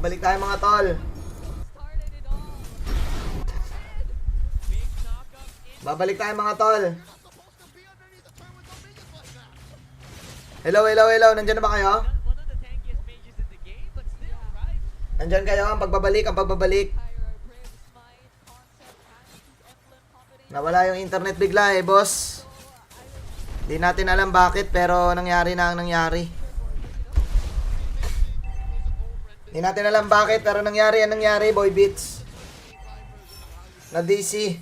Babalik tayo mga tol. Babalik tayo mga tol. Hello, hello, hello. Nandyan na ba kayo? Nandyan kayo? Ang pagbabalik, ang pagbabalik. Nawala yung internet bigla eh, boss. Di natin alam bakit, pero nangyari na ang nangyari. Di natin alam bakit, pero nangyari ang nangyari, boy beats. Na DC.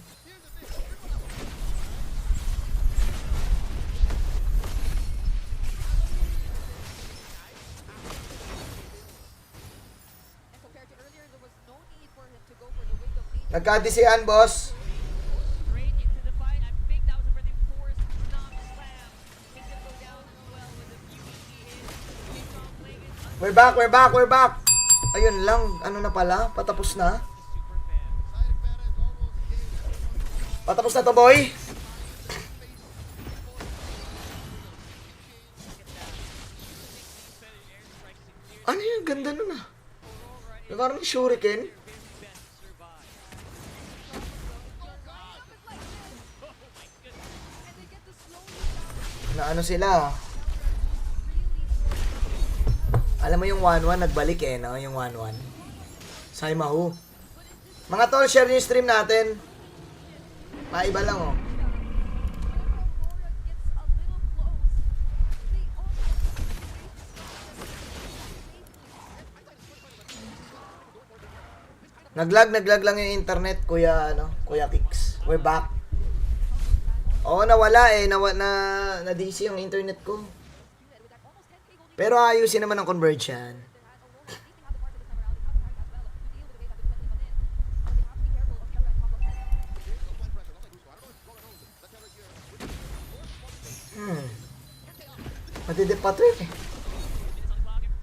Nagka-DCan, boss. We're back, we're back, we're back. Ayun lang, ano na pala? Patapos na? Patapos na to, boy. Ano yung ganda nun ah? Yung parang shuriken. Na ano sila? Alam mo yung 1-1 nagbalik eh, no? Yung 1-1. Say mahu. Mga tol, share yung stream natin. Maiba lang oh. Naglag lang yung internet, Kuya, ano? Kuya Kicks. We're back. Oo, nawala eh. Na DC yung internet ko. Pero ayusin naman ang conversion. Matidip pa to eh.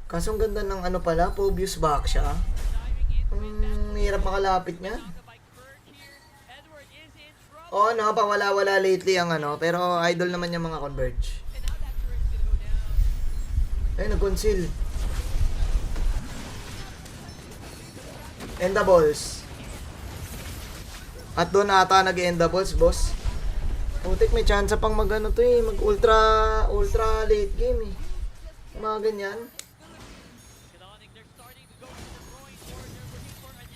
Kaso ang ganda ng ano pala, Pobius back siya. Hirap makalapit niya. Oo, no, pawala-wala lately ang ano, pero idol naman yung mga converge. Ay, nag-conceal. Endables. At doon ata nag-endables, boss. Putik, may chance pang mag-ano to eh, mag-ultra late game eh. Mga ganyan.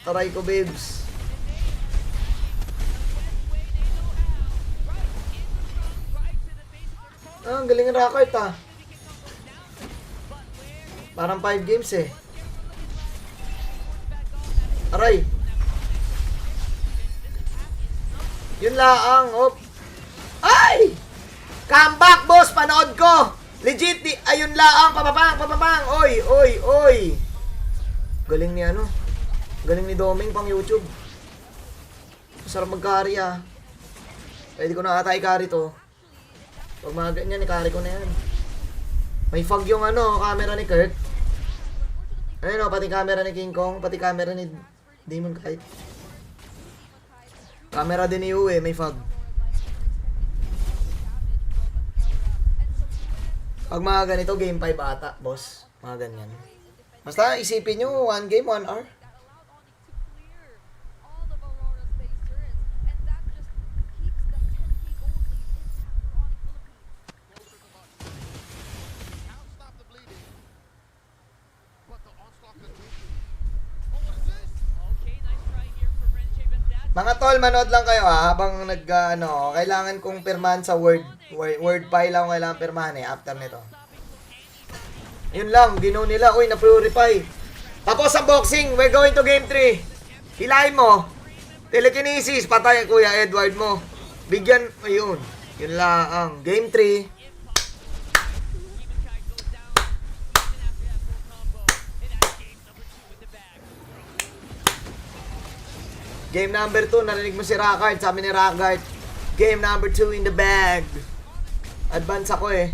Taray ko, babes. Ah, ang galing ng Rockart ah. Parang 5 games eh. Aray. Yun laang, op. Ay! Comeback, boss, panood ko. Legit, ayun laang, papapang. Oy. Galing ni ano? Galing ni Doming pang YouTube. Masarap mag-carry ah. Pwede ko na ata i-carry to. Pag mga ganyan, i-carry ko na yan. May fog yung ano, camera ni Kurt. Ayun o, pati camera ni King Kong, pati camera ni Demon Kite. Camera din ni Uwe, may fog. Pag mga ganito, game 5 ata, boss. Mga ganyan. Basta isipin nyo, 1 game, 1 hour. Mga tol, manood lang kayo ha, habang kailangan kong pirmahan sa word file lang kailangan pirmahan eh, after nito. Yun lang, ginaw nila, uy, na-purify. Tapos ang boxing, we're going to game 3. Hilahin mo. Telekinesis, patay Kuya Edward mo. Bigyan, ayun. Yun lang, game 3. Game number 2, narinig mo si Rockart, sabi ni Rockart. Game number 2 in the bag. Advance ako eh.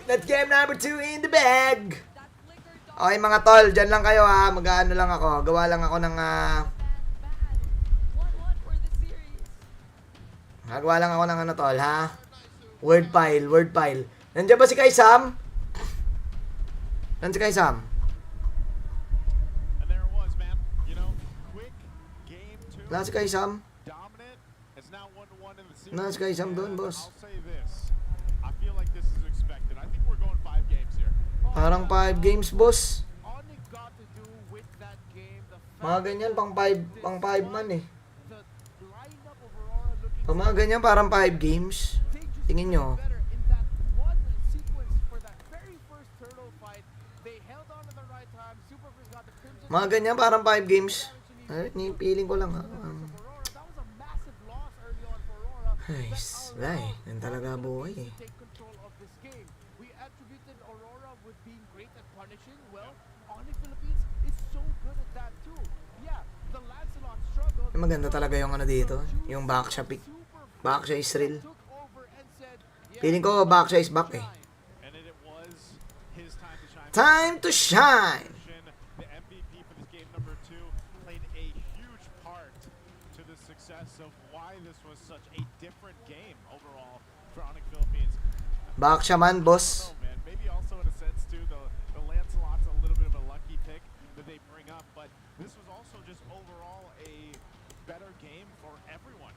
That's game number 2 in the bag. Okay mga tol, dyan lang kayo ha. Mag-ano lang ako. Gawa lang ako ng Gagawa lang ako ng ano tol ha. Word file. Nandiyan ba si Kay Sam? Nanti kay Sam. And there it was, man. You know, quick game 2. Nanti kay Sam. Dominant. It's now 1-1 in the series. Nanti kay Sam doon, boss. I'll say this. I feel like this is expected. I think we're going 5 games here. Parang 5 games, boss. Onic got to do with that game. Mga ganyan, pang 5 man eh. The lineup of Aurora looking Pag mga ganyan, parang 5 games. Tingin nyo. better in that one sequence for that very first turtle fight. They held on at the right time. Superfizz got the crimson. Mga ganyan, parang 5 games. Ay, feeling ko lang ha. Aurora. That was a massive loss early on for Aurora. Ay, slay. Yan talaga buhay eh. Take control of this game. We attributed Aurora with being great at punishing. Well, Onic Philippines is so good at that too. Yeah, the Lancelot struggled. Ay, maganda talaga yung ano dito. Yung back siya pick. Back siya is real. Took over and said, Feeling ko back siya is back eh. and it was his time to shine. Time to shine! The MVP for this game number 2 played a huge part to the success of why this was such a different game overall for Onic Philippines. Back siya man, boss. Oh man, maybe also in a sense too, the Lancelot's a little bit of a lucky pick that they bring up, but this was also just overall a better game for everyone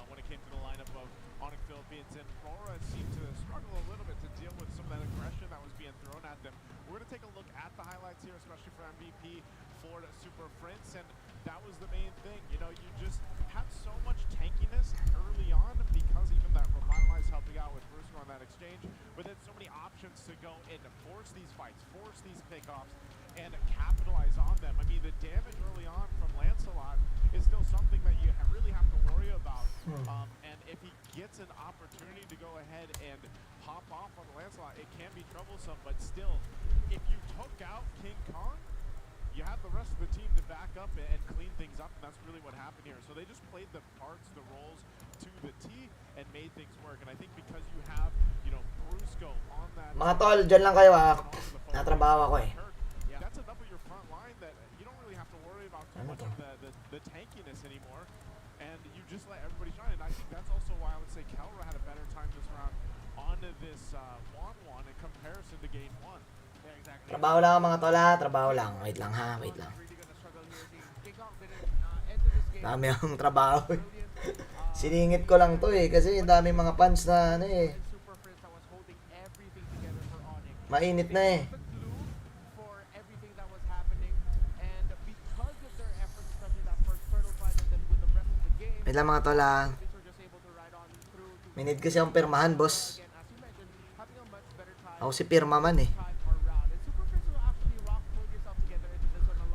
when it came to the lineup of Onic Philippines, and Aurora seemed to struggle a little bit to deal with some of that aggression that was being thrown at them. We're going to take a look at the highlights here, especially for MVP, for Super Prince, and that was the main thing. You know, you just had so much tankiness early on because even that Revitalize helping out with Bruce on that exchange, but then so many options to go in to force these fights, force these pickoffs, and capitalize on them. I mean, the damage early on from Lancelot is still something that you really have to worry about. And if he gets an opportunity to go ahead and pop off on Lancelot, it can be troublesome, but still, if you took out King Kong, you have the rest of the team to back up and clean things up, and that's really what happened here. So they just played the parts, the roles to the T and made things work. And I think because you have, you know, Brusco on that... Mga tol, dyan lang kayo ha. Natrabaho ako eh. That's enough of your front line that you don't really have to worry about too much of the tankiness anymore. And you just let everybody shine. And I think that's also why I would say Kelra had a better time this round on this 1-1 in comparison to game 1. Yeah, exactly. Trabaho lang mga tol ha. Trabaho lang. Wait lang ha. Wait lang. Dami ang trabaho eh. Siningit ko lang to eh. Kasi dami mga fans na ano eh. Mainit na eh. Wait lang mga tol ha. May need kasi akong pirmahan, boss. Ako si pirma man eh.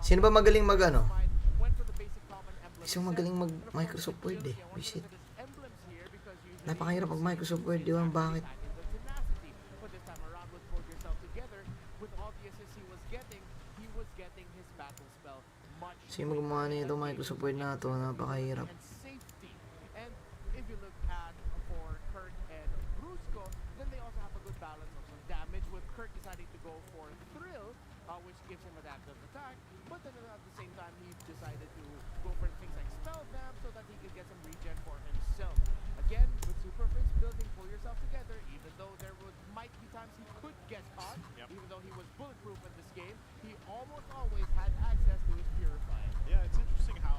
Sino ba magaling mag ano? Kasi magaling mag Microsoft Word eh. Visit. Napakahirap mag Microsoft Word, di ba? Bakit? Sino gumawa na ito Microsoft Word na ito? Napakahirap. Which gives him adaptive attack, but then at the same time he decided to go for things like spell them so that he could get some regen for himself. Again, with Superfizz building pull yourself together, even though there might be times he could get caught, even though he was bulletproof in this game, he almost always had access to his Purify. Yeah, it's interesting how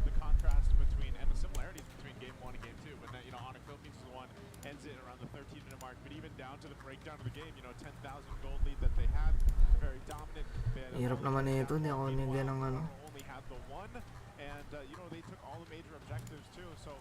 the contrast between, and the similarities between game 1 and game 2, but you know, Onic Philippines is the one ends it around the 13-minute mark, but even down to the breakdown of the game, you know, 10,000 gold lead that they had, very dominant. Hirap naman ito, hindi ako nigyan ng ano. Only had the one, and you know, they took all the major objectives too, so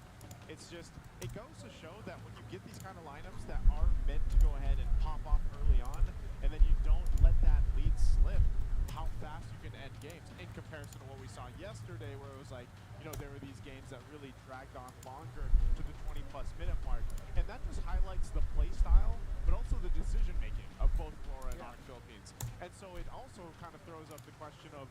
it's just, it goes to show that when you get these kind of lineups that are meant to go ahead and pop off early on, and then you don't let that lead slip, how fast you can end games in comparison to what we saw yesterday, where it was like, you know, there were these games that really dragged on longer to the 20+ minute mark, and that just highlights the play style, but also the decision making of both Aurora and Onic Philippines. And so it also kind of throws up the question of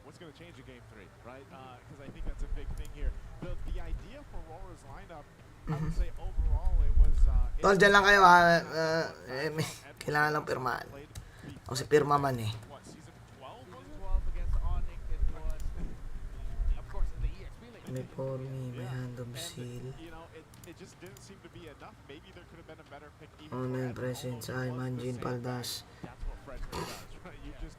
what's going to change in game 3, right? Because I think that's a big thing here. The idea for Aurora's lineup, I would say overall it was... Tol, dyan lang kayo ha. Kailangan lang pirmahan. Ako si pirma man eh. What, season 12 was it? 12 against Onic, it was, of course, in the EXP lane. May for me, may hand of seal. You know, it just didn't seem to be enough. Maybe there could have been a better pick even Online presence, ay Manjin Paldas. That's what Fred does, right? You just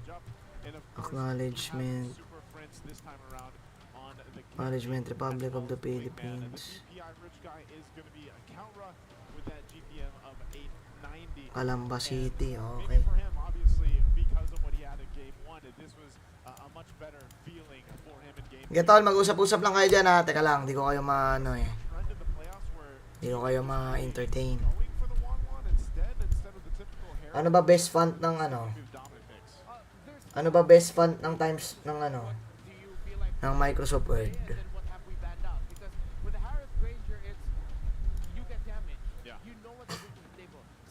advantage up. And of course, Acknowledgement. Super Friends this time around on the Acknowledgement, Republic of the Wingman. Philippines. The DPI Rich guy is going to be a Countra with that GPM of 890. Calamba City, And okay. maybe for him, obviously, because of what he had in game 1, this was a much better feeling for him in game 2. Sige tol, mag-usap-usap lang kayo dyan ha. Teka lang, di ko kayo ma-ano eh. Trend in the playoffs where Di ko kayo ma-entertain. going for the 1-1 instead of the typical hair. Ano ba best font ng ano? Ano ba best font ng times ng ano? Ng Microsoft Word?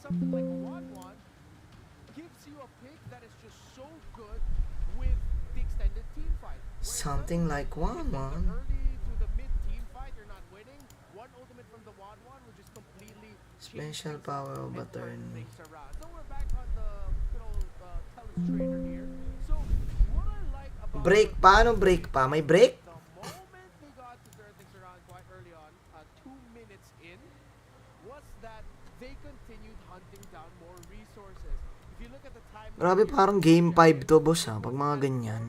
Something like 1-1 gives you a pick that is just so good with the extended team fight. Something like From the 1-1. early to the mid team fight, you're not winning. One ultimate from the 1-1 will just completely change Special things power of and turn attorney. things around. So we're back on the good old telestrator here. So what I like about Break pa? Anong break pa? May break? the moment they got to turn things around quite early on, 2 minutes in, was that they continued hunting down more resources. If you look at the time, Grabe, parang game 5 to, boss ha. Pag mga ganyan.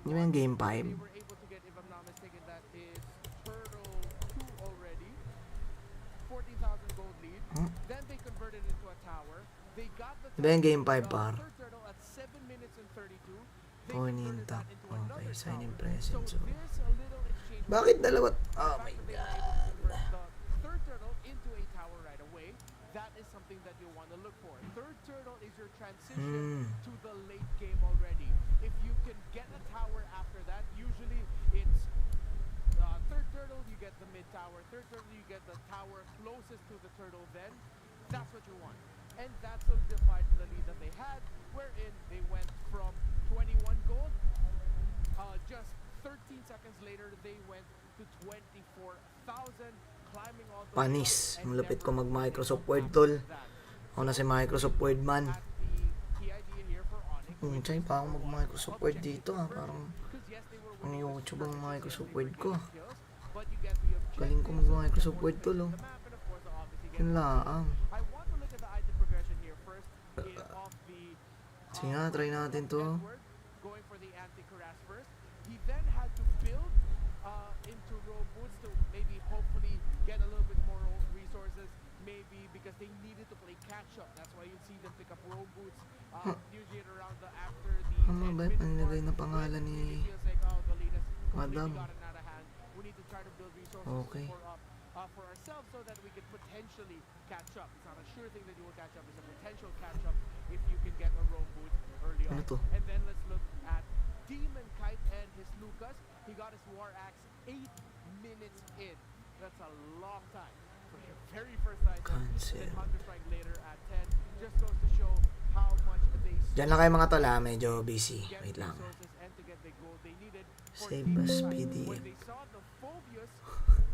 Hindi ba yung game 5? they were able to get, if I'm not mistaken, that is Turtle 2 already. 14,000 gold lead. Then they converted into a tower. They got the Di ba yung game 5 par? third turtle at 7 minutes and 32. They Oh, converted ninta. that into Okay, another sign in tower. present. So So, there's a little exchange. bakit dalawa? Oh The my fact that they were god. able to convert the third turtle into a tower right away, that is something that you want to look for. Third turtle is your transition to the late game already. If you can get a tower after that, usually it's third turtle, you get the mid tower. Third turtle, you get the tower closest to the turtle then. That's what you want. And that solidified the lead that they had, wherein they went from 21 gold. Just 13 seconds later, they went to 24,000, climbing all the way Panis. up and Malapit ko never mag-Microsoft going Word, back tol. to that. Ako na si Microsoft Word man. At the key idea here for Onic, which Chay, is pa ako number one, mag-Microsoft Word objective dito ha. conversion. Parang Because yes, they were ang winning with YouTube ang skirmishes Microsoft and they Word were ko. getting kills, but you get the Galing ko objectives, so you get mag-Microsoft more Word, space tol, in oh. the map, and of course, obviously get Yun more laang. kills. I want to look at the item progression here first. Off the Sige nga, try natin to. Edward, going for the anti-harass first. He then had to build into row boots to maybe hopefully get a little bit more resources, maybe because they needed to play catch up. That's why you see them pick up row boots usually at around the after the Ano ba 10 minute panilagay na mark, pangalan when it ni feels like, oh, the lead has Madam? completely gotten out of hand. We need to try to build resources Okay. for ourselves so that we can potentially catch up. It's not a sure thing that you will catch up. It's a potential catch up if you can get a roam boot early on. Ano to? And then let's look at Demon Kite and his Lucas. He got his War Axe 8 minutes in. That's a long time for your very first item. Cancel. Then Hunter Strike later at 10. Just goes to show how much they Diyan lang kayo mga tol ha. Medyo busy. get Wait lang. resources and to get the gold they needed for Save Demon as Kite. PDM. When they saw the Phobius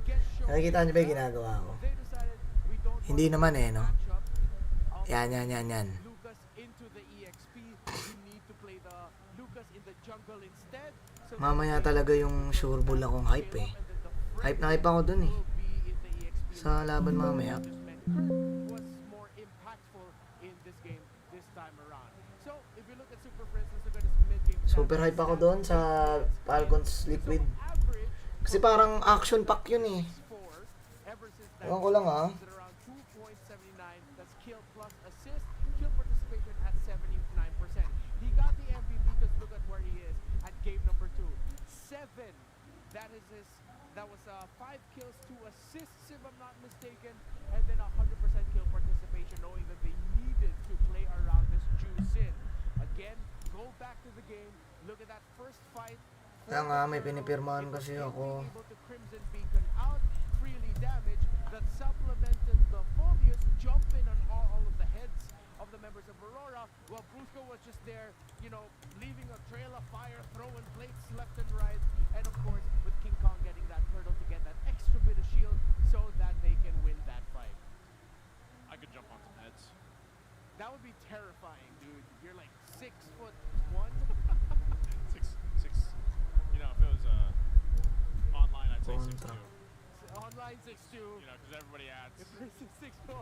get shown, Nakikita niyo ba yung ginagawa ko? they decided we don't Hindi want naman to eh, no? match up of Yan. Lucas into the EXP. We need to play the Lucas in the jungle instead. So Mamaya talaga yung sure bull akong hype eh. Hype na hype ako dun eh. will be in the EXP. Sa laban mamaya. Just meant Kurt was more impactful in this game this time around. So if you look at Super Friends, let's look at his mid-game Super stats. hype ako doon sa Falcons Liquid. So average Kasi parang action pack yun eh. 4 ever since that Ewan ko lang ah. is at around 2.79. That's kill plus assist. Kill participation at 79%. He got the MVP because look at where he is at game number 2. 7. That is his. That was 5 kills, 2 assists if I'm not mistaken, and then 100% kill participation, knowing that they needed to play around this juice in. Again, go back to the game. Look at that first fight. Kaya nga, may pinipirmahan kasi ako. Able to Crimson Beacon out, freely damage, that supplemented the Phobius jump in on all of the heads of the members of Aurora, while Brusco was just there, you know, leaving a trail of fire, throwing plates left and right, and of course, with King Kong getting that turtle to get that extra bit of shield so that they can win that fight. I could jump on some heads. That would be terrifying, dude. You're like 6'1". 6. You know, if it was online, I'd say 6'2". Kontra. Online 6'2". You know, because everybody adds. If versus 6'1".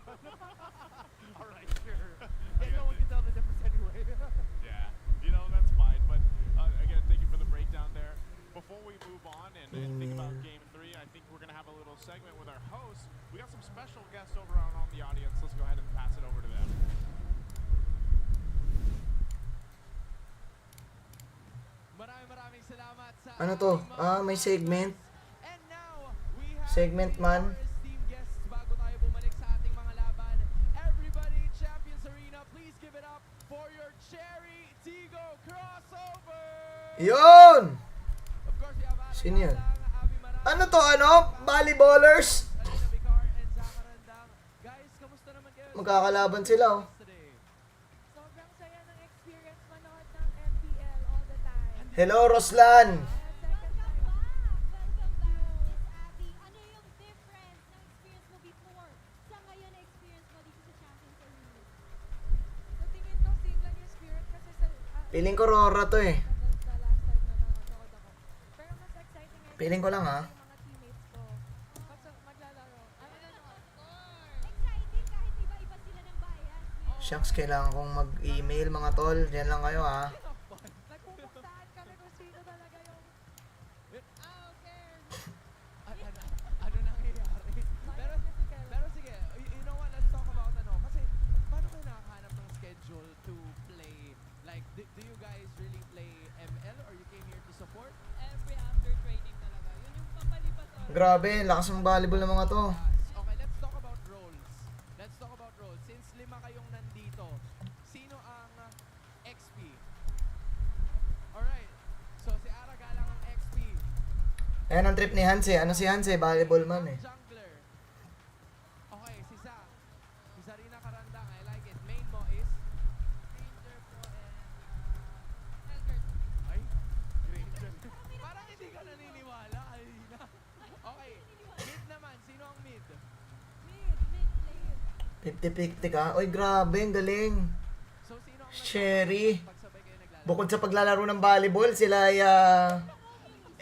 All right, sure. Yeah, no one can tell the difference anyway. Yeah. You know, Ano to? May segment. And now, we have Segment man. our esteemed guests bago tayo bumalik sa ating mga laban. Everybody, Champions Arena, please give it up for your Cherry Tigo crossover! Yun! Of course, we have Ara Sino yun? Galang, Abby Marami, Ano to, ano? Volleyballers? Alina Vicar, and Zach Arandang. Guys, kamusta naman kayo? Magkakalaban sila, oh. Today? Sobrang saya ng experience manood ng MPL all the time. Hello, Roslan. Second time. Welcome back, Miss Abby. Ano yung difference ng experience mo before sa ngayon na experience mo dito sa Champions Arena? Sa tingin ko, same lang yung spirit kasi sa... Feeling ko Aurora to eh. The last time na nanonood ako. Pero mas exciting ngayon. Feeling ko lang, yung mga teammates ko. Pag maglalaro. Exciting kahit iba-iba sila ng bias. Shucks, kailangan kong mag-email mga tol. Diyan lang kayo ha. Nagpupuntahan kami kung sino talaga yung... Ano nangyayari? Pero sige, you know what, let's talk about ano. Kasi, paano kayo nakakahanap ng schedule to play? Like, do you guys really play ML or you came here to support? Every after training talaga. Yun yung papalipas oras. Grabe, lakas ng volleyball ng mga to. Okay, let's talk about roles. Let's talk about roles. Since 5 kayong nandito, sino ang XP? Alright, so si Ara Galang ang XP. Ayan ang trip ni Hanse. Ano si Hanse? Volleyball man eh. Jungler. Okay, si Sa. Si Sarina Karandang, I like it. Main mo is? Ranger po and... Helgert. Ay, Granger. Parang hindi ka naniniwala. Ay, na. Okay, mid naman. Sino ang mid? Mid lane. 50-50 ka? Oy, grabe. Ang galing. So, sino ang Sherry. pagsabay kayo naglalaro? Bukod sa paglalaro ng volleyball, sila ay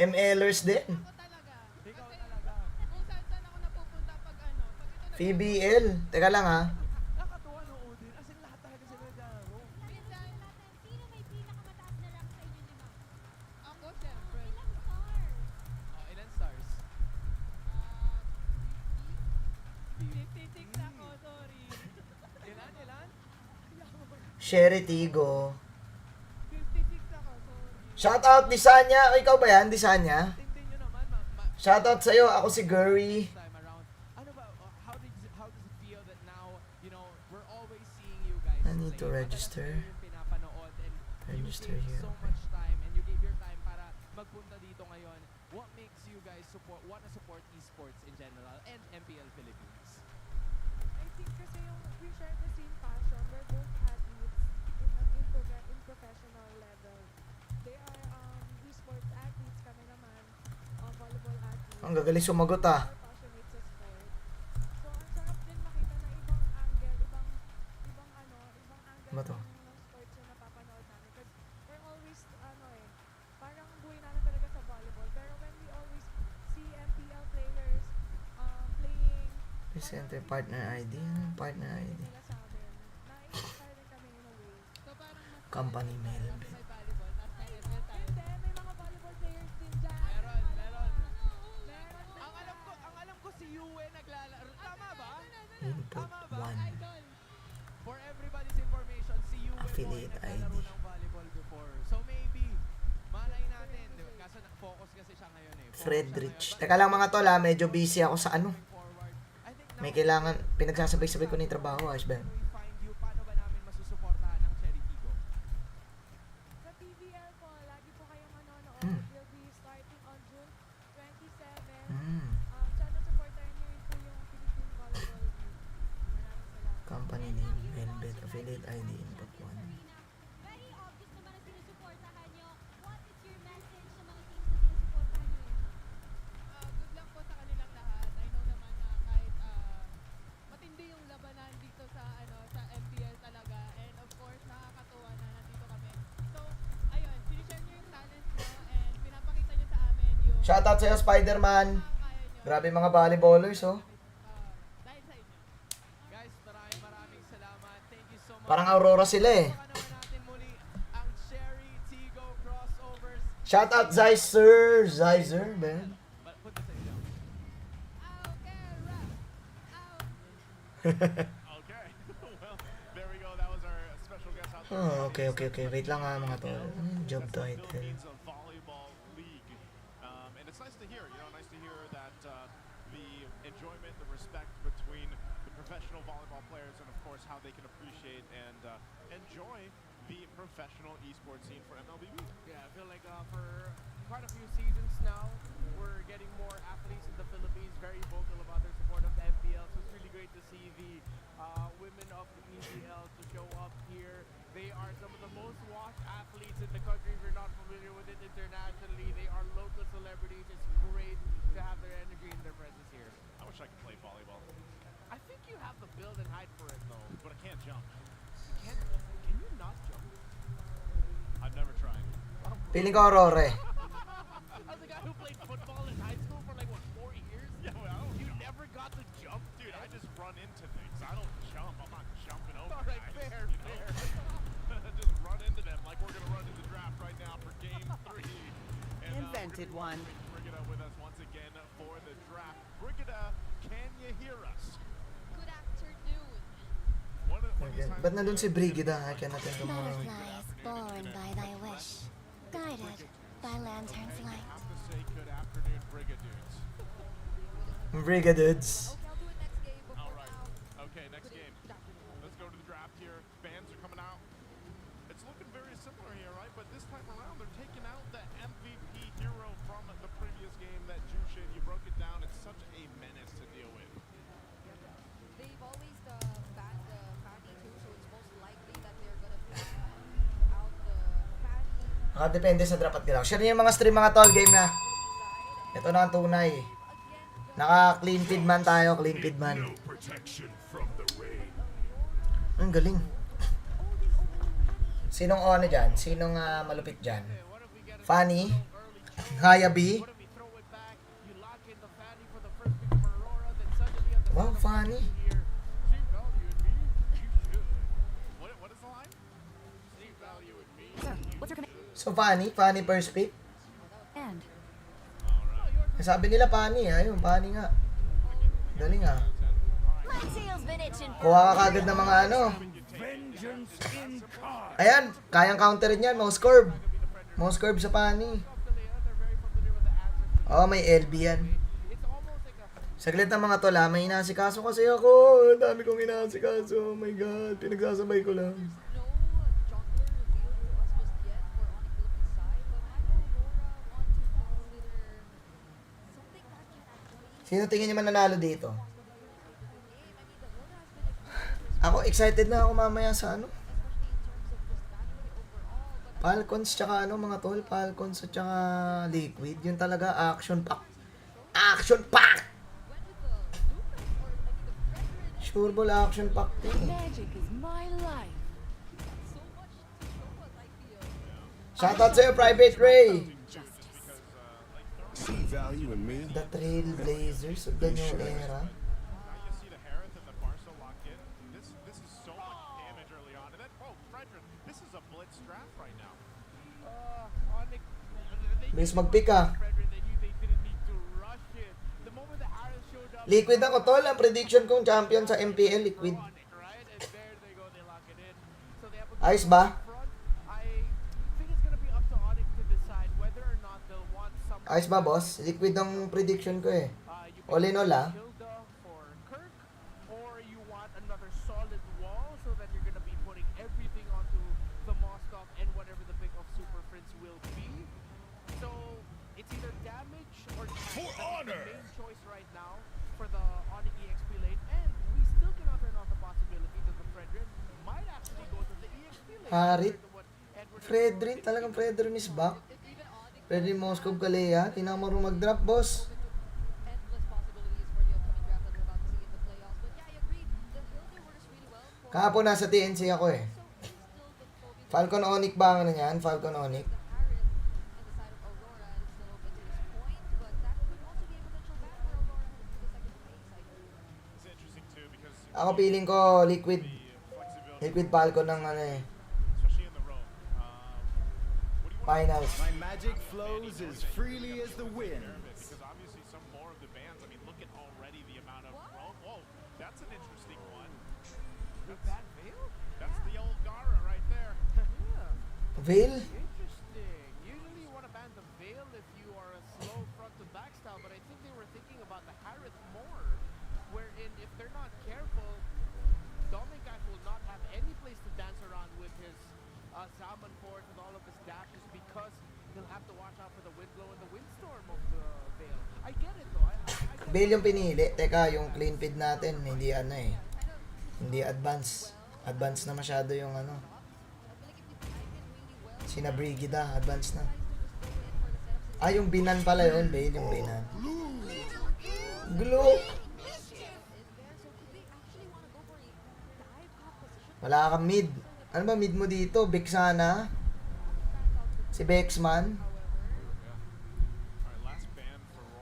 MLers din. Ako talaga. Ikaw Kasi talaga. kung saan ako napupunta pag ano. Pag ito PBL. Teka lang ha. Nakatuwa noon din. As in, lahat talaga sila naglalaro. minsan, Sino may pinakamataas na rank sa inyo, di ba? ako syempre. Ilang stars? Oh, ilan stars? 56 ako, sorry. Ilan? Sherry Tigo. 56 ako, sorry. Shoutout Disanya. O, ikaw ba yan? Disanya? Tingnan nyo naman, Shoutout sa'yo. Ako si Gurry. time around. Ano ba, how does it feel that now, you know, we're always seeing you guys I need to play, but register. talagang kayo yung pinapanood and Register you gave here, so okay. much time and you gave your time para magpunta dito ngayon. What makes you guys wanna support esports in general and MPL Philippines? I think kasi yung we share the same passion. We're both athletes in professional level. They are esports athletes, kami naman volleyball athletes. Ang gagaling sumagot ah. We're passionate sa sport. So ang sarap din makita na ibang angle, ibang angle Ba to? ng sports na napapanood namin. Because we're always parang buhay namin talaga sa volleyball. Pero when we always see MPL players playing Please enter partner ID. Ano yung partner ID? nila sa amin, na-inspire din kami in a way. So parang mas Company mail. may volleyball, tapos may ML tayo. Hindi, may mga volleyball players din dyan. Meron. Meron. Ang alam ko si Yue naglalaro. Tama ba? Input Tama ba? 1. For everybody's information, si Yue po ay Affiliate naglalaro ID. ng volleyball before. So maybe, malay natin. Diba? Kaso focus kasi siya ngayon eh. Focus siya Fredrich. ngayon. Teka lang mga tol ha. Medyo busy ako sa ano. Forward. I think now, May kailangan. Pinagsasabay-sabay ko na yung trabaho. Ayos ba? when we find you, paano ba namin masusuportahan ng Cherry Tigo? Sa PBL po, lagi po kayong manonood. Hmm. We'll be starting on June 27. Hmm. Sana supportahan niyo rin po yung Philippine Volleyball League. Maraming salamat. Company name. Velvet. Affiliate ID. Input 1. Very obvious naman na sinusuportahan nyo. What is your message sa mga teams na sinusuportahan nyo? Good luck po sa kanilang lahat. I know naman na kahit matindi yung labanan dito sa MPL talaga. And of course, nakakatuwa na nandito kami. So, ayun, sinishare nyo yung talent nyo and pinapakita nyo sa amin yung Shoutout sa'yo, Spider-Man. kaya nyo. Grabe mga volleyballers oh. Dahil sa inyo. Guys, maraming salamat. Thank you so much. Parang Aurora sila eh. Baka naman natin muli ang Cherry Tigo crossovers. Shoutout Zyzer. Zyzer, man. Punta sa inyo. Okay. Well, there we go. That was our special guest out there. Oh, okay. Wait lang ha mga tol. Ano yung job title? Philippines Volleyball League. how they can appreciate and enjoy the professional esports scene for MLBB. Yeah, I feel like for quite a few seasons now, we're getting more athletes in the Philippines very vocal about their support of the MPL. So it's really great to see the women of the MPL to show up here. They are some of the most watched athletes in the country. If you're not familiar with it internationally, they are local celebrities. It's great to have their energy and their presence here. I wish I could play volleyball, I think you have the build and height for it though. but I can't jump. Can you not jump? I've never tried. Feeling ko Aurora eh. As a guy who played football in high school for like what 4 years, Yeah, well, you never got to jump, dude, I just run into things. I don't jump. I'm not jumping over All right, guys, fair, you know? Just run into them like we're gonna run into the draft right now for game 3. And, Invented we're gonna one. bring Brigida with us once again for the draft. Brigida, can you hear us? Good afternoon. One of these times Ba't nandun si Brigida? I cannot think of more. Butterflies born by thy wish, guided by lantern's I light. have to say good afternoon, Brigadudes. Brigadudes. Okay, I'll do it next game, but All for right. now, Okay, next game. Let's go to the draft here. Bands are coming out. It's looking very similar here, right? But this time around, they're taking out the MVP hero from the previous game, that Jushin. You broke it down. It's such a menace to deal with. they've always banned the Fanny too, so it's most likely that they're gonna ban out the Fanny Nakadepende sa draft at galaw. Share niyo yung mga stream mga tol. Game na. side. Ito na ang tunay. Again, Naka-clean feed man tayo. Clean feed man. Ang galing. Sinong ono dyan? Sinong malupit dyan? What if we get a Fanny? early Hayabi? What if we throw it back? You lock in the Fanny for the first pick of Aurora, then suddenly on the Wow, second Fanny. here, see value in me? You should. What is the line? See value in me? What's your command? So, Fanny? Fanny first pick? And Sabi nila Fanny. Ayun, Fanny nga. Galing ah. My tail's been itching for Kuha ka kagad ng mga ano. Ayan, kayang counterin yan. Mouse curve. Mouse curve sa Fanny. Oh, may LB yan. It's almost like a Saglit na mga tol may inasikaso kasi ako. Ang dami kong inasikaso. Oh my God, pinagsasabay ko lang. no jungler revealed to us just yet for Onic Philippines side, but I know Aurora want to consider something that can actually Sino tingin niyo mananalo dito? game. I mean, the Aurora has been extremely Ako, excited na ako mamaya sa ano. especially in terms of just battling overall, but Falcons tsaka ano mga tol. Falcons at tsaka Liquid. Yun talaga, action pack. Action pack! when with the Lucas or I mean the Frederick Sure ball action pack to eh. magic is my life. so much to show us, I feel. Shoutout sa'yo, Private Ray! Justice. See value in me? The Trailblazers of the new era. Now you see the Harith and the Barca locked in. This is so much damage early on. And then, Frederick, this is a blitz draft right now. Onic. Bilis mag-pick ah. Frederick, they knew they didn't need to rush it. The moment the Harris showed up, Liquid ako tol. Ang prediction kong champion sa MPL, Liquid. Onic, right? And there they go, they lock it in. So they have a Ayos ba? front. I think it's gonna be up to Onic to decide whether or not they'll want some. Ayos ba, boss? Liquid ang prediction ko eh. You All in all, ah. Hilda for Kirk, or you want another solid wall so that you're gonna be putting everything onto the Moskov and whatever the pick of Super Prince will be. So it's either damage or For the honor! main choice right now for the Onic EXP lane, and we still cannot turn off the possibility that the Fredrin might actually go to the EXP lane. Harit. compared to what Edward Fredrin, talagang Fredrin is back. Even Onic Fredrin Moscow Kalea. Tingnan mo rin mag-drop, boss. endless possibilities for the upcoming draft that we're about to see in the playoffs. But yeah, I agree. The Hilda works really well for Kahapon nasa TNC ako eh. so it's still the Kobe Falcon Onic ba ang ano yan? Falcon Onic. the Harris and the side of Aurora and it's still open to this point, but that could also be a potential ban for Aurora heading to the second phase, I think. It's interesting too because Ako feeling ko Liquid. the flexibility, Liquid Falcon ng ano eh. especially in the row. What do you want Finals. My magic flows as freely as the wind. because obviously some more of the bands. I mean, look at already the amount of row. Whoa, that's an interesting one. the bad veil. That's the old Gara right there. Yeah. Veil? Interesting. Usually you want to ban the Veil if you are a slow front to back style, but I think they were thinking about the Harith more, wherein if they're not careful, Dominic will not Bale yung pinili. Teka, yung clean feed natin, hindi ano eh. Hindi advance. Advance na masyado yung ano. Sina Brigida, advance na. Ah, yung binan pala yun, Bale, yung binan. Glue! Wala kang mid. Ano ba mid mo dito? Bexana? Si Bexman?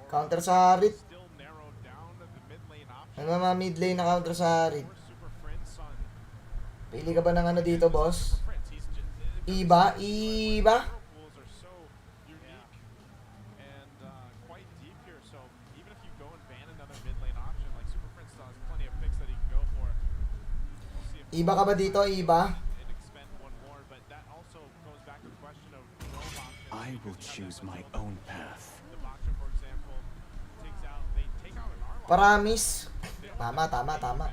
Counter sa Harit. Ano ba mga mid lane na counter sa Harit? Pili ka ba ng ano dito, boss? Iba? Iba? Iba ka ba dito? Iba? I will choose my own path. Paramis? Tama, tama, tama.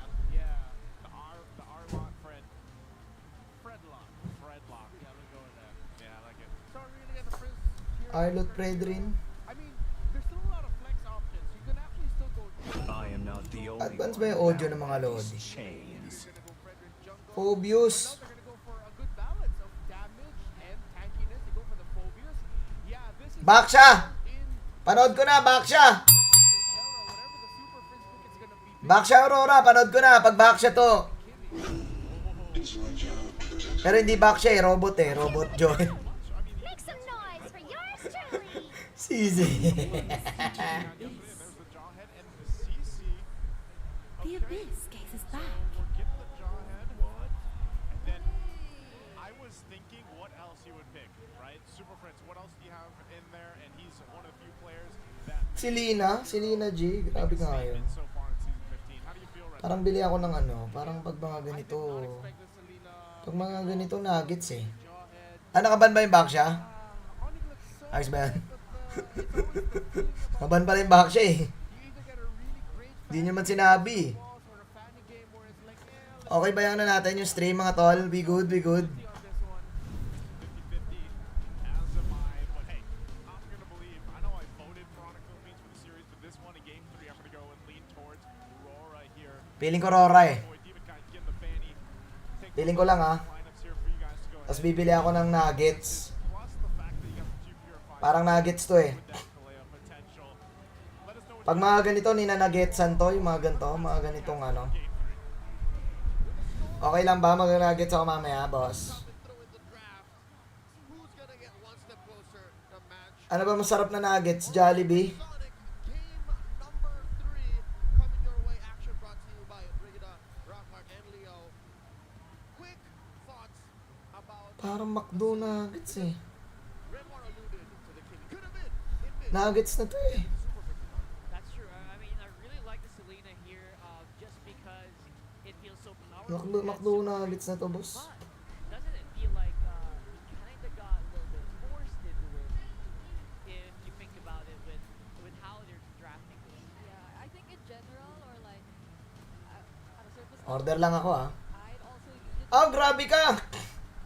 Arlot Predrin. I mean, there's still a lot of flex options. You can actually still go I am not the only Advance one ba yung audio ng bound mga by Lodi? these chains. Phobius. Now they're gonna go for a good balance of damage and tankiness. They go for the phobias. Yeah, this is Baksha! in Panood ko na, Baksha! Terra, whatever the super fringe pick is gonna be. Baksha Aurora, panood ko na. Pag Baksha to. Pero hindi Baksha eh, robot eh. Robot Joy. Make some noise for yours truly. Sisi. The abyss gazes back. I was thinking what else he would pick, right? Super Friends, what else do you have in there? And he's one of the few players that Si Lina G. Grabe nga yun. so far in season 15. How do you feel right Parang bili ako ng ano. Parang pag mga ganito. Pag mga ganito nuggets eh. Ah, nakaban ba yung Baksha? Ayos ba yan? Nakaban pala yung Baksha eh. Hindi nyo man sinabi. Okay ba yan na natin yung stream mga tol? Be good, be good. 50-50, as am I. But hey, I'm gonna believe. I know I voted for Onic Philippines for the series, but this one in Game 3, I'm gonna go and lean towards Aurora here. Feeling ko Aurora eh. Boy, Demon Knight getting the fanny. Take Feeling ko lang ah. lineups here for you guys to go Tapos ahead. bibili ako ng nuggets. Plus the fact that you got the two purifiers. Parang nuggets to eh. With that Kaleo potential. Let us know what Pag mga ganito, ninanuggetsan to. Yung mga ganito, mga ganitong ano. Okay lang ba? Mag-nuggets ako mamaya, boss. Ano ba masarap na nuggets? Jollibee? Parang McDo nuggets eh. Nuggets na to eh. That's true. I mean, I really like the Selena here, just because it feels so powerful. McDo nuggets na to, boss. But doesn't it feel like he kind of got a little bit forced into it? If you think about it, with how they're drafting this. Yeah, I think in general or like at a surface level, Order lang ako ah. I'd also use it Oh, grabe ka!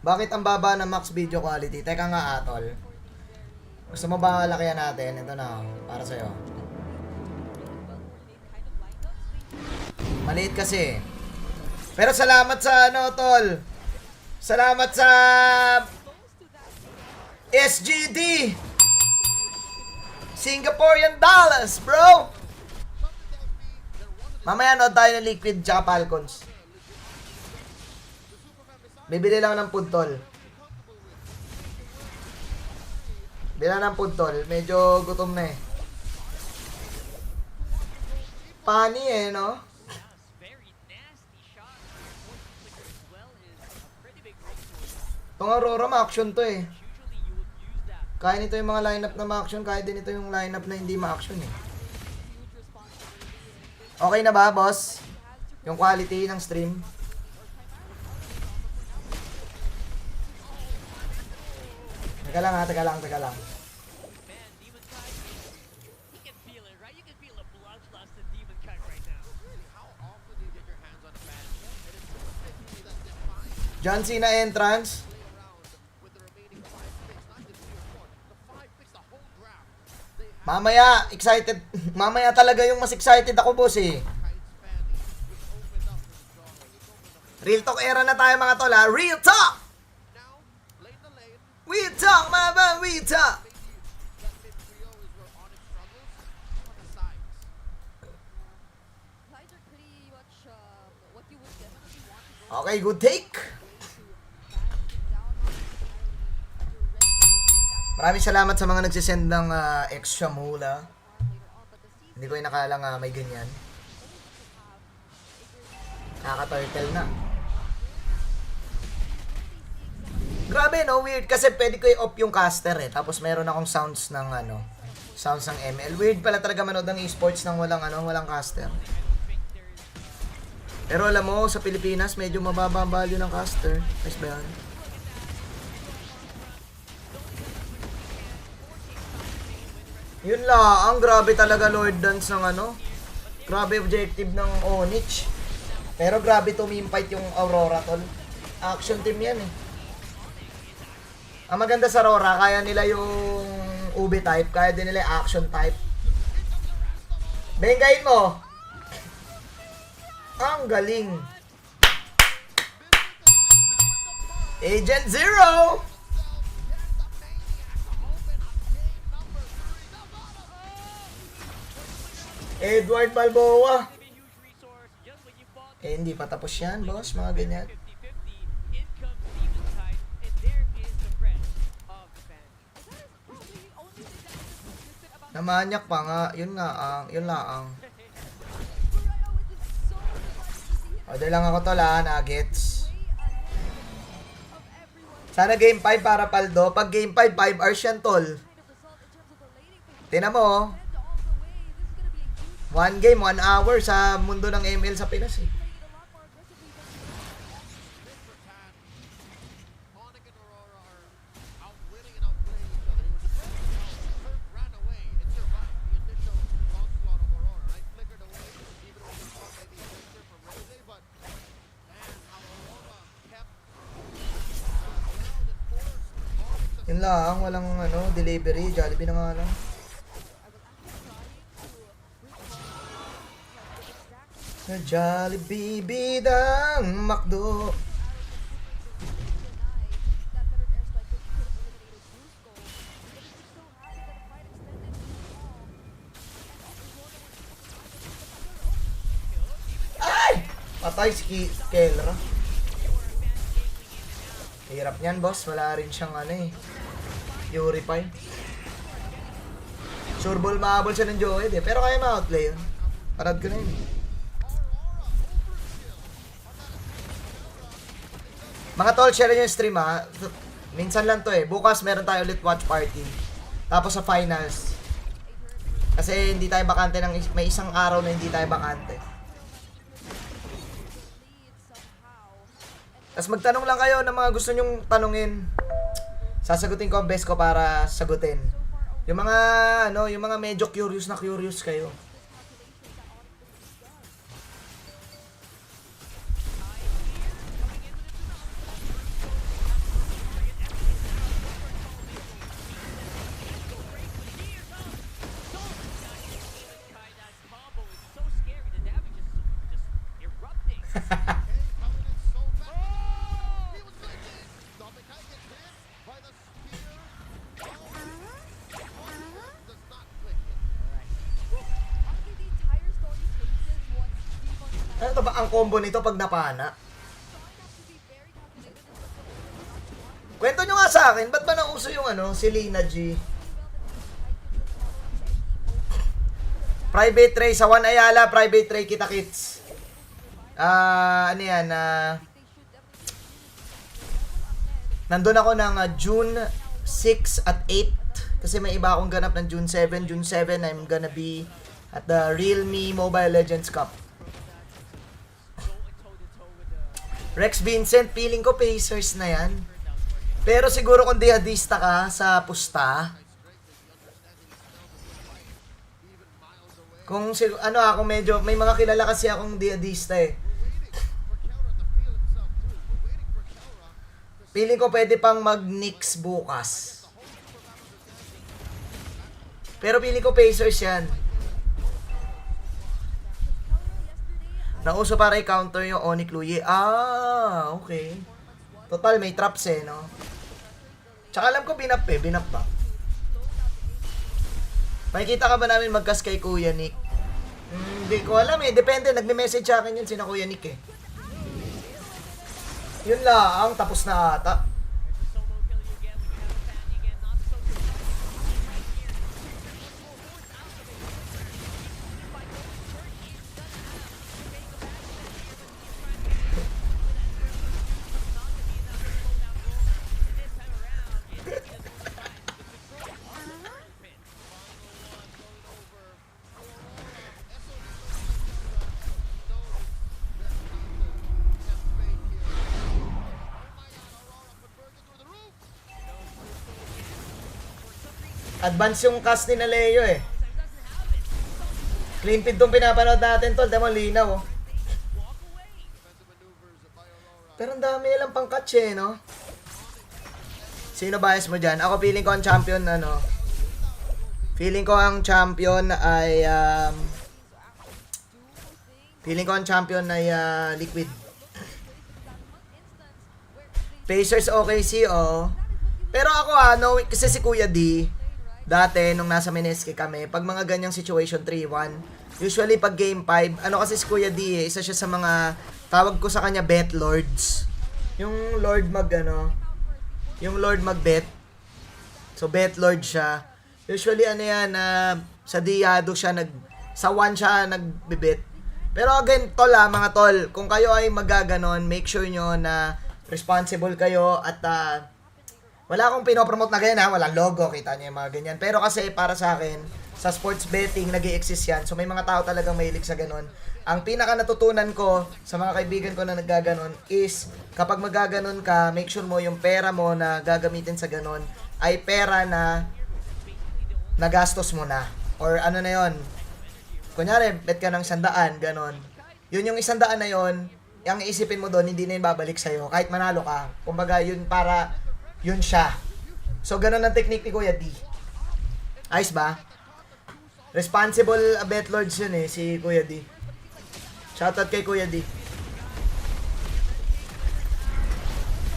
Bakit ang baba ng max video quality? Teka nga, Atol. Gusto mo ba lakihan natin? Ito na, para sa'yo. kind of lineups. Maliit kasi. Pero salamat sa ano, Tol. Salamat sa SGD. Singaporean dollars, bro. Mamaya nood tayo ng Liquid tsaka Falcons. Bibili lang ng food, Tol. Bila ng food, Tol. Medyo gutom na eh. Pani eh, no? Very nasty shot. Flicker as well is a pretty big resource. Itong Aurora, ma-action to eh. Usually you would use that. Kaya nito yung mga lineup na ma-action, kaya din ito yung lineup na hindi ma-action eh. Okay na ba, boss? Yung quality ng stream? Teka lang ha, teka lang. Man, Demon Kite, he can feel it, right? You can feel the bloodlust in Demon Kite right now. John Cena entrance. Mamaya, excited. Mamaya talaga yung mas excited ako, boss eh. Real talk era na tayo mga tol ha. Real talk! We talk, mga ba? We talk! Okay, good take. Maraming salamat sa mga nagsisend ng extra mula. Hindi ko inakalang may ganyan. Nakaka-turtle na. Grabe no, weird. Kasi pwede ko i-off yung caster eh. Tapos meron akong sounds ng sounds ng ML. Weird pala talaga manood ng esports ng walang caster. Pero alam mo, sa Pilipinas, medyo mababa ang value ng caster. Nice ba yan? Yun lang, grabe talaga Lord Dance ng grabe objective ng Onic. Pero grabe to meme fight yung Aurora tol. Action team yan eh. Ang maganda sa Aurora, kaya nila yung UB type, kaya din nila yung action type. Bengayin mo! Ang galing! Agent Zero! Edward Balboa! Eh, hindi pa tapos yan, boss. Mga ganyan. Namanyak pa nga. Yun nga yun lang. Order lang ako to nuggets. Sana game 5 para paldo. Pag game 5, 5 hours yan tol. Tingnan mo 1 game, 1 hour sa mundo ng ML sa Pinas eh. Onic and Aurora are outwitting and outplaying each other. Kurt ran away and survived the initial onslaught of Aurora. Right, flickered away, even though he caught maybe a clincher from Reze, but man, how Aurora kept ground and forced Onic to Yun lang, walang delivery. Jollibee na nga lang. Sa Jollibee bidang McDo. Ay! Patay si Kelra. Hirap niyan, boss. Wala rin siyang purify. Sure ball mahabol siya ng Joed eh. Pero kaya ma-outplay yun. Parad ko na yun. Mga tol, share nyo yung stream ha. Minsan lang to eh. Bukas meron tayo ulit watch party. Tapos sa finals. Kasi hindi tayo bakante may isang araw na hindi tayo bakante. Tapos magtanong lang kayo ng mga gusto nyong tanungin. Sasagutin ko ang best ko para sagutin. Yung mga yung mga medyo curious kayo. Ano to ba ang combo nito pag napana? Kwento nyo nga sa akin, ba't ba nauso yung si Lina G? Private Ray sa Juan Ayala, Private Ray kita kits. Nandun ako ng June 6 at 8 kasi may iba akong ganap ng June 7. June 7 I'm gonna be at the Realme Mobile Legends Cup. Rex Vincent, feeling ko Pacers na yan. Pero siguro kung dihadista ka sa pusta, kung medyo, may mga kilala kasi akong dihadista eh. Feeling ko pwede pang mag-Knicks bukas. Pero pili ko Pacers yan. Nauso para i-counter yung Onic Luye. Ah, okay. Total, may traps eh, no? Tsaka alam ko binap eh. Binap ba? Makikita ka ba namin magkas kay Kuya Nick? Hindi ko alam eh. Depende. Nagme-message sa akin yun sina Kuya Nick eh. Yun lang. Tapos na ata. Advance yung cast ni na Leo eh. Clean feed tong pinapanood natin tol. Demo linaw oh. Pero ang dami nilang pang catch eh, no? Sino bias mo dyan? Ako feeling ko ang champion ano. Feeling ko ang champion ay Liquid. Pacers OKC oh. Pero ako no, kasi si Kuya D dati, nung nasa Meneske kami, pag mga ganyang situation 3-1, usually pag game 5, ano kasi si Kuya D isa siya sa mga, tawag ko sa kanya, bet lords. Yung lord mag-bet. So, bet lord siya. Usually, ano yan, sa diado siya, sa 1 siya nagbe-bet. Pero again, tol mga tol, kung kayo ay magaganon, make sure nyo na responsible kayo at, wala akong pinopromote na ganyan walang logo, kita niyo yung mga ganyan. Pero kasi para sa akin, sa sports betting, nag-i-exist yan. So may mga tao talagang mahilig sa ganon. Ang pinaka natutunan ko sa mga kaibigan ko na naggaganon is, kapag magaganon ka, make sure mo yung pera mo na gagamitin sa ganon ay pera na nagastos mo na. Or ano na yon. Kunyari, bet ka ng 100, ganon. Yun yung 100 na yon, yung iisipin mo doon, hindi na yun babalik sa'yo. Kahit manalo ka. Kumbaga, yun para yun siya. So, ganun ang technique ni Kuya D. Ayos ba? Responsible bet lords yun eh, si Kuya D. Shoutout kay Kuya D.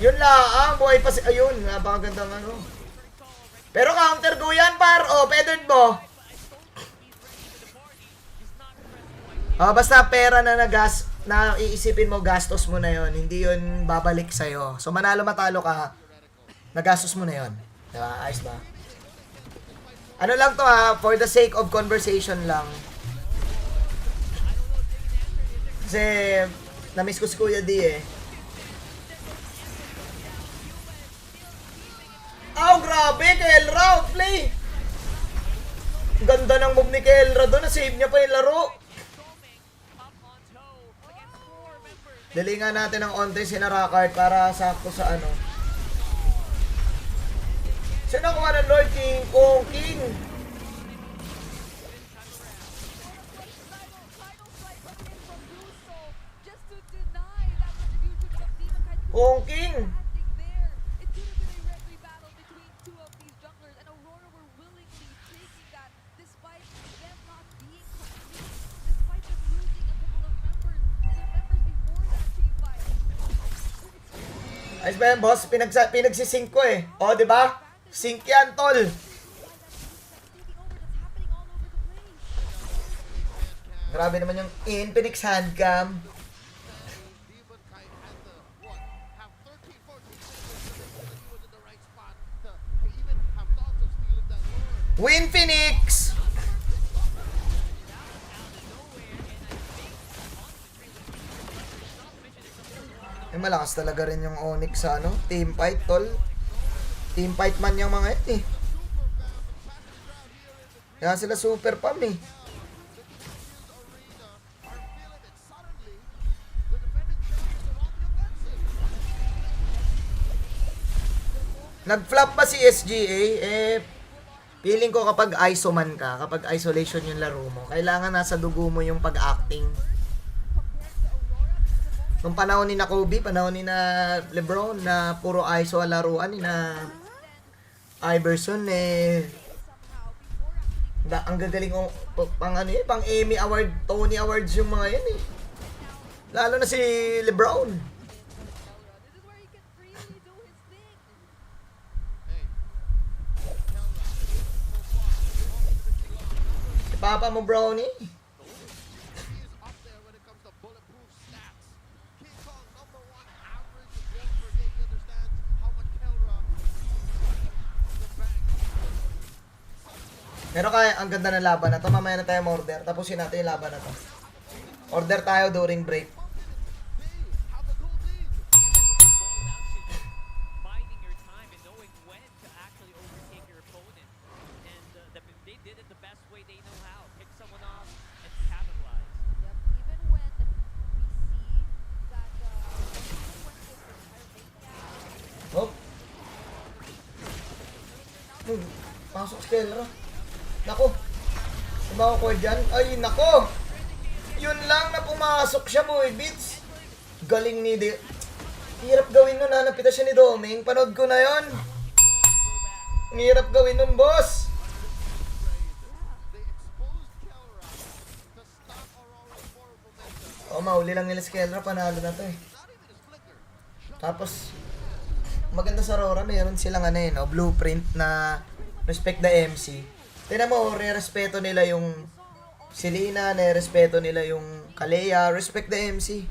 Yun lang, buhay pa si... Ayun, napakagandang ano. Pero counter go yan, par. O, pedard mo. Basta pera na na iisipin mo, gastos mo na yon, hindi yun babalik sa'yo. So, manalo matalo ka, nagastos mo na yun. Diba? Ayos ba? Ano lang to for the sake of conversation lang. Kasi, na-miss ko si Kuya D eh. Oh, grabe! Kelra, outplay! Ganda ng move ni Kelra doon. Na-save niya pa yung laro. Dalingan natin ang on-3 si Narakart para sakto sa ano. Sino nakuha ng Lord King? Kong King! Kong King! Ayos ba yan, boss? Pinagsisync ko eh. O, di ba? Sync yan, tol. Grabe naman yung Infinix handcam. Win Phoenix! Malakas talaga rin yung Onic sa ano, team fight, tol. Team fight man yung mga ito eh. Kaya sila super pam eh. Nag-flop ba si SGA? Feeling ko kapag ISO man ka, kapag isolation yung laro mo, kailangan nasa dugo mo yung pag-acting. Nung panahon ni na Kobe, panahon ni na LeBron na puro ISO ang laruan ni na Iverson Ang gagaling pang ano pang Emmy Award, Tony Awards yung mga yan eh. Lalo na si LeBron. This is where he can freely do his thing. Si Papa mo, Brownie. Pero kaya, ang ganda ng laban na to. Mamaya na tayo order. Tapusin natin yung laban na to. Order tayo during break. Finding your time and knowing when to actually overtake your opponent. And they did it the best way they know how. Pick someone off and capitalize. Yep, even when we see that Oh. Pasok si Kelra. Nako. Tumawa ko dyan. Ay, nako. Yun lang na pumasok siya, boy. Beats. Galing ni De. Hirap gawin nun, hanapita siya ni Doming. Panood ko na yon. Ang hirap gawin nun, boss. Oh, mauli lang nila si Kelra. Panalo na to eh. Tapos, maganda sa Aurora, mayroon silang ano no, blueprint na respect the MC. Tingnan mo, re-respeto nila yung Selena, re-respeto nila yung Kalea, respect the MC.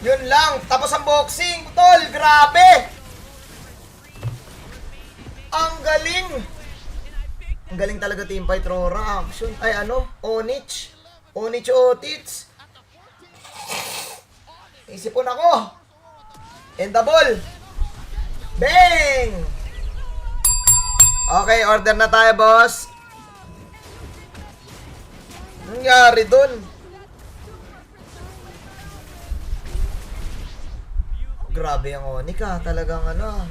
Yun lang, tapos ang boxing, tol, grabe! Ang galing! Ang galing talaga team fight, Aurora. Action, ay ano, Onic. Onic Otits. Isipon ako. And the ball. Bang! Okay, order na tayo, boss. Nangyari dun? Grabe ang Onic ah. Talagang ano.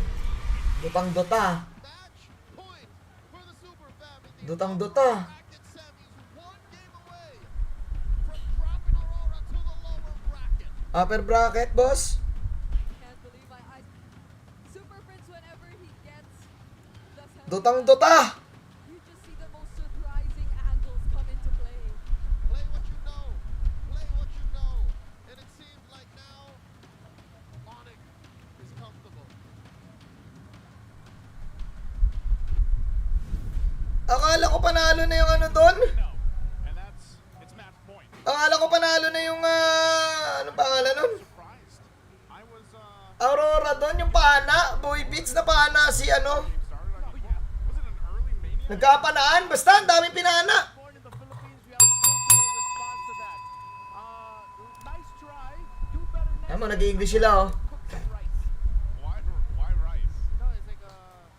Dutang-duta. Dutang-duta. Upper bracket, boss. Dutang-duta. you just see the most surprising angles come into play. Play what you know. Play what you know. And it seems like now Onic is comfortable. Akala ko panalo na yung ano doon. No. And it's match point. Akala ko panalo na yung anong pangalan nun? Surprised. I was Aurora doon, yung pana. Boy Beats na pana si ano. was it an early mania? Nagkapanaan. Basta ang daming pinana. Born in the Philippines, we have a cultural response to that. Nice try. Do better next Ayan mo, nag-i-English sila oh. cook some rice. Why rice? No, it's like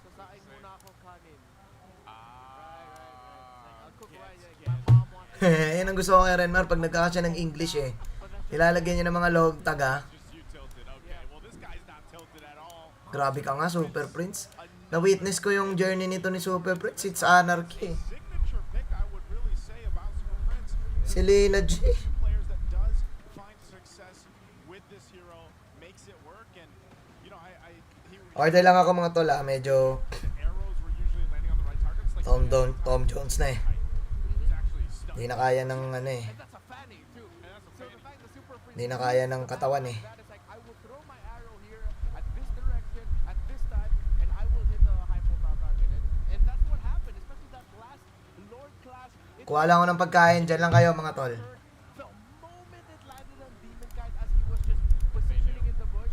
sasaing muna akong kanin. I'll cook rice. Like, my mom wants Yan ang gusto ko kay Renmar pag nagkakasya ng English eh. Ilalagyan niya ng mga log taga. Just you tilted. Okay. Well, this guy's not tilted at all. Grabe ka nga, Super Prince. Na-witness ko yung journey nito ni Super Prince. It's anarchy. Signature pick, I would really say about Super Prince. Si Lena G. Players that does find success with this hero makes it work, and you know, Order lang ako mga tol ah. Medyo arrows were usually landing on the right targets. Like Tom Jones na eh. it's actually stuck. Hindi na kaya ng ano eh. that's a fanny too. And that's a So the fact that Super Prince Hindi na kaya ng katawan eh. that is like I will throw my arrow here at this direction at this Kuha lang ako ng pagkain. Dyan lang kayo, mga tol. The moment it landed on Demon Kite as he was just positioning in the bush,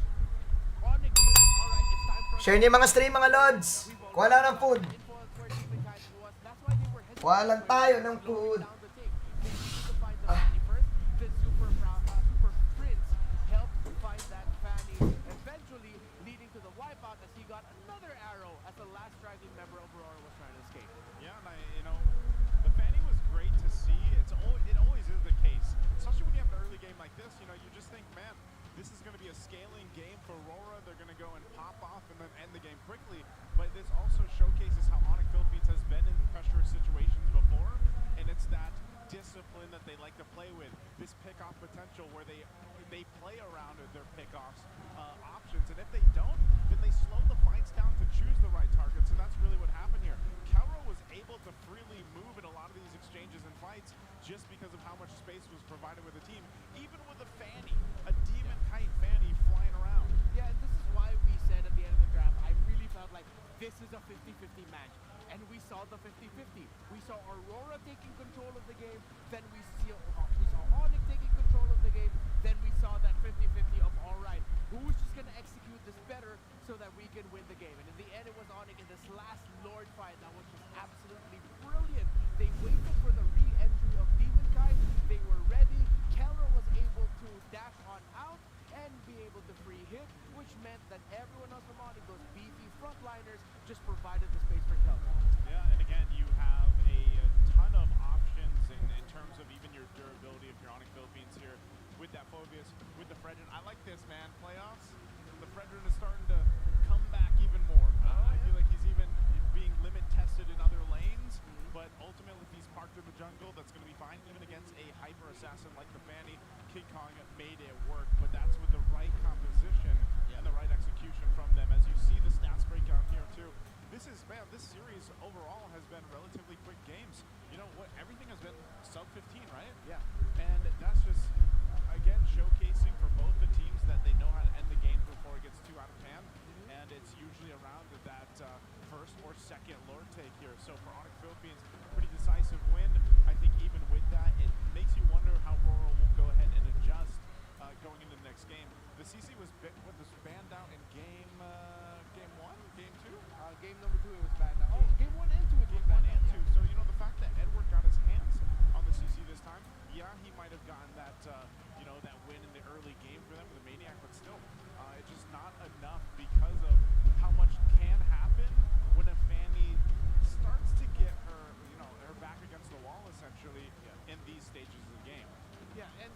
Onic knew that, alright, it's time for Share niyo yung mga stream, mga lods. Kuha lang ng food. info on where Demon Kite was. That's why they were hesitant. Kuha lang tayo ng food. Down the take. They needed to find the Fanny first. Then Super Prince helped find that Fanny, eventually leading to the wipeout as he got another arrow as the last straggling member of Aurora was trying to escape. Yeah, and the Fanny was great to see. It always is the case, especially when you have an early game like this. You just think, man, this is going to be a scaling game for Aurora. They're going to go and pop off and then end the game quickly. But this also showcases how Onic Philippines has been in pressure situations before, and it's that discipline that they like to play with. This pick-off potential where they play around their pick-offs options, and if they don't, then they slow the fights down to choose the right targets, and that's really what happened here. Kelro was able to freely move in a lot of these exchanges and fights just because of how much space was provided with the team, even with a Fanny, a Demon Kite Fanny flying around. Yeah, and this is why we said at the end of the draft, I really felt like this is a 50-50 match. And we saw the 50-50. We saw Aurora taking control of the game, then we saw Onic taking control of the game, then we saw that 50-50 of, alright, who's just going to execute this better so that we can win the game. And in the end, it was Onic in this last Lord fight that was just absolutely brilliant. They waited for the re-entry of Demon Kite, they were ready, Kelro was able to dash on out and be able to free hit, which meant that everyone else from Onic, those beefy frontliners, just provided the space for Kelro. Yeah, and again, you have a ton of options in terms of even your durability if you're Onic Philippines here with that Phobius, with the Fredrin. I like this, man. Playoffs, the Fredrin is starting to come back even more. I feel like he's even being limit tested in other lanes, but ultimately if he's parked in the jungle, that's going to be fine. Even against a hyper assassin like the Fanny, King Kong made it work, but that's with the right composition and the right execution from them. As you see the stats breakdown here too, this series overall has been relatively quick games. Everything has been sub 15, right? Yeah. And that's just, again, showcasing for both the teams that they know how to end the game before it gets too out of hand. And it's usually around that first or second Lord take here. So for Onic Philippines, pretty decisive win. I think even with that, it makes you wonder how Aurora will go ahead and adjust going into the next game. The CC was banned out in game 1, game 2? Game number 2 it was banned out. Oh, game 1 and 2 it was banned out. So the fact that Edward got his hands on the CC this time, yeah, he might have gotten that that win in the early game for them with the Maniac, but still, it's just not enough because of how much can happen when a Fanny starts to get her back against the wall essentially in these stages of the game. Yeah, and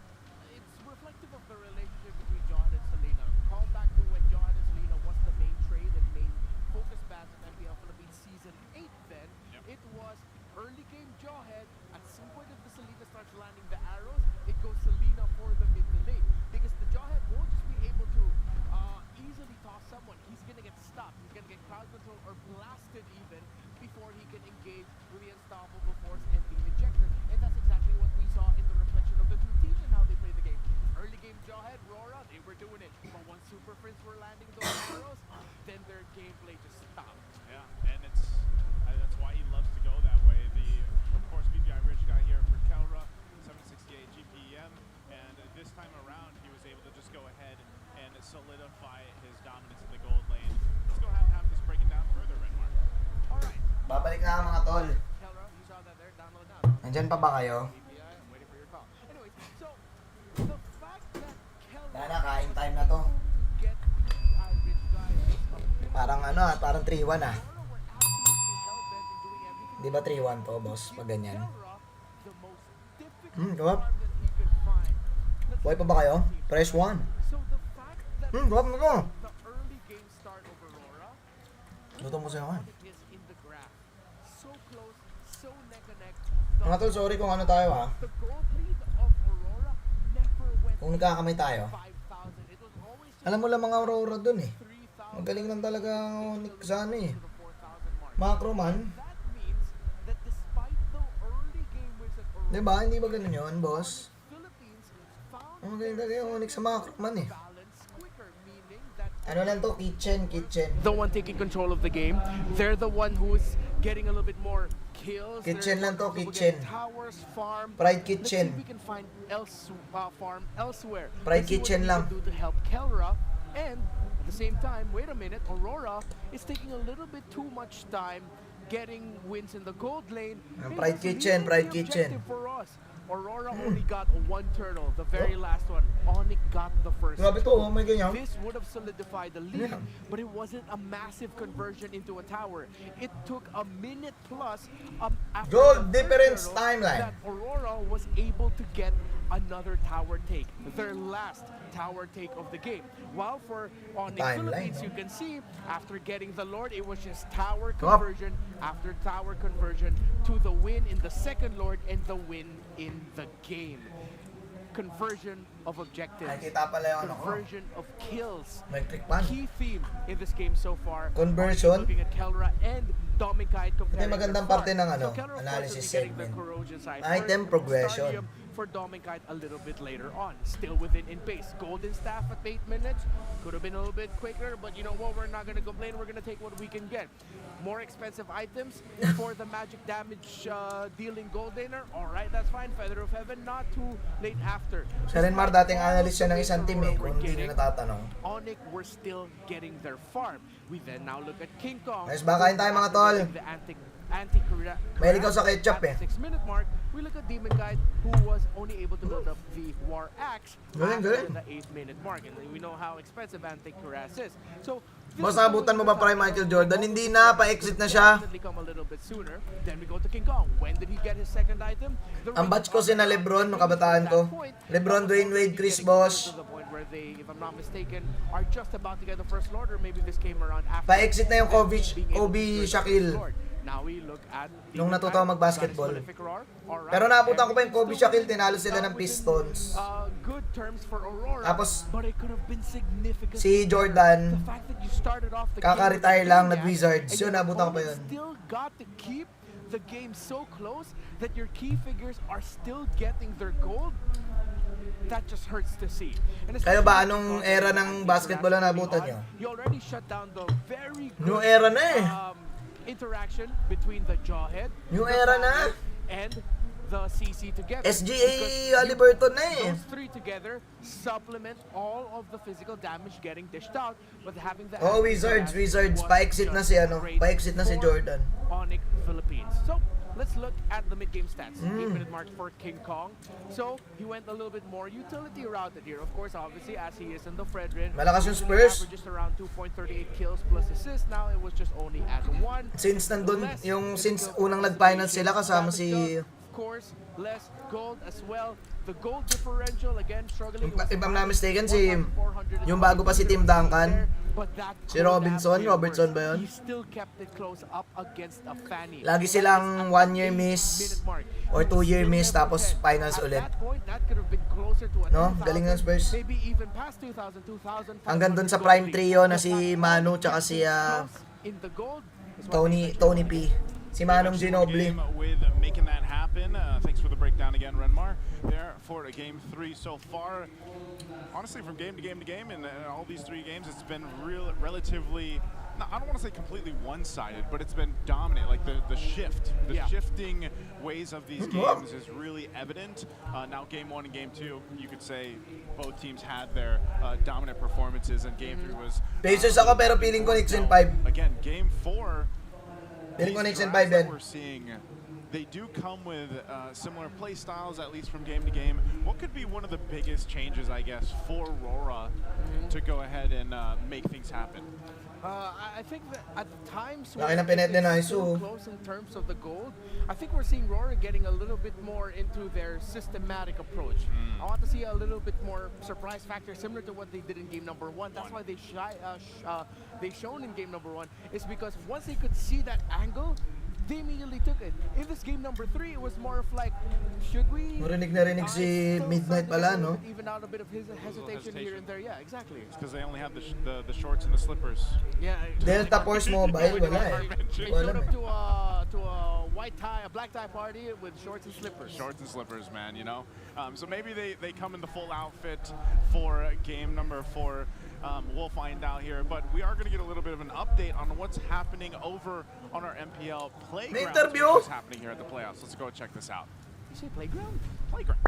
it's reflective of the relationship between John and Selena. Call back to when John and Selena was the main trade and main focus pass of MPL Philippines Season 8 then. It was early game Jawhead. At some point if the Selena starts landing the arrows, it goes Selena for the mid to late. Because the Jawhead won't just be able to easily toss someone. He's going to get stopped. He's going to get crowd control or blasted even before he can engage with the unstoppable force and the ejector. And that's exactly what we saw in the reflection of the two teams and how they play the game. Early game Jawhead, Aurora, they were doing it. But once Super Prince were landing those arrows, then their gameplay just stopped. Yeah, and that's why he loves to go that way. Of course, BPI Rich guy here for Kelra, 768 GPM, and this time around he was able to just go ahead and solidify his dominance in the gold lane. Let's go ahead and have this breaking down further, Renmar. Alright. Babalik na mga tol. Kelra, you saw that there. Download now. Nandyan pa ba kayo? BPI, I'm waiting for your call. Anyways, so the fact that Kelra Tara, kain time na to. get BPI Rich guys Parang parang 3-1 ah. Di ba 3-1 to, boss? Pag ganyan. Gawap. Buhay pa ba kayo? Press 1. Gawap mo to. Luto mo sa'yo kan. Mga tol, sorry kung ano tayo ha. Kung nagkakamay tayo. Alam mo lang mga Aurora dun eh. Magaling lang talaga ang Onic sa eh. Macro man. Diba? Hindi ba ganun yun, boss? Ang magaling talaga yung Onic sa macro man eh. Ano lang to? Kitchen. The one taking control of the game. They're the one who's getting a little bit more kills. Kitchen They're lang to, able to kitchen. get Towers, farm. Pride Let's see kitchen. if we can find farm elsewhere. Pride Let's see kitchen what we lang. can do to help Kelra. And at the same time, wait a minute, Aurora is taking a little bit too much time getting wins in the gold lane. Pride Hey, kitchen, that's pride the kitchen. objective for us. Aurora only got one turtle, the very last one. Onic got the first. Grabe to, oh, may ganyan. This would have solidified the lead, Yeah. but it wasn't a massive conversion into a tower. It took a minute plus after Gold the third difference turtle timeline. that Aurora was able to get another tower take, their last tower take of the game. While for Onic Timeline. Philippines, you can see after getting the Lord, it was just tower conversion after tower conversion to the win in the second Lord and the win in the game. Conversion of objectives. Nakikita pala yung ano ko. Conversion of kills. May click pan. Key theme in this game so far. Conversion. Looking at Kelra and Domikite comparing Ito yung magandang their parte farm. ng ano, So Kelra, of course, analysis will be getting the segment. corrosion side Item first. progression. Stadium for Domikite a little bit later on. Still within in pace. Golden Staff at 8 minutes. Could have been a little bit quicker, but you know what? We're not going to complain. We're going to take what we can get. More expensive items for the magic damage dealing gold laner. Alright, that's fine. Feather of Heaven, not too late after. Si Renmar dating analyst siya ng isang team eh, kung hindi nyo natatanong. Onic were still getting their farm. We then now look at King Kong. Guys, bakain tayo mga tol. Mahilig ako sa ketchup eh. 6-minute mark, we look at Demon Guide who was only able to build up the War Axe Galing, after galing. the 8-minute mark. And we know how expensive Anti-Cuirass is. So, Boss, nabutan mo ba Prime Michael Jordan? Hindi na, pa-exit na siya. come a little bit sooner. Then we go to King Kong. When did he get his second item? The Ang batch ko sina Lebron, nung kabataan ko. Lebron, Dwayne Wade, Chris Bosh. To the point where they, if I'm not mistaken, are just about to get the first Lord, or maybe this came around after. Pa-exit na yung Kobe being able to get the Shaquille. first Lord. Now we look at Nung natuto ako mag-basketball. Prolific Roar. Alright. Pero naabutan ko pa yung And Kobe still Shaquille, tinalo sila ng within, Pistons. Good terms for Aurora, Tapos, but it could have been significant. Si Jordan, The fact that you started off the kaka-retire game with lang, a nag-Wizards. and Yun, your naabutan ko pa opponent yun. Still got to keep the game so close that your key figures are still getting their gold. That just hurts to see. And Kayo ba, especially anong with era Aurora, ng basketball na nabutan nyo? You already shut down the very good New era na eh. interaction between the Jawhead, New the era na. Founder, and the CC together. SGA Because Halliburton na eh. those three together supplement all of the physical damage getting dished out, but having the Oh, Wizards, pa-exit na si ano, pa-exit na si Jordan. Onic Philippines. So let's look at the mid-game stats. 8-minute mark for King Kong. So he went a little bit more utility routed here. Of course, obviously, as he is in the Fredrin. Malakas yung usually Spurs. averages around 2.38 kills plus assists. Now it was just only at 1. Since nandun, Less since physical unang nag-finals participation, sila kasama damage si... done. Of course, less gold as well. The gold differential again struggling. If I'm not mistaken, yung bago pa si Tim Duncan, si Robertson ba yun? He still kept it close up against a Fanny. Lagi silang 1-year miss or 2-year miss tapos finals ulit. No? Galing ng Spurs. Hanggang dun sa prime trio na si Manu tsaka si Tony P. Si Manong Ginobili. With making that happen. Thanks for the breakdown again, Renmar. There for a game 3 so far. Honestly, from game to game to game, and all these 3 games, it's been relatively. I don't want to say completely one-sided, but it's been dominant. Like the shifting ways of these games is really evident. Now, game 1 and game 2, you could say both teams had their dominant performances, and game 3 was. Pacers ako pero feeling ko Knicks in 5. Again, game 4. Feeling ko Knicks in 5 that din. we're seeing, they do come with similar play styles, at least from game to game. What could be one of the biggest changes, I guess, for Aurora to go ahead and make things happen? I think that at times Laki ng pinet din na still Isu. close in terms of the gold. I think we're seeing Aurora getting a little bit more into their systematic approach. I want to see a little bit more surprise factor similar to what they did in game number 1. That's why they shown in game number 1 is because once they could see that angle, they immediately took it. In this game number 3, it was more of like, should we? Narinig na rinig si Midnight pala, no? Even out a bit of his hesitation here and there. Yeah, exactly. It's because they only have the shorts and the slippers. Yeah. Delta Force Mobile, wala eh. They Wala showed up eh. to a black tie party with shorts and slippers. Shorts and slippers, man, you know? So maybe they come in the full outfit for game number 4. We'll find out here, but we are going to get a little bit of an update on what's happening over on our MPL playground. interview? What's happening here at the playoffs? Let's go check this out. You say playground? Playground.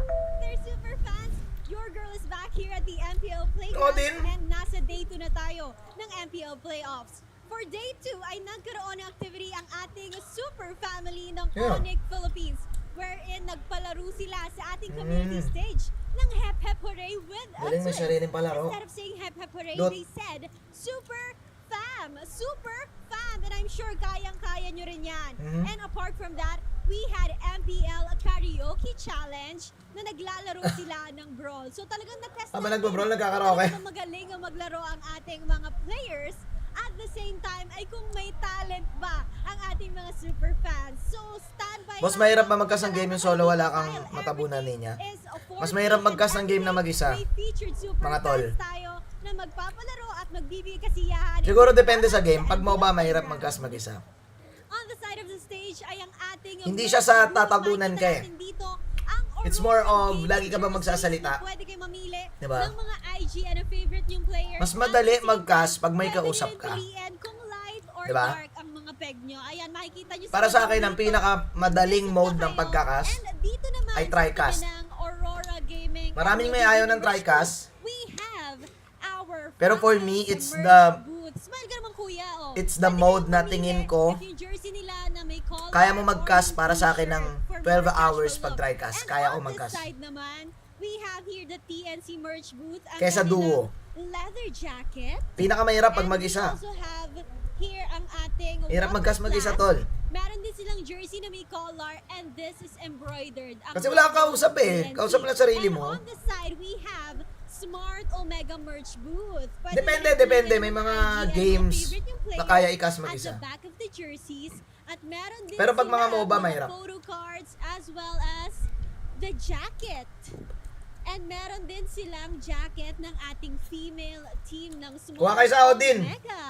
There, super fans! Your girl is back here at the MPL Playground Odin. and nasa day 2 na tayo ng MPL Playoffs. For day 2 ay nagkaroon ng activity ang ating super family ng Yeah. Onic Philippines, wherein nagpalaro sila sa ating community stage ng Hep Hep Hooray with a Galing may twist. sariling palaro. Instead of saying Hep Hep Hooray, Dot. they said Super Fam! Super Fam! And I'm sure kayang-kaya nyo rin yan. And apart from that, we had MPL karaoke challenge na naglalaro sila ng brawl. So talagang na-test Habang nagbo-brawl, nagkakaraoke. kung magaling ang maglaro ang ating mga players. At the same time, ay kung may talent ba ang ating mga super fans. So, stand by. Boss, mahirap ba magkas ng game yung solo, wala kang matabunan niya? Mas mahirap magkas ng game na mag-isa, mga tol. Tayo na magpapalaro at magbibigay kasiyahan. Siguro depende sa game. Pag MOBA, mahirap magkas mag-isa. On the side of the stage ay ang ating Hindi siya sa Aurora. tatabunan ka eh. Makikita natin dito ang It's Aurora more of, gaming lagi ka ba jersey magsasalita? na pwede kayo mamili Diba? ng mga IG and a favorite yung players. Mas madali At the same mag-cast time, pag may pwede kausap nyo ka. piliin kung light or Diba? dark ang mga peg nyo. Ayan, makikita nyo Para sila sa akin, ang dito. pinakamadaling mode ng Kayo. pagkakas And dito naman ay sa TriCast. tabi ng Aurora Gaming. Maraming may ayaw ng TriCast. We have our Pero for famous me, it's merch the booth. Smile ka naman, kuya. Oh. it's the Pwede mode kayong na mamili tingin ko if yung jersey nila na may collar kaya mo or mag-cast para sa akin ng for 12 more hours casual pag look. TriCast. And Kaya ko on this mag-cast. side naman, we have here the TNC merch booth. Ang Kesa kanilang duo. leather jacket. Pinakamahirap pag And mag-isa. we also have here ang ating Hirap mag-cast mag-isa, water tol. flask. Meron din silang jersey na may collar and this is embroidered. Ang Kasi wala kang kausap eh. TNC. Kausap lang sarili And mo. on the side, we have Smart Omega merch booth. Pwede Depende, nyo depende. piliin May yung mga IG and games yung favorite yung na player kaya i-cast at mag-isa. the back of the jerseys. At meron din Pero pag sila mga MOBA, mga mahirap. photo cards as well as the jacket. And meron din silang jacket ng ating female team ng Smart Kuha kayo sa Odin. Omega.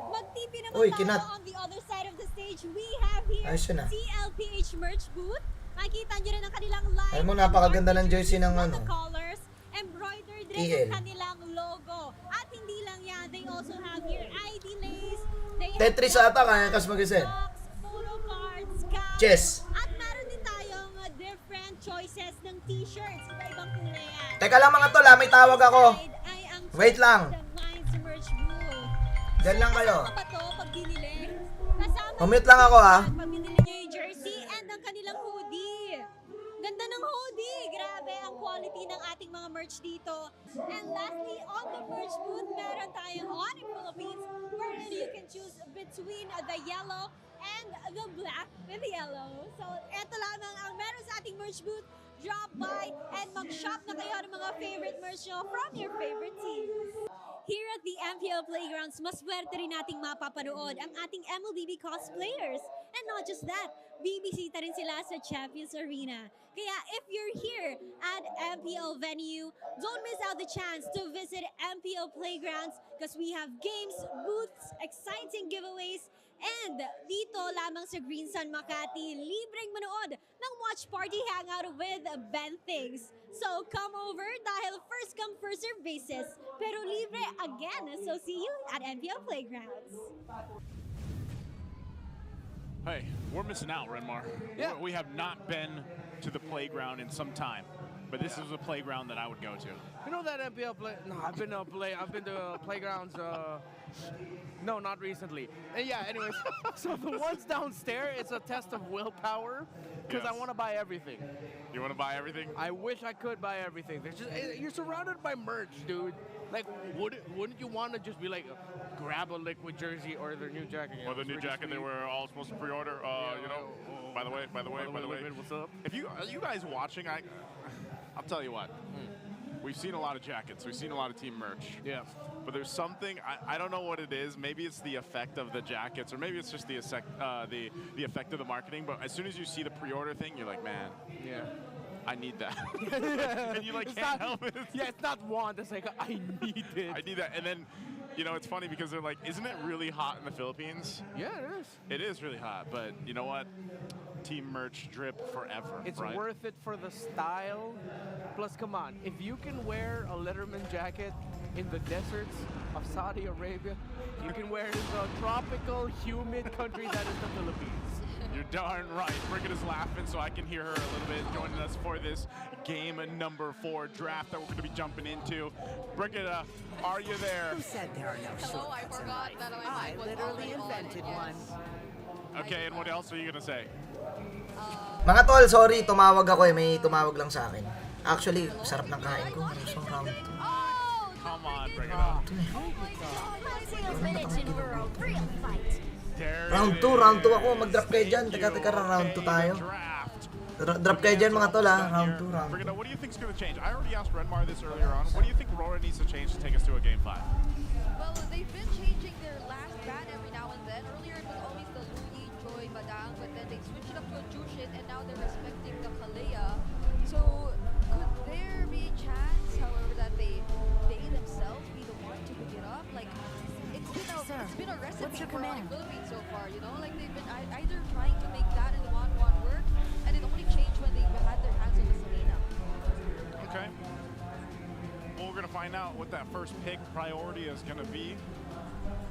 Mag-TV naman Uy, tayo kinat. on the other side of the stage. We have here Ayos yun ah. CLPH merch booth. Makikita nyo rin ang kanilang live. Alam mo, napakaganda ng jersey ng ano. Colors, embroidered rin TL. ang kanilang logo. At hindi lang yan, they also have here ID lace. They have Tetris ata kaya kas mag-isa. box, photo cards, caps. Chess. At meron din tayong different choices ng t-shirts. Iba-ibang kulay yan. Teka lang mga tol, may tawag ako. Side ay ang Wait lang. the Minds merch booth. Diyan lang kayo. Kasama pa to pag binili. Kasama Mamute lang ako ha. pag binili nyo yung jersey and ang kanilang hoodie. Ganda ng hoodie. Grabe ang quality ng ating mga merch dito. And lastly, on the merch booth, meron tayong Onic Philippines wherein you can choose between the yellow and the black with yellow. So, eto lamang ang meron sa ating merch booth. Drop by and mag-shop na kayo ng mga favorite merch nyo from your favorite teams. Here at the MPL Playgrounds, mas swerte rin nating mapapanood ang ating MLBB cosplayers. And not just that, bibisita rin sila sa Champions Arena. Kaya if you're here at MPL venue, don't miss out the chance to visit MPL Playgrounds because we have games, booths, exciting giveaways, and dito lamang sa Green Sun Makati, libreng manood ng watch party hangout with Ben Things. So come over dahil first come first serve basis, pero libre again. So see you at MPL Playgrounds. Hey, we're missing out, Renmar. Yeah. We have not been to the playground in some time, but this is a playground that I would go to. You know that MPL play? No, I've been to playgrounds. No, not recently. And yeah, anyways. So the ones downstairs, it's a test of willpower because I Yes. want to buy everything. You want to buy everything? I wish I could buy everything. There's just you're surrounded by merch, dude. Like, wouldn't you want to just be like, grab a liquid jersey or their new jacket? You Or know, the new it's pretty jacket they sweet. were all supposed to pre-order. You know. By the way. Liquid, what's up? If you are you guys watching, I'll tell you what. We've seen a lot of jackets. We've seen a lot of team merch. Yeah. But there's something I don't know what it is. Maybe it's the effect of the jackets, or maybe it's just the effect of the marketing. But as soon as you see the pre-order thing, you're like, man, Yeah. I need that. And you like It's can't not- help it. Yeah, it's not want. It's like I need it. I need that. And then, you know, it's funny because they're like, isn't it really hot in the Philippines? Yeah, it is. It is really hot, but you know what? Team merch drip forever. It's right? worth it for the style. Plus, come on, if you can wear a Letterman jacket in the deserts of Saudi Arabia. You can wear the tropical, humid country that is the Philippines. You're darn right. Brigitte is laughing, so I can hear her a little bit joining us for this game number 4 draft that we're going to be jumping into. Brigitte, are you there? Who said there are no Hello, I shortcuts in forgot life? that my I mic was literally already on, invented yes. one. Okay, and what else are you going to say? Mga tol, sorry, tumawag ako eh. May tumawag lang sa akin. Actually, sarap ng kain ko. Marusong round 2. Oh, Come on, Brigitte. Sales minutes in for a real fight. Round 2 ako. Mag-drop kayo dyan. Teka, round 2 tayo. Drop kayo dyan mga tol ha. Round 2, round 2. Brigitte, what do you think's going to change? I already asked Renmar this earlier on. What do you think Aurora needs to change to take us to a game 5? well, they've been changing their last ban every now and then. Earlier it was always the Luyi, Joy, Badang, but then they switched it up to a Jushin, and now they're respecting the Kalea. So, could there be a chance, however, that they themselves be the one to pick it up? Like, it's been a recipe for Onic Philippines so far, you know? Like, they've been either trying to make that and the 1-1 work, and it only changed when they had their hands on the Selena. Okay. Well, we're going to find out what that first pick priority is going to be.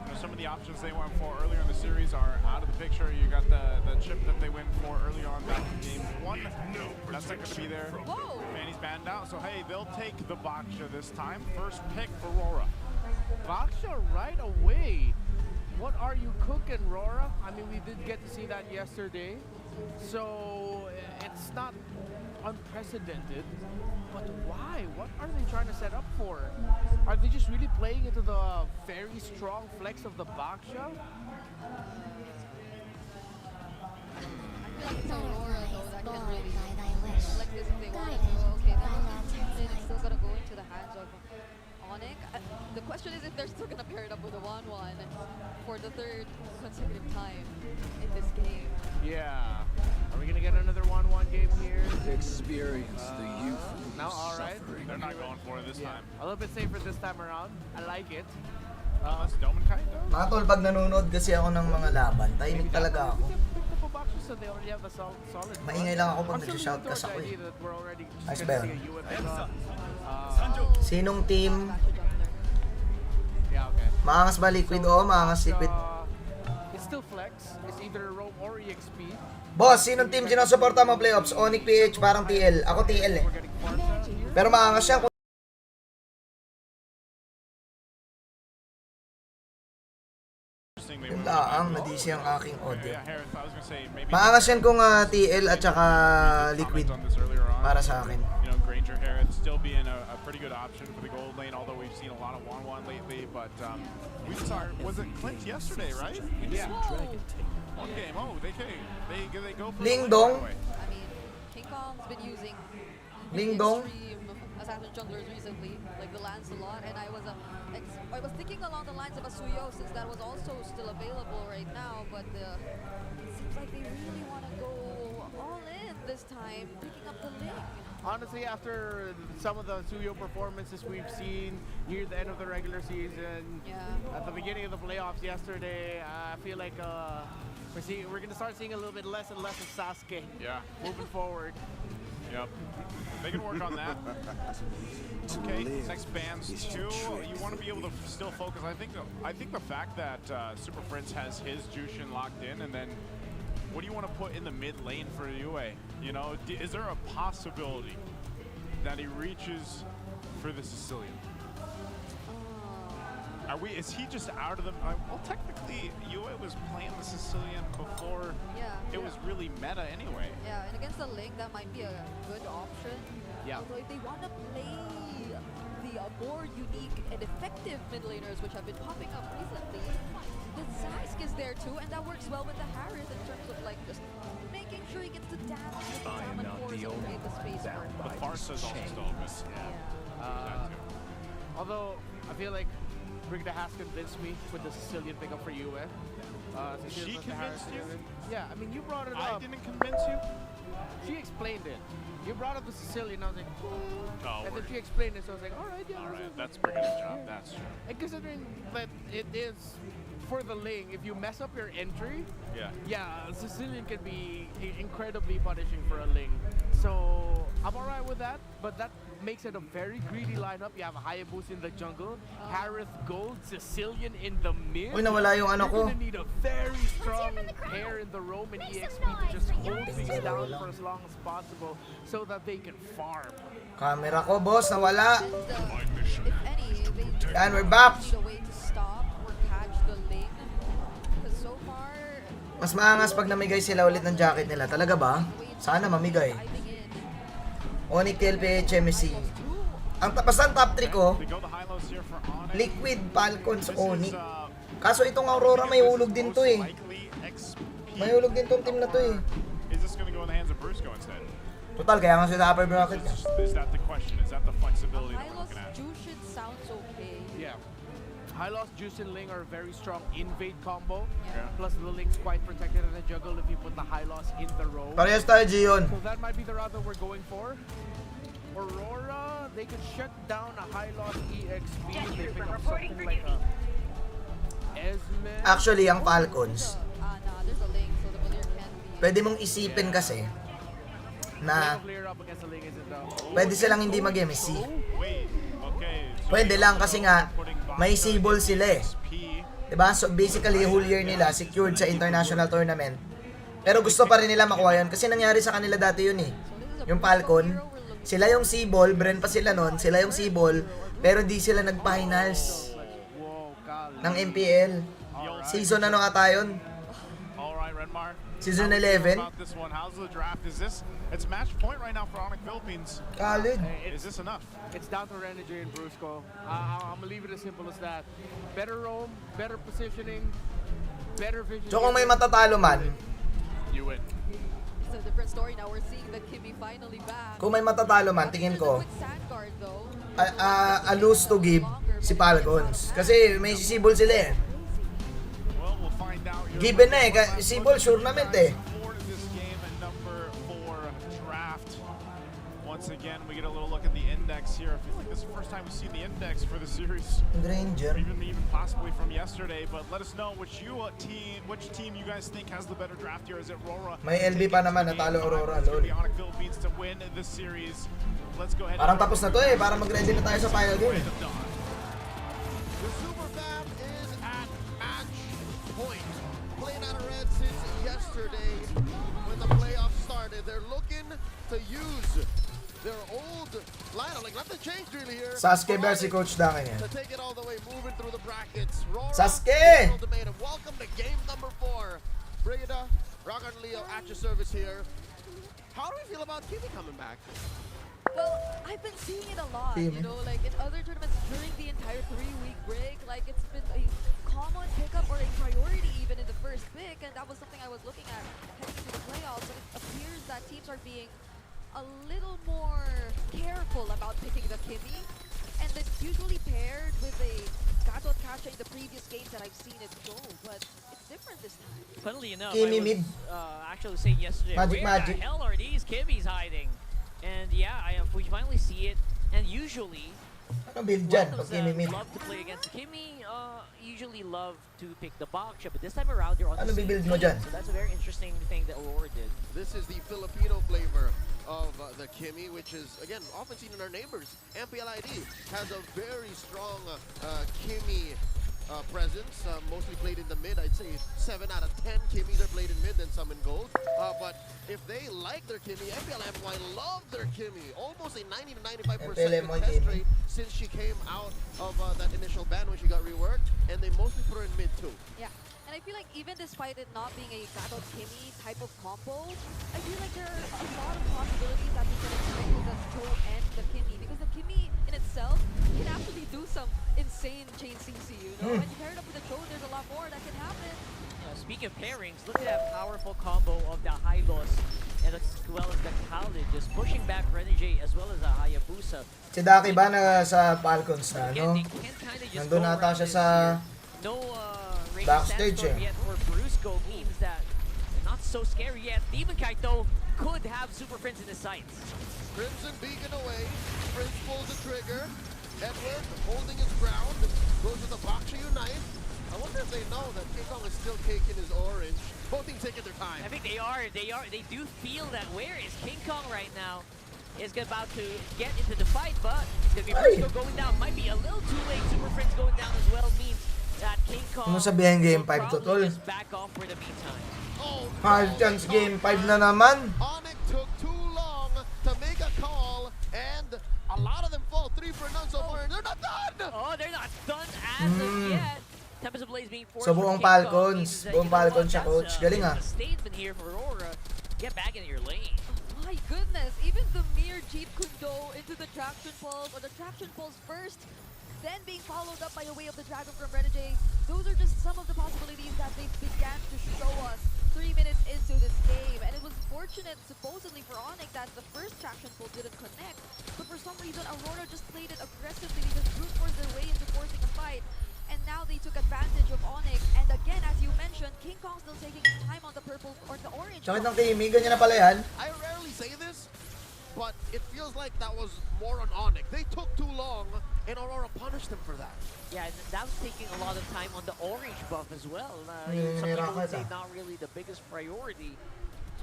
You know, some of the options they went for earlier in the series are out of the picture. You got the chip that they went for early on back in game 1. That's not going to be there. Whoa! Manny's banned out, so hey, they'll take the Baksha this time. First pick for Aurora. Baksha right away. What are you cooking, Rora? I mean, we did get to see that yesterday. So, it's not unprecedented. But why? What are they trying to set up for? Are they just really playing into the very strong flex of the Baksha? I feel like it's Aurora though that can really By thy wish. like this if they want to go. Okay, then it's still gonna go into the hands of Onic. The question is if they're still gonna pair it up with a 1-1 for the 3rd consecutive time in this game. Yeah. Are we gonna get another 1-1 game here? Experience the youth. No, alright. They're not going for it this time. A little bit safer this time around. I like it. Unless Doman kind of. Mga tol, pag nanonood kasi ako ng mga laban, tahimik talaga ako. So they already have a solid Maingay lang ako pag nagsishoutcast ako eh. Ayos ba yun? Sinong team? Yeah, okay. Maangas ba liquid? Oo, maangas liquid. It's still flex. It's either roam or EXP. Boss, sinong team sinusuporta mo playoffs? Onic, PH, parang TL. Ako TL eh. We're getting Forza here. Pero maangas siya. Yun lang, nadisi ang aking audio. Maangas yan kung TL at saka liquid para sa akin. You know, Granger Harris still being a pretty good option for the gold lane, although we've seen a lot of 1-1 lately. But we saw, was it Clint yesterday, right? Yeah. One game. Oh, they go for Ling the Dong. lane right away. I mean, King Kong's been using Ling Dong. extreme assassin junglers recently, like the Lancelot, and I was thinking along the lines of a Suyo since that was also still available right now, but it seems like they really want to go all in this time, picking up the Ling. Honestly, after some of the Suyo performances we've seen near the end of the regular season, at the beginning of the playoffs yesterday, I feel like we're going to start seeing a little bit less and less of Sasuke moving forward. Yep. They can work on that. Okay, next bands too. You want to be able to still focus. I think the fact that Super Prince has his Jushin locked in, and then what do you want to put in the mid lane for UA? You know, is there a possibility that he reaches for the Sicilian? Is he just out of the... well, technically, UA was playing the Sicilian before it was really meta anyway. Yeah, and against the Ling, that might be a good option. Yeah. Although if they want to play the more unique and effective mid laners, which have been popping up recently, the Zysk is there too, and that works well with the Harris in terms of like just making sure he gets to dance with the Diamond Force and create the space for him. The Farsa's also still good. Although, I feel like Brigitte has convinced me with the Sicilian pickup for UA. She convinced you? Yeah, I mean, you brought it I up. didn't convince you? She explained it. You brought up the Sicilian, I was like, Oh, and then she explained it, so I was like, all right, yeah. Alright, that's Brigitte's job, that's true. And considering that it is for the Ling, if you mess up your entry, Sicilian can be incredibly punishing for a Ling. So I'm alright with that, but that makes it a very greedy lineup. You have a Hayabusa in the jungle, Harith Gold, Sicilian in the mid. Uy, nawala yung ano ko. You're gonna need a very strong pair in the roam and EXP to just hold things down for as long as possible so that they can farm. Camera ko, boss, nawala. If any, they Yan, we're back. need a way to stop or catch the lane. Because so far, Mas maangas pag namigay sila ulit ng jacket nila. Talaga ba? Sana mamigay. diving in. Onic, LPH, MSC. Ang tapasan top 3 ko, They go the high lows here for Onic. Liquid, Falcons, This is, Onic. Kaso itong Aurora may hulog din to eh. likely XP. May hulog din tong team na to eh. Is this gonna go in the hands of Brusco instead? Total, kaya nga sila upper bracket niya. Is that the question? Is that the flexibility that we're Hylos looking at? Jushin sounds okay. Yeah. Hylos, Juice, and Ling are a very strong invade combo. Yeah. Plus the Ling's quite protected in the jungle if you put the Hylos in the row. Parehas tayo, Gion. So that might be the route that we're going for. Aurora, they can shut down a Hylos EXP if they pick up something like a Esme. Actually, ang Falcons, Nah, there's a link, so the player can't be. pwede mong isipin kasi na Clear up against the Ling isn't the pwede silang hindi mag-MSC. Wait, okay. So Pwede lang kasi nga may sibol sila eh. XP. Diba? So basically, whole year nila secured sa international tournament. Pero gusto pa rin nila makuha yun kasi nangyari sa kanila dati yun eh. Yung Falcon, sila yung C-ball, Bren pa sila nun, sila yung C-ball, pero di sila nag-finals ng MPL. Season ano nga tayo yun? Alright, Renmar. Season How do you feel 11? about this one? How's the draft? Is this, it's match point right now for Onic Philippines. Khalid. Is this enough? It's down to Renegade and Brusco. I'm gonna leave it as simple as that. Better roam, better positioning, better vision. So kung may matatalo man, You win. It's a different story now. We're seeing the Kimmy finally back. kung may matatalo man, tingin ko, With Sandguard though. a lose to give si Falcons. Kasi may sisibol sila eh. Well, we'll find out. here. Given na eh, sibol tournament eh. Forward in this game at number 4 draft. Once again, we get a little look at the index here. I feel like this is the first time we've seen the index for the series, Granger. even possibly from yesterday. But let us know which team you guys think has the better draft here. Is it Aurora? May LB pa naman, natalo Aurora, It's gonna be lol. Onic Philippines to win this series. Let's go ahead. Parang tapos na to eh, para mag-ready na tayo sa final game eh. The Super Fam is at match point. Playing out of red since yesterday when the playoffs started. They're looking to use their old lineup, like nothing changed really here. Sasuke versus Coach Daki niya. To take it all the way, moving through the brackets. Aurora, Sasuke! ultimatum. Welcome to game number 4. Brigida, Rock and Leo at your service here. How do we feel about Kimmy coming back? Well, I've been seeing it a lot, Team. you know, like in other tournaments during the entire 3-week break, like it's been a common pickup or a priority even in the first pick, and that was something I was looking at heading into the playoffs. So it appears that teams are being a little more careful about picking the Kimmy, and it's usually paired with a Gatot Kacha in the previous games that I've seen it go, but it's different this time. Funnily enough, Kimmy I was mid. actually saying yesterday, Magic, where magic. the hell are these Kimmys hiding? And yeah, we finally see it. And usually, Ano build dyan pag randoms Kimmy mid? love to play against Kimmy, usually love to pick the box shot, but this time around they're on Ano the same bibuild mo team. dyan? So that's a very interesting thing that Aurora did. This is the Filipino flavor of the Kimmy, which is, again, often seen in our neighbors. MPL ID has a very strong Kimmy presence, mostly played in the mid. I'd say 7 out of 10 Kimmys are played in mid, then some in gold. But if they like their Kimmy, MPL MY love their Kimmy. Almost a 90 to 95% MPL MY contest Kimmy. rate since she came out of that initial ban when she got reworked. And they mostly put her in mid too. Yeah, and I feel like even despite it not being a Gatot Kimmy type of combo, I feel like there are a lot of possibilities that we can expect with the Cho and the Kimmy, because the Kimmy in itself can actually do some insane chain CC, you know? When you pair it up with the Cho, there's a lot more that can happen. Speaking of pairings, look at that powerful combo of the Hylos and as well as the Khalid, just pushing back Renegade as well as the Hayabusa. Si Daki ba na sa Falcons na, Again, no? they can kind of just Nandun go ata around siya this sa here. No rain backstage sandstorm eh. yet for Brusco means that they're not so scary yet. Demon Kite though could have Super Prince in his sights. Crimson Beacon away. Prince pulls the trigger. Edward holding his ground. Goes with the Baksha Unite. I wonder if they know that King Kong is still caking his orange. Both teams taking their time. I think they are. They do feel that. Where is King Kong right now? is about to get into the fight, but it's going to be Briscoe going down. Might be a little too late. Super Friends going down as well means that King Kong Ano sabihin game 5 to, tol? just back off for the meantime. Hard chance game 5 na naman. Onic took too long to make a call, and a lot of them fall 3 for none so far, and they're not done! Oh, they're not done as of yet. Tempest Ablaze being forced So buong Falcons, buong Falcons siya, coach. Galing ah. A statement here for Aurora. Get back into your lane. My goodness, even the mere Jeep Kundo into the traction pulse, or the traction pulse first, then being followed up by a way of the Dragon from Renegade. Those are just some of the possibilities that they began to show us 3 minutes into this game. And it was fortunate, supposedly, for Onic that the first traction pull didn't connect. But for some reason, Aurora just played it aggressively. They just brute forced their way into forcing a fight. And now they took advantage of Onic. And again, as you mentioned, King Kong still taking his time on the purple or the orange. Sakit ng Kimi, ganyan na pala yan. I rarely say this, but it feels like that was more on Onic. They took too long, and Aurora punished them for that. Yeah, and that was taking a lot of time on the orange buff as well. Some people would say not really the biggest priority,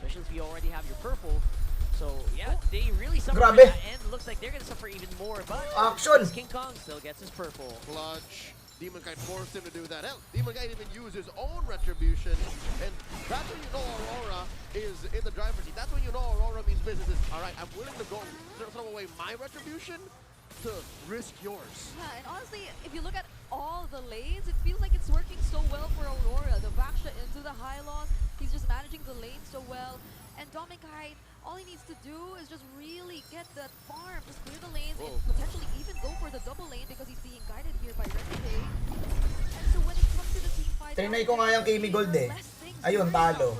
especially if you already have your purple. So yeah, they really suffer from that, and it looks like they're gonna suffer even more. But Action! King Kong still gets his purple. Clutch. Demon Knight forced him to do that. Hell, Demon Knight even used his own retribution, and that's when you know Aurora is in the driver's seat. That's when you know Aurora means business is, all right, I'm willing to go throw away my retribution to risk yours. Yeah, and honestly, if you look at all the lanes, it feels like it's working so well for Aurora. The backshot into the high loss, he's just managing the lane so well. And Dominkite, all he needs to do is just really get that farm, just clear the lanes, and potentially even go for the double lane because he's being guided here by Renegade. And so when it comes to the team fight, Trinay ko nga yung Kimi Gold eh. Ayun, talo.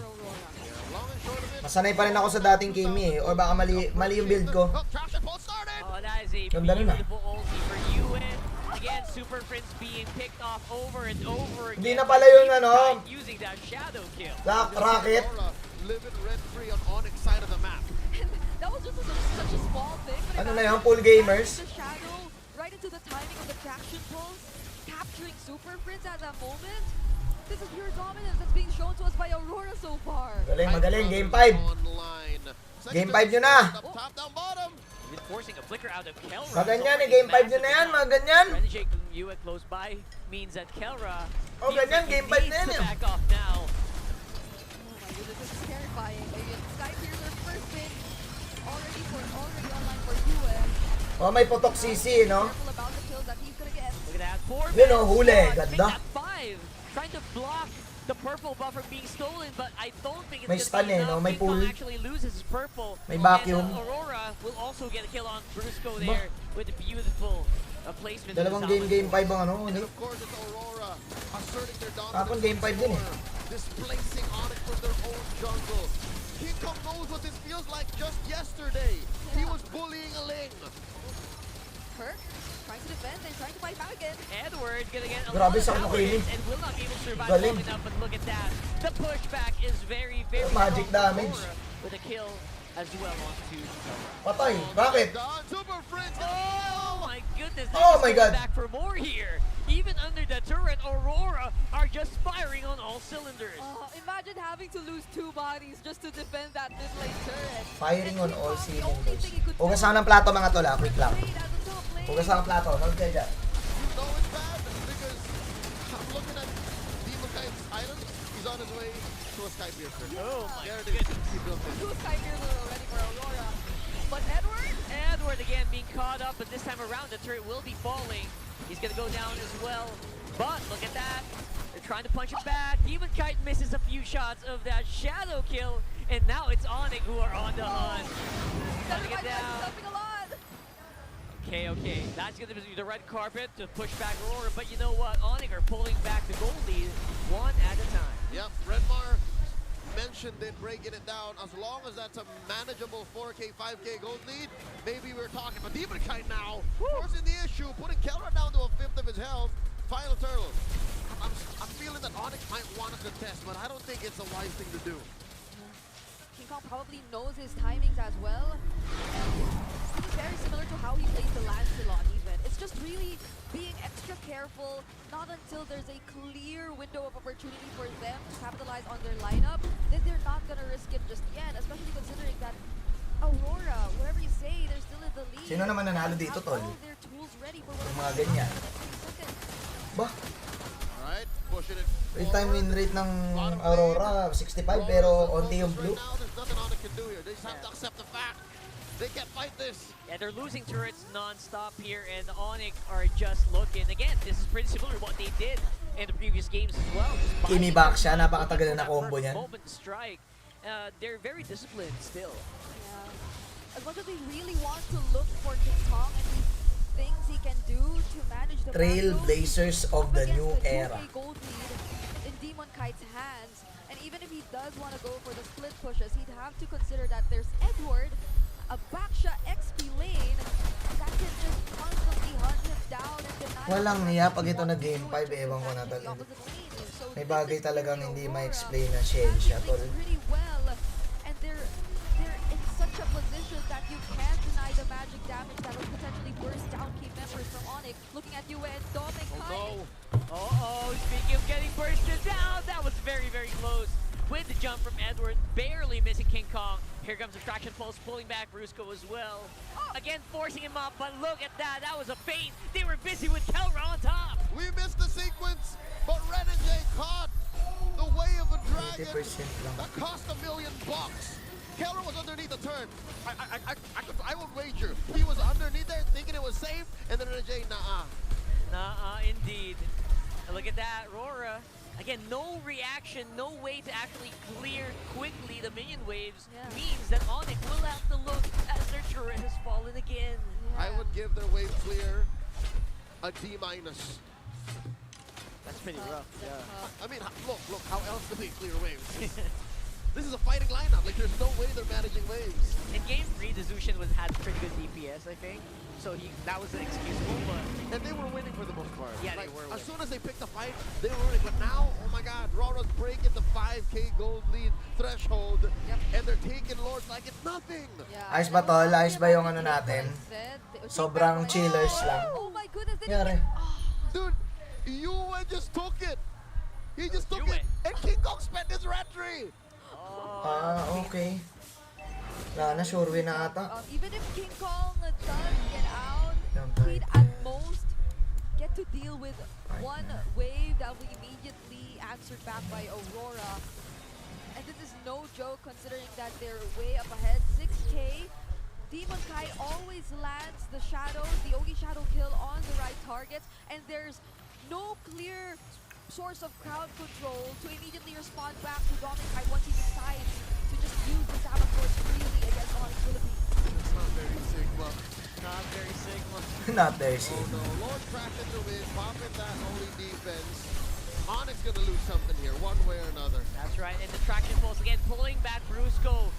Long and short of it, Masanay pa rin ako sa dating Kimi eh. Or baka mali yung build ko. traction pull started. Oh, that is a Ganda nun ah. beautiful ulti for UN. Again, Super Prince being picked off over and over again. Hindi na pala yung ano, using that shadow kill. rocket. Aurora living rent-free on Onyx side of the map. That was just such a small thing. But Ano na yung full gamers? The shadow, right into the timing of the traction pulse, capturing Super Prince at that moment. This is pure dominance that's being shown to us by Aurora so far. Magaling, game 5. Online. Game 5 nyo na. Top down bottom. He's forcing a flicker out of Kelra. Maganyan eh, game 5 nyo na yan, mga ganyan. Renegade Yue close by means that Kelra ganyan, game 5 na yan eh. back off now. This is terrifying. Sky Piercer first pick already online for UM. Oh, may potok CC, no? Careful about the kills that he's gonna get. Look at that. 4 Yun oh, huli. minutes. Ganda. Pick that 5. Trying to block the purple buff from being stolen, but I don't think it's May gonna stun be eh, enough. no? May King Kong pull. actually loses his purple. May vacuum. And Aurora will also get a kill on Brusco there with a beautiful placement. Dalawang game 5 ang ano, And Nick. of course, it's Aurora asserting their dominance. Tapon game 5 din eh. Displacing Onyx from their own jungle. King Kong knows what this feels like just yesterday. He was bullying a Ling. Perk trying to defend and trying to fight back again. Edward gonna get a Grabe lot of sa power Kimi. and will not be able to survive Galing. long enough, but look at that. The pushback is very, very Magic strong for damage. Aurora with a kill as well onto Patay, bakit? Super Friends. Oh my goodness, Oh my God. back for more here. Even under the turret, Aurora are just firing on all cylinders. Imagine having to lose 2 bodies just to defend that mid lane turret. Firing on all cylinders. Hugas lang ng plato mga tol, quick lang. Hugas lang ng plato, huwag kayo dyan. You know it's bad because I'm looking at Demon Knight's island. He's on his way to a Sky Piercer. Oh my There it goodness. is. He built it. 2 Sky Piercer already for Aurora. But Edward again being caught up, but this time around the turret will be falling. He's gonna go down as well. But look at that. They're trying to punch it back. Demon Kite misses a few shots of that shadow kill. And now it's Onic who are on the hunt. Cutting it down. Okay. That's gonna be the red carpet to push back Aurora. But you know what? Onic are pulling back the goal lead 1 at a time. Yep, Redmar mentioned it, breaking it down. As long as that's a manageable 4K, 5K gold lead, maybe we're talking. But Demon Kite now, forcing the issue, putting Kelra down to a 5th of his health. Final turtle. I'm feeling that Onyx might want to contest, but I don't think it's a wise thing to do. King Kong probably knows his timings as well. And it's very similar to how he plays the Lancelot even. It's just really being extra careful, not until there's a clear window of opportunity for them to capitalize on their lineup, then they're not going to risk it just yet, especially considering that Aurora, whatever you say, they're still in the lead. Sino naman nanalo dito, tol? All their tools ready for Yung what mga ganyan. Ba? Right, pushing it Real time win forward. rate ng Aurora, 65, pero onti yung blue. Right now, there's nothing Onic can do here. They just have to accept the fact they can't fight this. Yeah, they're losing turrets non-stop here, and the Onic are just looking. Again, this is pretty similar to what they did in the previous games as well. Just Kimi buying back siya, turrets, napakatagal looking na for that combo perfect niyan. moment to strike. They're very disciplined still. Yeah. As much as they really want to look for King Kong and these things he can do to manage the Trailblazers of the new era. gold lead in Demon Kite's hands. And even if he does want to go for the split pushes, he'd have to consider that there's Edward, a Baksha XP lane that can just constantly hunt him down and deny. Walang niya pag ito na game 5, ewan ko na talaga. May bagay talagang hindi ma-explain na siya, tol. Pretty well, and they're in such a position that you can't deny the magic damage that will potentially burst down key members from Onic. Looking at you and Dominic. Oh, speaking of getting bursted down, that was very, very close. With the jump from Edward, barely missing King Kong. Here comes Distraction Pulse, pulling back Brusco as well. Again, forcing him up, but look at that. That was a feint. They were busy with Kelra on top. We missed the sequence, but Renegade caught the way of a dragon. 80% lang. That cost $1 million. Keller was underneath the turn. I would wager he was underneath there thinking it was safe, and then Renegade, Nah, indeed. And look at that, Aurora. Again, no reaction, no way to actually clear quickly the minion waves means that Onic will have to look as their turret has fallen again. I would give their wave clear a D-. That's pretty rough, yeah. I mean, look, how else do they clear waves? This is a fighting lineup. Like, there's no way they're managing waves. In game 3, the Zushin had pretty good DPS, I think. So that was an excusable, but... And they were winning for the most part. Yeah, like, they were as winning. soon as they picked the fight, they were winning. But now, oh my God, Aurora's breaking the 5K gold lead threshold. And they're taking Lords like it's nothing. Ayos ba, tol? Ayos ba yung ano natin? Sobrang chillers lang. Oh my goodness, Yari. Dude, Yue just took it. He just took it. And King Kong spent his retry. Okay. Wala na, sure win na ata. Even if King Kong does get out, he'd at most get to deal with one wave that will be immediately answered back by Aurora. And this is no joke considering that they're way up ahead. 6K. Demon Kite always lands the shadows, the Ogi shadow kill on the right targets, and there's no clear source of crowd control to immediately respond back to Dominic Kite once he decides to just use the Sabbath Force freely against Onic Philippines. It's not very Sigma. Not very Sigma. Not very Oh Sigma. no, Lord cracking the win, popping that holy defense. Onic's gonna lose something here, one way or another. That's right, and the Traction Pulse again, pulling back Brusco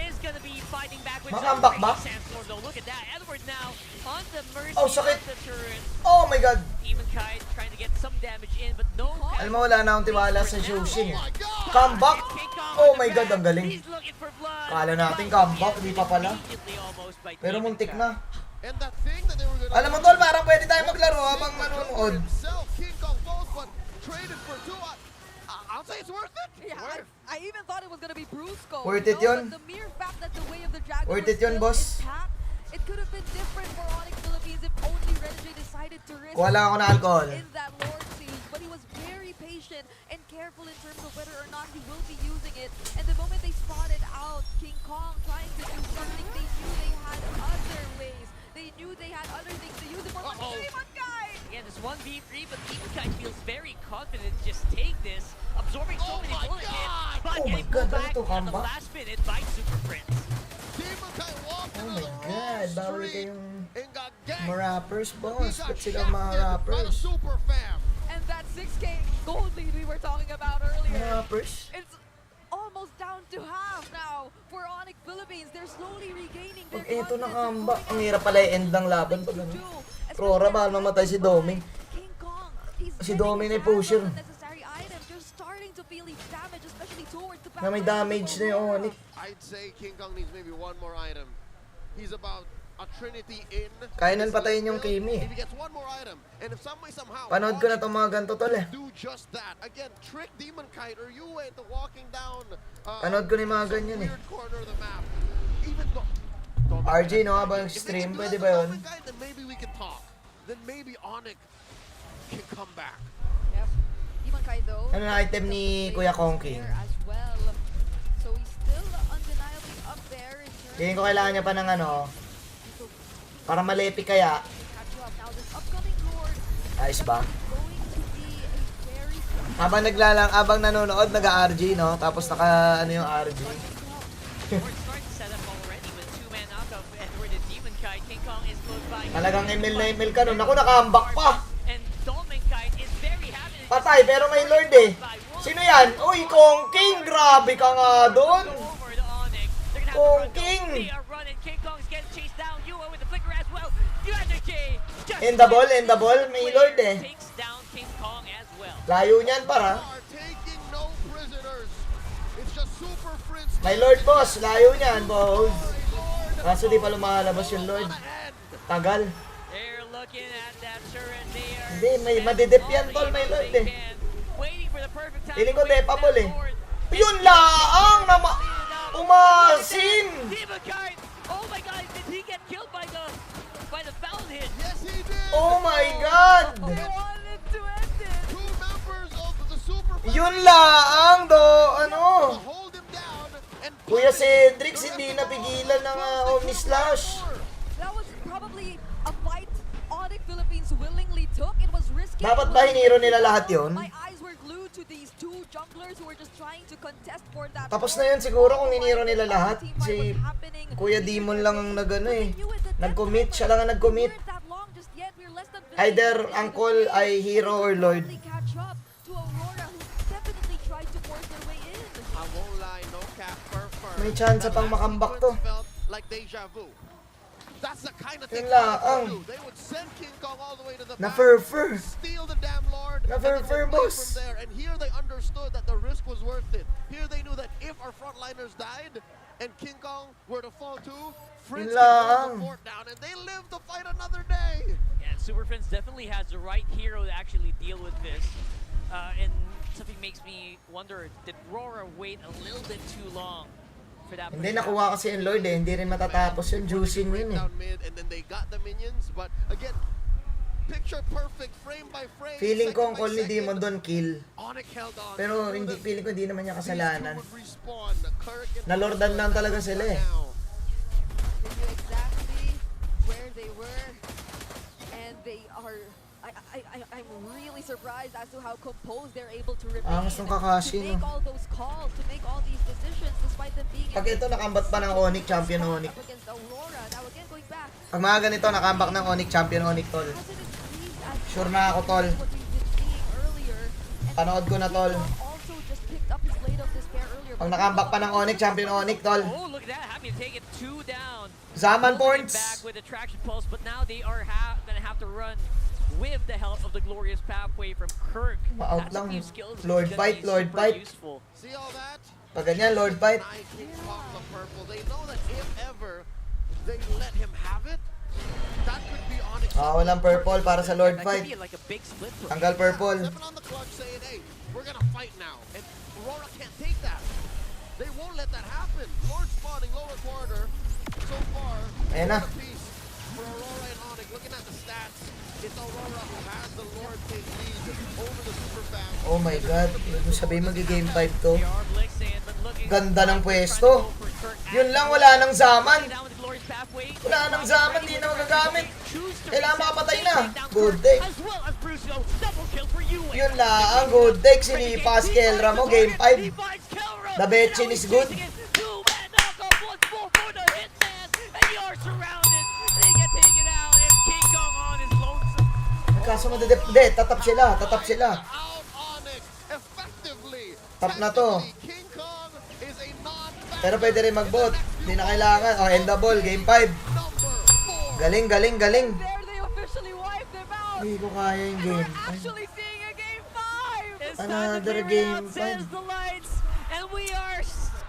is gonna be fighting back with Makambak ba? Sandstorm though. Look at that, Edward now on the mercy sakit. of the turret. Oh my God! Demon Kite trying to get some damage in, but no. Alam mo, wala na akong tiwala sa Jushin eh. Comeback! Oh my God, ang galing. He's looking for blood. Kala natin comeback, di pa pala. Pero muntik na. And that thing that they were gonna Alam mo, tol, parang pwede tayo maglaro habang manonood. himself, King Kong falls, but traded for 2. I'll say it's worth it. Yeah, I even thought it was gonna be Brusco. Worth it yun? But the mere fact that the way of the dragon Worth was it yun, still boss. intact, it could have been different for Onic Philippines if only Renegade decided to risk Wala ako na alcohol. in that Lord siege. But he was very patient and careful in terms of whether or not he will be using it. And the moment they spotted out King Kong trying to do something, they knew they had other ways. They knew they had other things to use it for. But Demon Kite! Again, it's 1v3, but Demon Kite feels very confident to just take this, absorbing so many bullet hits, but Oh my getting God, pulled back ano to, at the comeback? last minute by Super Prince. Demon Kite walked Oh into my the God, wrong bawal street kayong and got ganked. ma-rappers, He boss. got Ba't sila mga shafted by the rappers? super fam. And that 6K gold lead we were talking about earlier. Rappers? It's almost down to half now for Onic Philippines. They're slowly regaining their Pag eto na confidence. comeback, ang hirap pala i-end ng laban pag ano. Aurora, baka mamatay si Domi. King Kong, he's Si getting Domi na down pusher. on unnecessary items. You're starting to feel his damage, especially towards the back. Na may damage na yung Onic. I'd say King Kong needs maybe one more item. He's about a Trinity in. Kaya nun patayin yung Kimi. If he gets one more item, and if some way somehow Panood ko na itong mga ganito, tol eh. do just that. Again, trick Demon Kite or Yue into walking down Panood ko na yung mga ganyan eh. weird corner of the map. Even though RG, no? Habang stream, pwede ba yun? Then maybe we can talk. Then maybe Onic can come back. Yep. Even Kaido. Ano na item ni Kuya Kongking? As well. So he's still undeniably up there in terms Tingin ko kailangan niya pa ng ano, para malepi kaya. now this upcoming Lord Ayos ba? going to be a very Habang nanonood, nag-RG, no? Tapos naka, ano yung RG. We're starting to set up already with 2-man knockout Edward and Demon Kite. King Kong is close by. Talagang ML na ML ka nun. Ako, naka-ambak pa. And Dolmen Kite is very happy. Patay, pero may Lord eh. Sino yan? Uy, Kong King! Grabe ka nga doon! Over to Onic. They're gonna have Kong to run, King! They are running. King Kong is getting chased down. Yua with the flicker as well. J. In the ball, may Lord eh. Takes down King Kong as well. Layo niyan para. Are taking no prisoners. It's just super Prince. May Lord, boss. Layo niyan, boss. Kaso di pa lumalabas yung Lord. Tagal. They're looking at that turret. They are Hindi, may madidip yan, tol. May Lord eh. waiting for the perfect time. Feeling ko depable eh. Yun laang na umasin! Demon Kite! Oh my god, did he get killed by the foul hit? Yes, he did. Oh my God! they wanted to end it. Two members of the super Yun laang do, ano? hold him down and Kuya Cedric, hindi napigilan ng Omni Slash. That was probably a fight Onic Philippines willingly took. It was risky. Dapat ba hiniro nila lahat yun? My eyes were glued to these two junglers who were just trying to contest for that. Tapos na yun siguro kung hiniro nila lahat. Si Kuya Demon lang ang nag-ano eh. Nag-commit, siya lang ang nag-commit. Either Uncle ay hero or Lord. Catch up to Aurora, who definitely tried to force their way in. I won't lie, no cap May chance pang makambak to. felt like deja vu. That's the kind of thing Yun lang, Onic would do. They would send King Kong all the way to the back, Na-fur-fur. steal the damn Lord, and then Na-fur-fur, they play boss. from there. And here they understood that the risk was worth it. Here they knew that if our frontliners died and King Kong were to fall too, Fritz Yun could hold lang. the fort down, and they lived to fight another day. Yeah, Super Friends definitely has the right hero to actually deal with this. And something makes me wonder, did Aurora wait a little bit too long for that? Hindi, nakuha kasi yung Lord eh. Hindi rin matatapos yun. Juicing yun eh. Down mid, and then they got the minions, but again, picture perfect, frame by frame. Feeling ko ang second by call ni second. Demon doon kill. Onic held on. Pero hindi, feeling ko hindi naman niya These two kasalanan. would respawn. Kirk and Nalordan lang talaga sila eh. now. They knew exactly where they were, and they are. I'm really surprised as to how composed they're able to remain. Angas ng Kakashi, to make no? all those calls, to make all these decisions, despite them being. Pag ito nakambat pa ng Onic, champion Onic. Up against Aurora. Now again going back. Pag mga ganito, nakambak ng Onic, champion Onic, tol. Hasn't increased as Sure na ako, tol. what we've been seeing earlier. And Panood ko na, tol. also just picked up his blade of despair earlier. Pag nakambak pa ng Onic, champion Onic, tol. Oh, look at that. Happy to take it 2 down. Zaman Pulling it points. back with attraction pulse, but now they are gonna have to run with the help of the glorious pathway from Kirk. Ma-out That's a lang. few skills Lord that's gonna fight, be Lord super fight. useful. See all that? Pag ganyan, Lord fight. Nine King Kong the purple. They know that if ever they let him have it, that could be Onyx. Walang purple para sa Lord That could fight. be like a big split push. Tanggal purple. Stepping on the clutch saying, hey, we're gonna fight now. And Aurora can't take that. They won't let that happen. Lord spawning lower quarter. So far, Ayan na. what a piece for Aurora and Onic. Looking at the stats, it's Aurora who has the Lord take lead over the super fam. Oh my God. Ibig sabihin mag-game 5 to. They are blixing, but looking Ganda ng for pwesto. Kirk. Yun lang, wala nang zaman. Down with the glorious pathway. Wala nang zaman, di na magagamit. Choose to Kailangan reset. makapatay They na. take down Good Kirk, take. As well as Brucio. Double kill for you. Yun lang, good take. Sinipas Kelra mo, game 5. He finds Kelra. The Betchin Now is he's good. chasing it. Two-man knockoff once more for the Hitman. And you are surrounded. They get taken out. It's King Kong on his lonesome. Kaso madidip. Hindi, tatap sila. Tatap sila. Out Onyx effectively. Tap na to. Technically, King Kong is a non-factor. Pero pwede rin mag-bot. Hindi na kailangan. End the ball, game 5. Number 4. Galing, galing, galing. There they officially wiped them out. Hindi ko kaya yung game. Actually seeing a game 5. It's Another time to clear game it out, says five. the lights. And we are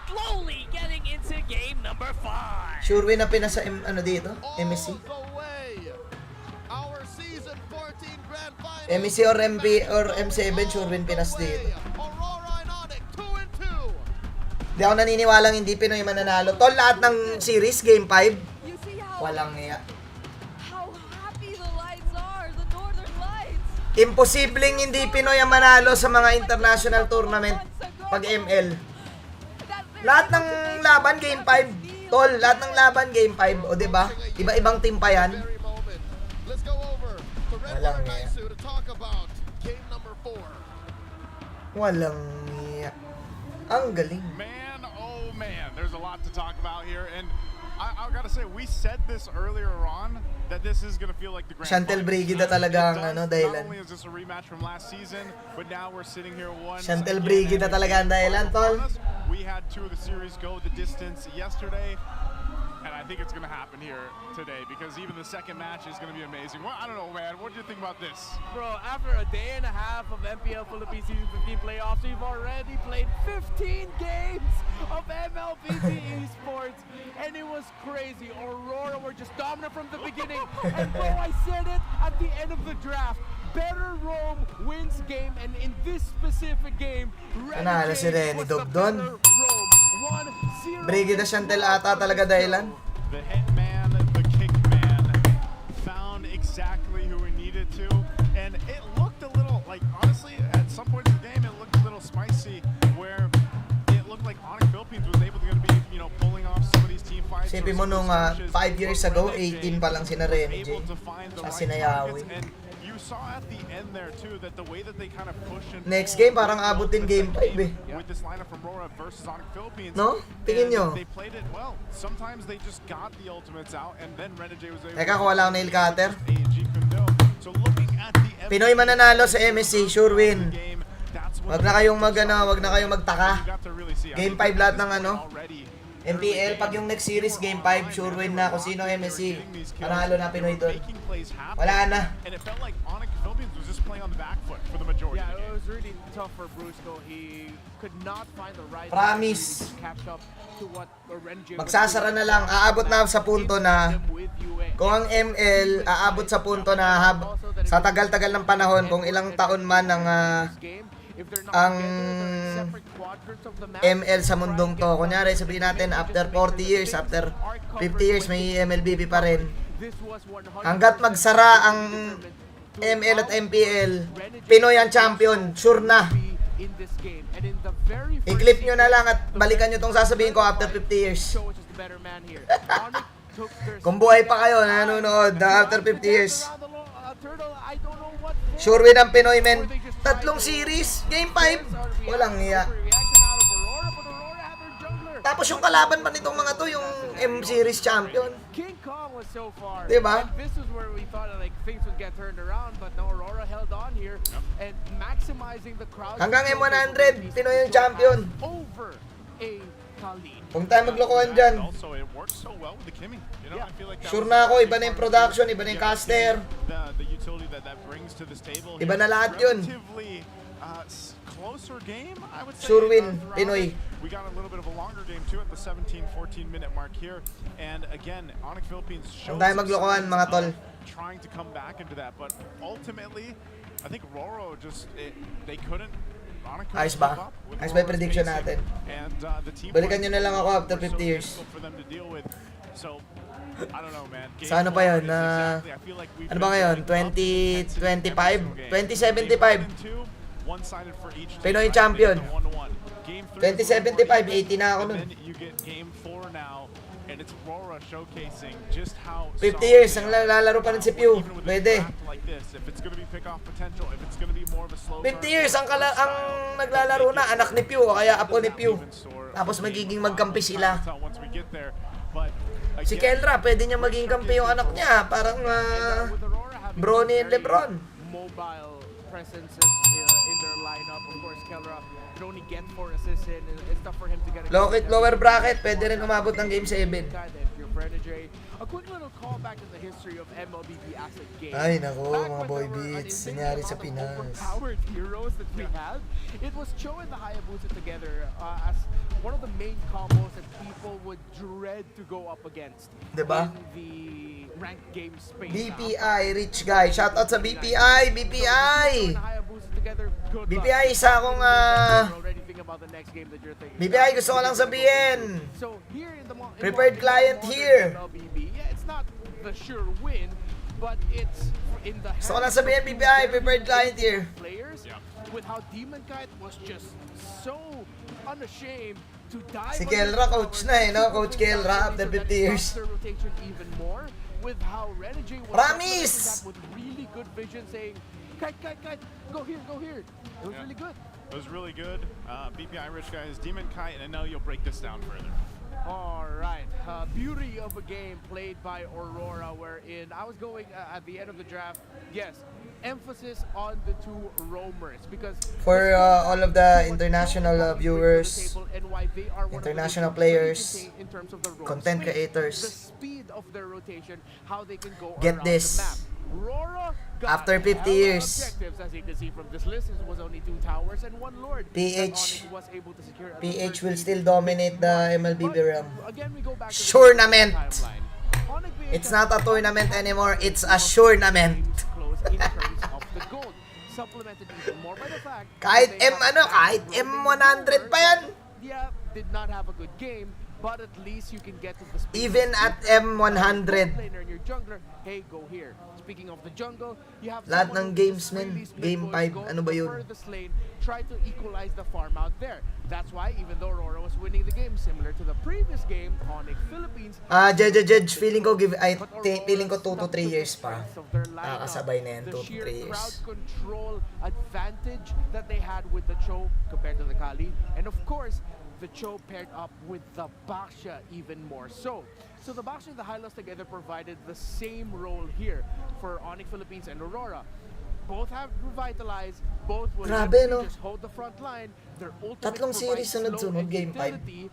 slowly getting into game number 5. Sure win na pinasa ano dito? MSC? All the way. Our season 14 grand final. MSC or MP or M7 sure win Pinas dito. Aurora and Onic 2-2. Hindi ako naniniwalang hindi Pinoy mananalo. Tol, lahat ng series, game 5. You see Walang niya. how happy the lights are, the Northern Lights. Imposibleng hindi Pinoy ang manalo sa mga international tournament pag ML. Lahat ng laban game 5. Tol, lahat ng laban game 5. O diba? Iba-ibang team pa yan. Let's go over to Red Walang Water niya. Naisu to talk about game number 4. Walang niya. Ang galing. Man, oh man, there's a lot to talk about here, and I gotta say, we said this earlier on that this is gonna feel like the grand Chantel final. Brigida talaga ang It does. dahilan. Not only is this a rematch from last season, but now we're sitting here once Chantel again, Brigida and talaga ang dahilan, tol. we had 2 of the series go the distance yesterday, and I think it's gonna happen here today because even the second match is gonna be amazing. Well, I don't know, man. What do you think about this? Bro, after a day and a half of MPL Philippines Season 15 playoffs, we've already played 15 games of MLBB esports, and it was crazy. Aurora were just dominant from the beginning, and bro, I said it at the end of the draft. Better Rome wins game, and in this specific game, Nanalo si Renny was the Dog doon. better Rome. 1-0. Brigida Chantel ata talaga dahilan. The hitman, the kickman, found exactly who we needed to, and it looked a little, like, honestly, at some point in the game, it looked a little spicy, where it looked like Onic Philippines was able to be, you know, pulling off some of these team fights. Sipin mo nung 5 years ago, 18 pa lang sina Remy J. Sa sinayawi. And you saw at the end there too that the way that they kind of push and Next game, parang abot din game 5 eh. with this lineup from Aurora versus Onic Philippines. No? Tingin and nyo. They played it well. Sometimes they just got the ultimates out, and then Renegade was able Teka, kung wala akong nail cutter. A&G couldn't do. So looking at the Pinoy mananalo sa MSC, sure win. game, that's what Wag na kayong wag na kayong magtaka. you got to really see. I Game think 5 lahat this ng point ano. already, MPL, pag yung next series, game 5, sure win na kung sino MSC. Panalo na Pinoy doon. making plays happen. Wala na. And it felt like Onic Philippines was just playing on the back foot for the majority Yeah, of the it game. was really tough for Brusco. He could not find the right Promise. opportunity to catch up to what Renegade was Magsasara na lang, aabot na sa punto na with UA. kung ang ML aabot sa punto na sa tagal-tagal ng panahon, kung ilang taon man ang ML sa mundong to. Kunyari, sabihin natin, after 40 years, after 50 years, may MLBB pa rin. Hanggat magsara ang ML at MPL, Pinoy ang champion, sure na. I-clip nyo na lang at balikan nyo tong sasabihin ko after 50 years. Kung buhay pa kayo na nanonood na after 50 years, sure win ang Pinoy, men. 3 series, game 5, walang hiya. Tapos yung kalaban pa nitong mga to, yung M-Series champion. King Kong was so far. Diba? And this is where we thought like things would get turned around, but no, Aurora held on here and maximizing the crowd. Hanggang M100, Pinoy yung champion. Over a Khalid. Kung tayo maglokohan dyan, Also, it works so well with the Kimmy. You know, I feel like that sure was na ako, iba na yung production, iba na yung caster. the utility that brings to this table. Iba here. na lahat yun. Relatively, closer game, I would say. Sure win, throughout Pinoy. it. We got a little bit of a longer game too at the 17-14 minute mark here. And again, Onic Philippines Kung shows tayo maglokohan, mga tol. trying to come back into that, but ultimately, I think Aurora just they couldn't. Onic couldn't Ayos ba? keep up with Ayos ba yung Aurora's prediction pacing. natin? And the team Balikan nyo na lang ako after were so 50 years. difficult for them to deal with. So, I don't know, man. Game Sa ano pa yun? four is exactly, I feel like we've Ano ba been ngayon? building up intensity every 2025? single game. 2075. Game 1 and 2, one-sided for each team, Pinoy right? champion. They get the 1-1. Game 3 2075, 80 na ako nun. and then you get game 4 now, and it's Aurora showcasing just how 50 solid years, they ang are. lalaro pa rin si Pew. Even with a Pwede. draft like this, if it's gonna be pick-off potential, if it's gonna be more of a slow 50 burn, years, ang naglalaro na, anak ni Pew, o kaya apo ni Pew. Tapos magiging magkampi sila. Once we get there, but Si again, Kelra, pwede niya maging kampi yung anak niya. Parang bro ni Lebron. Mobile presences in their lineup. Of course, Kelra could only get 4 assists in. It's tough for him to get a Lower bracket, pwede rin umabot ng game 7. A quick little callback to the history of MLBB as a game. Ay, nako, Back mga when boy there were an beats. insane Nangyari sa amount of Pinas. overpowered heroes that we had. It was Cho and the Hayabusa together as one of the main combos that people would dread to go up against. Diba? In the ranked game space. BPI, rich guy. Shoutout sa BPI! BPI! BPI, isa akong BPI, gusto ko lang sabihin. Preferred client here. not the sure win, but it's in the Gusto ko lang sabihin, BPI, prepared client here. players with how Demon Kite was just so unashamed to dive Si under Kelra, the coach tower. na eh, no? Coach Kelra, after So that 50 years. stops their rotation even more with how Renegade was Promise! supplementing that with really good vision, saying, Kite, go here. It was really good. It was really good. BPI Rich guys, Demon Kite, and I know you'll break this down further. All right, beauty of a game played by Aurora, wherein I was going at the end of the draft, yes, emphasis on the two roamers, because For all of the international viewers, international players, in terms of the roam content space, the creators, speed of their rotation, how they can go get around this. the map. Aurora got After 50 hella years. objectives, as you can see from this list, it was only 2 towers and 1 lord. that PH Onic was able to secure at the PH will 13th still dominate the MLBB But realm. again, we go back to the Tournament. timeline. Onic PH It's has not a tournament anymore, it's a tournament. close in terms of the gold, supplemented even more by the fact Kahit that they have kahit M100 pa yan. Yeah, did not have a good game, but at least you can get to the speed. Even at M100. Laner and your jungler, hey, go here. Speaking of the jungle, you have Lahat someone ng who games, just men. really split Game boys, 5, go ano to ba the yun? furthest lane, try to equalize the farm out there. That's why even though Aurora was winning the game, similar to the previous game, Onic Philippines. Judge, feeling ko feeling ko 2 to 3 years pa. Kakasabay na yan, 2 to 3 crowd years. control advantage that they had with the Cho compared to the Kali, and of course the Cho paired up with the Baxia even more so. So the Baxia and the Hylos together provided the same role here for Onic Philippines and Aurora. Both have revitalized, both will Grabe, literally no? just hold the front line. Their ultimate Tatlong series provides sunod-sunod, slow game and 5. utility.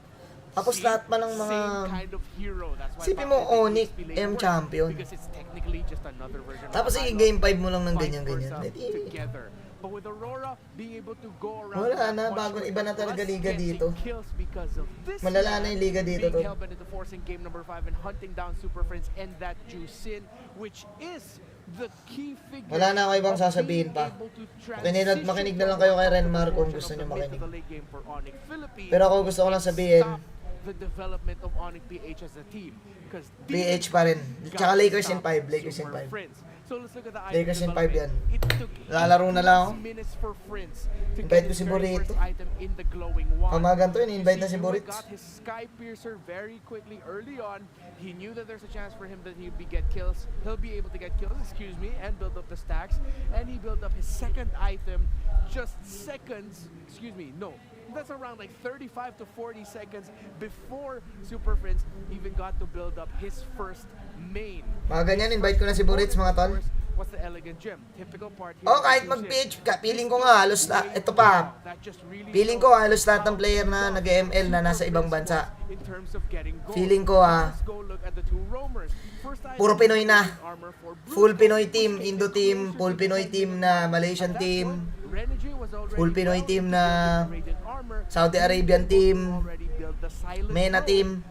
Tapos lahat pa ng mga... Same kind of hero. That's why Sipin mo, Baxia Onic, PHP lane M works, champion. because it's technically just another version Tapos of the sige, Hylos. game 5 mo lang ng Vice ganyan-ganyan. versa together. But with Aurora being able to go around Wala na, much bago quicker, iba na talaga plus liga getting dito. kills because of this Malala na man yung liga dito, being tol. hell-bent into forcing game number 5 and hunting down Super Friends and that Juicin, which is the key figure. Wala na ako ibang sasabihin pa. Makinig na lang kayo kay Renmar kung gusto nyo makinig. Pero ako gusto ko lang sabihin, the development of Onic PH as a team, because PH pa rin. Tsaka Lakers in 5, Lakers in 5. So let's look at the Lakers in 5 yan. It took Lalaro na lang ako. 18 minutes for Friends to Invite get ko his si very Burrito. first item in the glowing wand. Pamagan to yun, invite na si Yusuke Burrito. got his Sky Piercer very quickly early on. He knew that there's a chance for him that he'll be able to get kills, and build up the stacks. And he built up his second item just seconds, that's around like 35 to 40 seconds before Super Friends even got to build up his first main. Mga ganyan, invite ko na si Burrito, mga tol. What's the elegant gem? Typical part here. Oh, kahit mag-PH ka, feeling ko nga halos ito pa. Feeling ko halos lahat ng player na nag-ML na nasa ibang bansa. Feeling ko puro Pinoy na. Full Pinoy team, Indo team, full Pinoy team na Malaysian team, full Pinoy team na Saudi Arabian team, MENA team.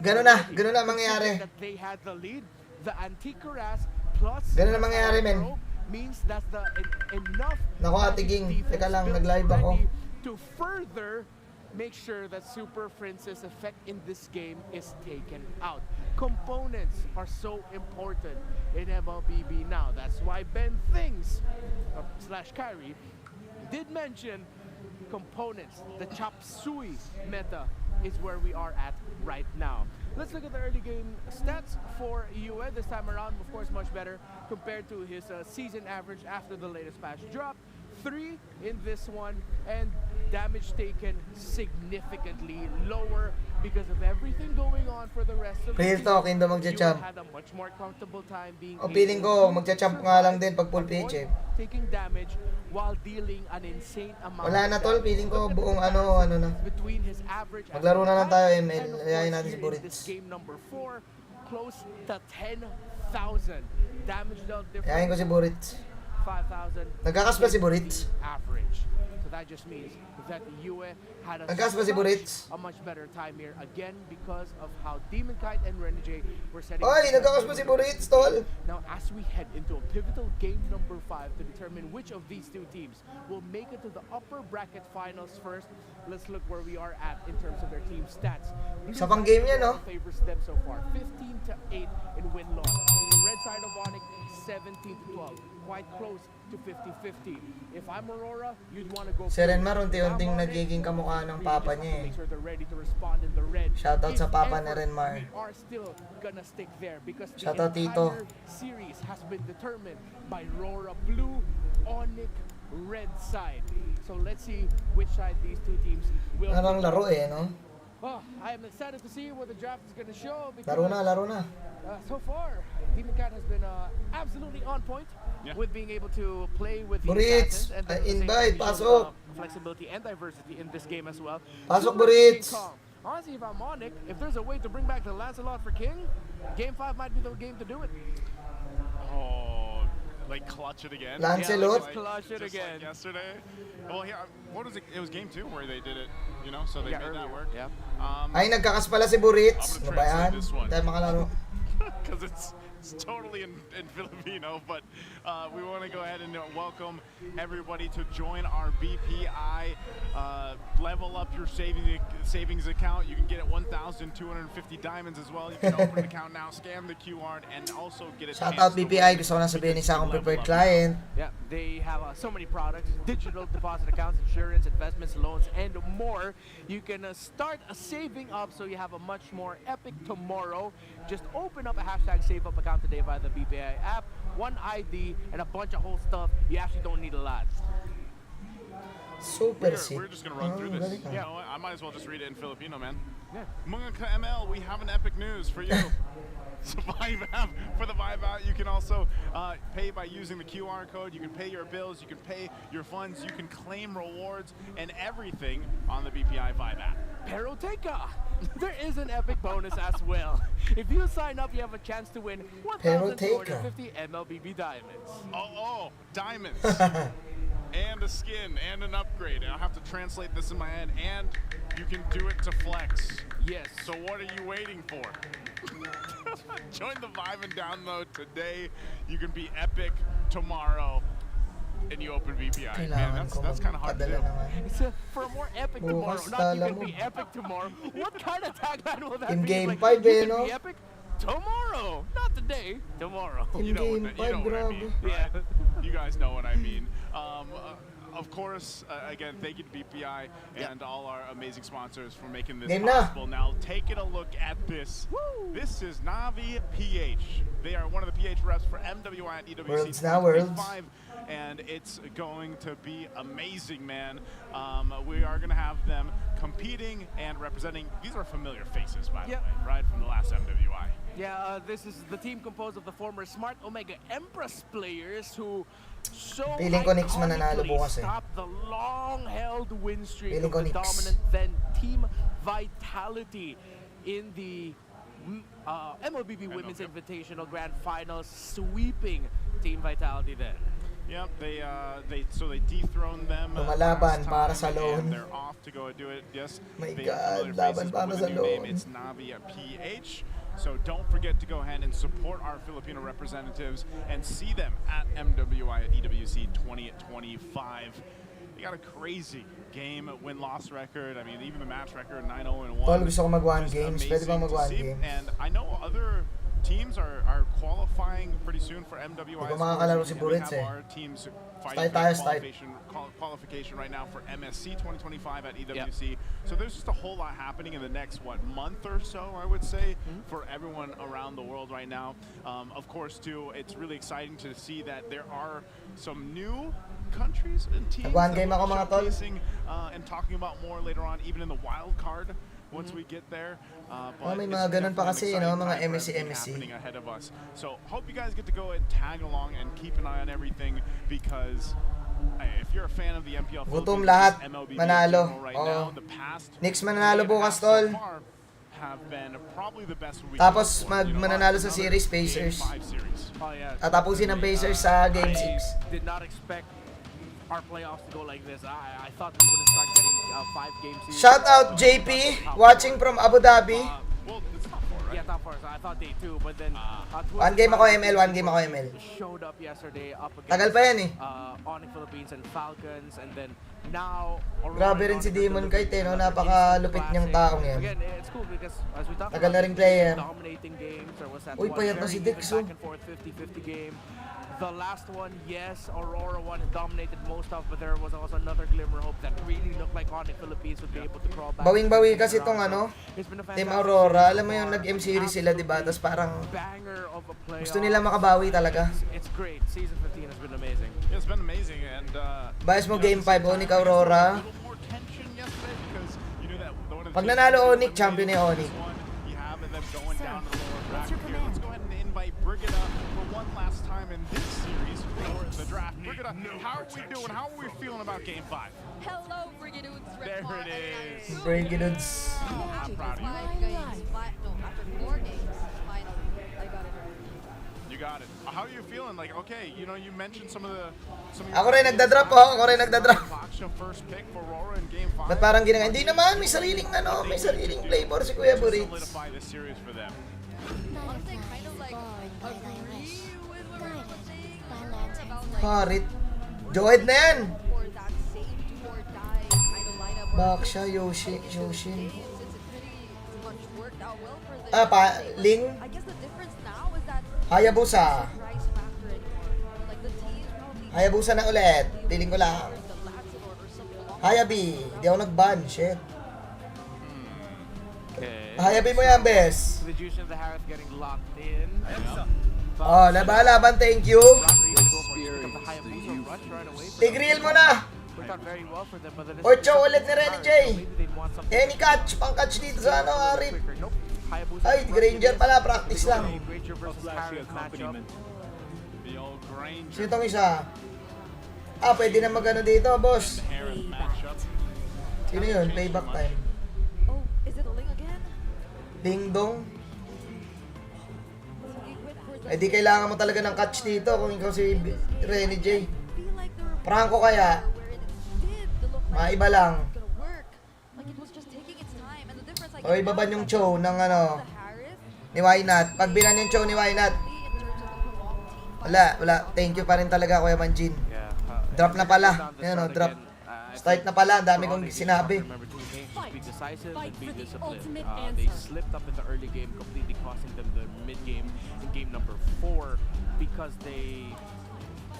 Ganun na mangyayari. The Anticuras plus ganun na mangyayari, men. means that's the enough. Naku, Ate Ging, teka lang, nag-live ako. To further make sure that Super Friends' effect in this game is taken out. Components are so important in MLBB now. That's why Ben Things / Kyrie did mention components. The chop suey meta is where we are at right now. Let's look at the early game stats for Yue. This time around, of course, much better compared to his season average after the latest patch drop. 3 in this one, and damage taken significantly lower because of everything going on for the rest of the Real season. talk, Indo magcha-champ. Had a much more comfortable time being O feeling ko, magcha-champ nga lang din pag full PH eh. taking damage while dealing an insane amount. Wala na tol, feeling ko buong ano na. Between his average Maglaro na lang tayo and ML, of ayayin course natin si here in Burrito. this game number 4, close to 10,000 damage dealt difference. Ayayin ko si Burrito. 5,000. Nagkakas pa si Burrito. Average. So that just means that Yue had a much better time here again because of how Demon Kite and Renegade were setting. Oy, nagkakas pa si Buritz, tol. Now, as we head into a pivotal game number 5 to determine which of these two teams will make it to the upper bracket finals first, let's look where we are at in terms of their team stats. Sa pang game niya, no? Favors them so far, 15-8 in win-loss. The red side of Onic, 17-12, quite close to 50-50. If I'm Aurora, you'd want to go. Si Renmar, unti-unting nagiging kamukha ng papa niya eh. Shoutout sa papa ni Renmar. We are still gonna stick there because the Shoutout Tito. entire series has been determined by Aurora Blue, Onic, red side. So let's see which side these two teams will. Parang laro eh, no? Oh, I am excited to see what the draft is going to show. Laro na. So far, Demon Cat has been absolutely on point with being able to play with the Buritz, assassins and invite, pasok. Flexibility and diversity in this game as well. Pasok, Buritz. Honestly, if I'm Onic, if there's a way to bring back the Lancelot for King, Game 5 might be the game to do it. Oh, like clutch it again. Lancelot? Yeah, clutch it again. Like yesterday. Well, here, what was it? It was game 2 where they did it, you know, so they made that work. Yeah. Ay, nagkakas pala si Buritz. Ano ba yan? Tayo makalaro. Because it's totally in Filipino, but we want to go ahead and welcome everybody to join our BPI. Level up your savings account. You can get it 1,250 diamonds as well. You can open an account now, scan the QR, and also get it. Shout out BPI. Gusto ko na sabihin isa akong preferred client. Yeah, they have so many products, digital deposit accounts, insurance, investments, loans, and more. You can start saving up so you have a much more epic tomorrow. Just open up a hashtag save up account today via the BPI app, one ID, and a bunch of whole stuff. You actually don't need a lot. Super We're just gonna run through this. Yeah, I might as well just read it in Filipino, man. Yeah. Mga ka-ML, we have an epic news for you. So Vibe app, for the Vibe app, you can also pay by using the QR code. You can pay your bills, you can pay your funds, you can claim rewards and everything on the BPI Vibe app. Pero teka, there is an epic bonus as well. If you sign up, you have a chance to win 1,250 MLBB diamonds. Oh, diamonds. And a skin and an upgrade. And I'll have to translate this in my head. And you can do it to flex. Yes. So what are you waiting for? Join the Vibe and download today. You can be epic tomorrow. And you open VPI. Man, that's kind of hard to do. So for a more epic tomorrow, not you can be epic tomorrow. What kind of tagline will that be? In game like, 5, you can be epic tomorrow, not today. Tomorrow. In game 5, what I mean, right? Yeah. You guys know what I mean. Of course, again, thank you to BPI and all our amazing sponsors for making this possible. Now, taking a look at this. Woo! This is Navi PH. They are one of the PH reps for MWI and EWC Worlds now, Worlds. And it's going to be amazing, man. We are going to have them competing and representing. These are familiar faces, by the way, right, from the last MWI. Yeah, this is the team composed of the former Smart Omega Empress players who so stopped the long-held win streak of the dominant then Team Vitality in the MLBB Women's Invitational Grand Finals, sweeping Team Vitality then. Yep, they dethroned them. Lumalaban para sa loan. They're off to go do it. Yes. My God, laban para sa loan. It's Navi PH. So don't forget to go ahead and support our Filipino representatives and see them at MWI at EWC 2025. They got a crazy game win-loss record. I mean, even the match record 9-0-1. Tol, gusto ko mag-1 games. Pwede ba mag-1 games? And I know other teams are qualifying pretty soon for MWI. Hindi ko makakalaro si Buritz eh. Our teams fighting qualification right now for MSC 2025 at EWC. So there's just a whole lot happening in the next, month or so, I would say, for everyone around the world right now. Of course, too, it's really exciting to see that there are some new countries and teams that we're showcasing and talking about more later on, even in the wild card. Once we get there, may mga ganun pa kasi, mga MSC. Ahead of us. So hope you guys get to go and tag along and keep an eye on everything, because if you're a fan of the MPL gutom lahat, MLB manalo. right now, the past Knicks mananalo bukas, tol. have been probably the best. Tapos mananalo sa series, Pacers. Tatapusin ng Pacers sa Game 6. Did not expect our playoffs to go like this. I thought we wouldn't start getting 5-game series. Shout out JP, watching from Abu Dhabi. Well, it's top 4, right? Yeah, top 4. So I thought day 2, but then One game ako ML, one game ako ML. showed up yesterday up against Tagal pa yan eh. Onic Philippines and Falcons, and then now Aurora. Grabe rin si Demon Kite eh, no? Napakalupit niyang taong yan. Again, it's cool because as we talked Tagal na about, rin player. dominating games, there was that Uy, one payat na very si Dix, even oh. back and forth 50-50 game. The last one, yes, Aurora won and dominated most of, but there was also another glimmer of hope that really looked like Onic Philippines would be able to crawl back. Bawing-bawi kasi itong ano, It's been a Team fantastic Aurora. series. Alam mo yung nag-M series sila, di ba? Tapos parang Banger of a playoff. gusto nila makabawi talaga. It's great. Season 15 has been amazing. Yeah, it's been amazing, and Bias mo game 5, Onic Aurora. more tension yesterday because you knew that one of the Pag teams nanalo that Onic, champion ni Onic. you have and them going down to the lower what's bracket your here. command? Let's go ahead and invite Brigida for one last time in this series for the draft. Brigida, how are we doing? How are we feeling about game 5? Hello, Brigadoons. There it is. Breaking dudes. I'm proud of you. 5 games. No, after 4 games, finally, I got it right. You got it. How are you feeling? Like, okay, you know, you mentioned some of your Ako rin nagda-drop oh, ako rin nagda-drop. Boxing first pick for Aurora in game 5. Ba't parang ginagawa? Hindi naman, may sariling ano, may sariling flavor si Kuya Burits. Solidify this series for them. Honestly, kind of like agree with what everyone's saying about like Harit. Joed na yan. for that same do or die kind of lineup. where Baksha, Yoshi, Yoshin. games, it's pretty much worked out well for them. Ah, Ling, I guess the difference now is that Hayabusa. surprise factor anymore. Like the teams probably Hayabusa na ulit. Piling ko lang. the Lancelot or something along Hayabi. Hindi ako nag-ban. Shit. Okay. Hayabi mo yan, bes. The juice of the Harris getting locked in. Oh, laban, thank you. Tigril mo na. Worked out very well for them, but then Ocho ulit ni Renny J. maybe they'd want something Any catch, pang catch dito sa ano, Arit. quicker. Nope. Hayabusa Ay, Granger pala, practice lang. Granger versus Harris matchup. The old Granger Sino tong isa? Ah, pwede na magano dito, boss. Harris matchup. Sino yun? Playback time. Oh, is it a Ling again? Ding dong. So he went for the Eh di kailangan mo talaga ng catch dito kung ikaw si Renny J. feel like the Franco kaya, where it did the look like maiba lang. it was gonna work. Like it was just taking its time and the difference like O ibaban yung show ng ano, the Harris ni Wynat. Pag binan yung show ni Wynat, in terms of the prolonged team wala. Thank you pa rin talaga, Kuya Manjin. Yeah. Drop na pala. Yan o, drop. Start na pala. Ang dami kong sinabi. Remember, two games, just be decisive Fight and be for the disciplined. ultimate They answer. slipped up in the early game, completely costing them the mid game in game number 4 because they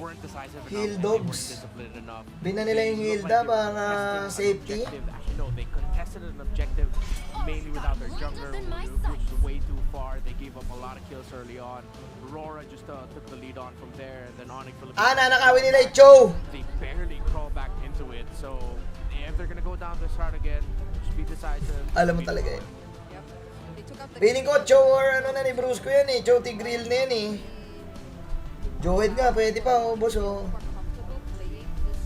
weren't decisive enough. Heel and dogs. They weren't disciplined enough. Binan nila yung They Hilda looked like they were para contesting an safety. objective. Actually, no, they contested an objective mainly without their jungler, which is way too far. They gave up a lot of kills early on. Aurora just took the lead on from there, and then Onic Philippines. Ah, nanakawin nila yung show. They barely crawl back into it. So if they're gonna go down this route again, just be decisive. Alam mo be talaga smart. yun. Yep. They took out the Feeling ko, Joe or ano na ni Bruce ko yan eh. Joe Tigril na yan eh. Joed nga, pwede pa oh, boss oh. more comfortable playing this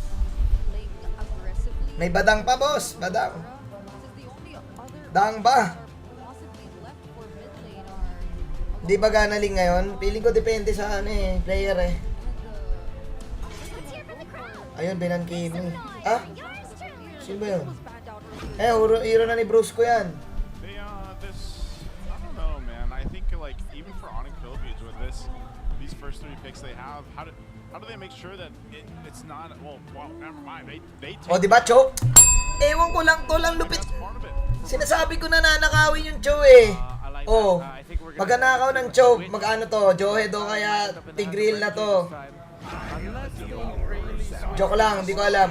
Ling aggressively. May badang pa, boss. Badang. Since the only other Dang ba? are possibly left for mid lane are Di ba ganaling ngayon? Feeling ko depende sa ano eh, player eh. Ayun, Binan Kimi. Ah? Sino ba yun? Eh, hero na ni Bruce ko yan. They this I don't know, man. I think like even for Onic Philippines with these first 3 picks they have, how do they make sure that it's not well never mind. They take O, di ba, Cho? Ewan ko lang to lang lupit. that's part of it. Sinasabi ko na nanakawin yung Cho eh. I like Oh, that. I think we're pag gonna nanakaw ng Cho, mag-ano to, Johed o kaya Tigril na to. Unless you really Joke lang, hindi ko alam.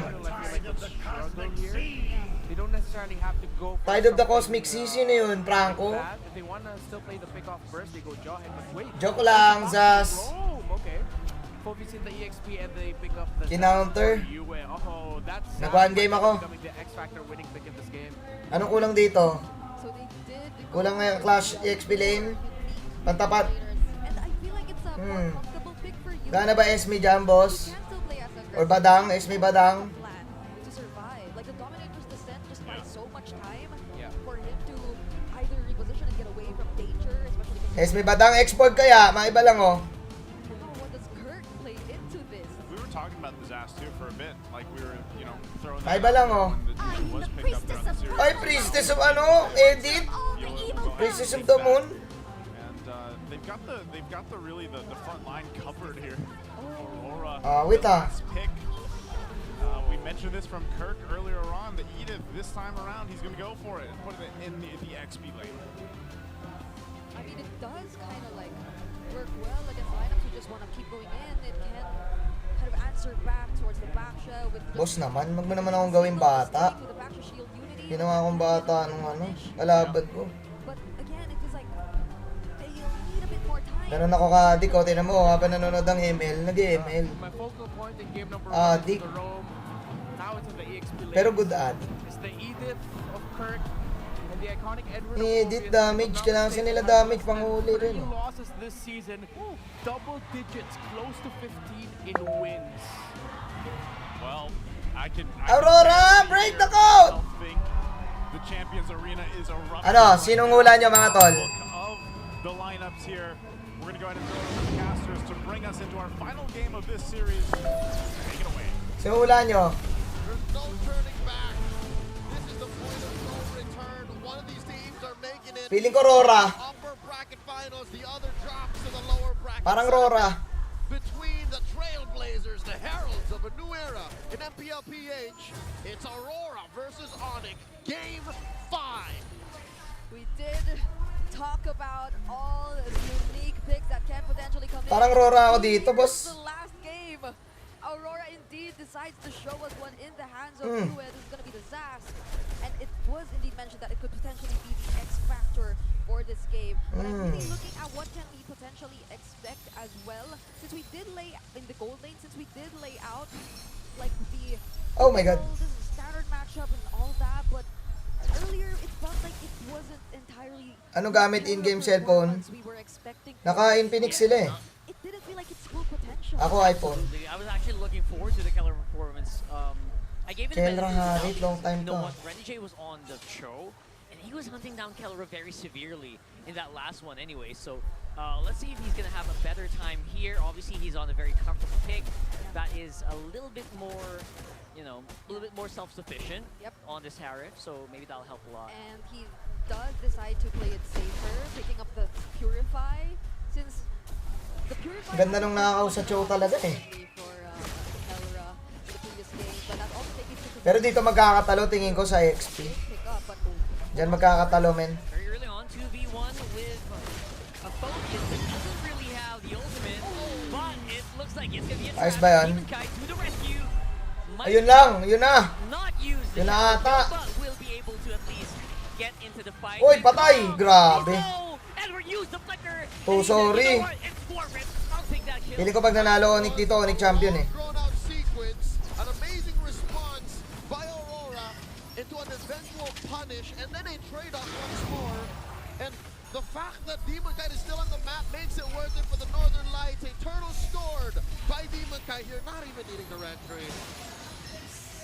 They don't necessarily have to go for Tide of the something, Cosmic Season na yun, Franco. bad. If they wanna still play the pick off first, they go Jawhead, but wait. Joke lang, Zaz. Okay. Focus in the EXP and they pick up the Kinounter. Oh, that's Nag-one game ako. becoming the X Factor winning pick in this game. Anong kulang dito? So they did Kulang nga yung Clash EXP lane. Pantapat. and I feel like it's a more comfortable pick for you. Gana ba Esme dyan, boss? You can still play as a Or Badang? Esme Badang? plan to survive. Like the Dominator's descent just buys so much time Yeah. for him to either reposition and get away from danger, especially because Esme Badang export kaya? Maiba lang oh. now what does Kurt play into this? We were talking about this ass too for a bit. Like Kaiba lang, oh. Ay, Priestess of ano? Edit? Priestess of the Moon? They've got the really the front line covered here. Aurora. Wait Pick. We mentioned this from Kirk earlier on. The Edith this time around, he's gonna go for it and put it in the XP lane. I mean, it does kind of like work well against lineups who just want to keep going in. It can kind of answer back towards the backsha with Boss naman, wag mo naman akong gawing bata. Ginawa akong bata nung kalaban ko. But again, it is like you'll need a bit more time. Ganun ako ka-addict ko. Tinan mo, habang nanonood ng ML, nag-ML. My focal point in game number 1 Addict. was the roam. Now it's in the EXP lane. Pero good addict. It's the Edith of Kirk and the iconic Edward of Edit Mobius. damage, kailangan sa nila damage panghuli rin. Few losses this season, double digits, close to 15 in wins. Well, I Aurora, break the code! The Champions Arena is erupting. Ano, sinong hula nyo mga tol? Of the lineups here. We're gonna go ahead and throw it over to the casters to bring us into our final game of this series. Take it away. Sinong hula nyo? There's no turning back. This is the point of no return. One of these teams are making it. Feeling ko Aurora. Upper bracket finals, the other drops to the lower bracket. Parang Aurora. Between the Trailblazers, the heralds of a new era in MPL PH, it's Aurora versus Onic, Game 5. We did talk about all the unique picks that can potentially come in. Parang Aurora ako dito, boss. The last game, Aurora indeed decides to show us what in the hands of who it is going to be the Zas. And it was indeed mentioned that it could potentially be the X factor for this game. But I'm really looking at what can we potentially expect as well. Since we did lay in the gold lane, since we did lay out like the Oh my god. this is standard matchup and all that, but earlier it felt like it wasn't entirely Ano gamit in-game cellphone? we were expecting. Naka-Infinix sila eh. It didn't feel like its full potential. Ako iPhone. I was actually looking forward to the Keller performance. I gave it a Keller Harit, long time You know to. what? Renegade was on the show, and he was hunting down Keller very severely in that last one anyway. So let's see if he's going to have a better time here. Obviously, he's on a very comfortable pick that is a little bit more, you know, a little bit more self-sufficient on this Harif. So maybe that'll help a lot. And he does decide to play it safer, picking up the Purify, since the Purify Ganda nung nakakaw sa show talaga eh. for Kelra in the previous game, but that's also taking into Pero dito magkakatalo tingin ko sa XP. pick up, but Diyan magkakatalo men. Very early on, 2v1 with a Phobius that doesn't really have the ultimate, but it looks like it's gonna be a Ayos trap. ba yan? Demon Kite to the rescue. Ayun lang, yun na. Not use the Yun na shadow, ata. but will be able to at least get into the fight. Uy, patay! Grabe. Edward used the flicker. Oh, sorry. Pili ko pag nanalo Onic dito, Onic champion eh. Thrown out sequence, an amazing response by Aurora into an eventual punish, and then a trade-off once more. And the fact that Demon Kite is still on the map makes it worth it for the Northern Lights. A turtle scored by Demon Kite here, not even needing the red trade.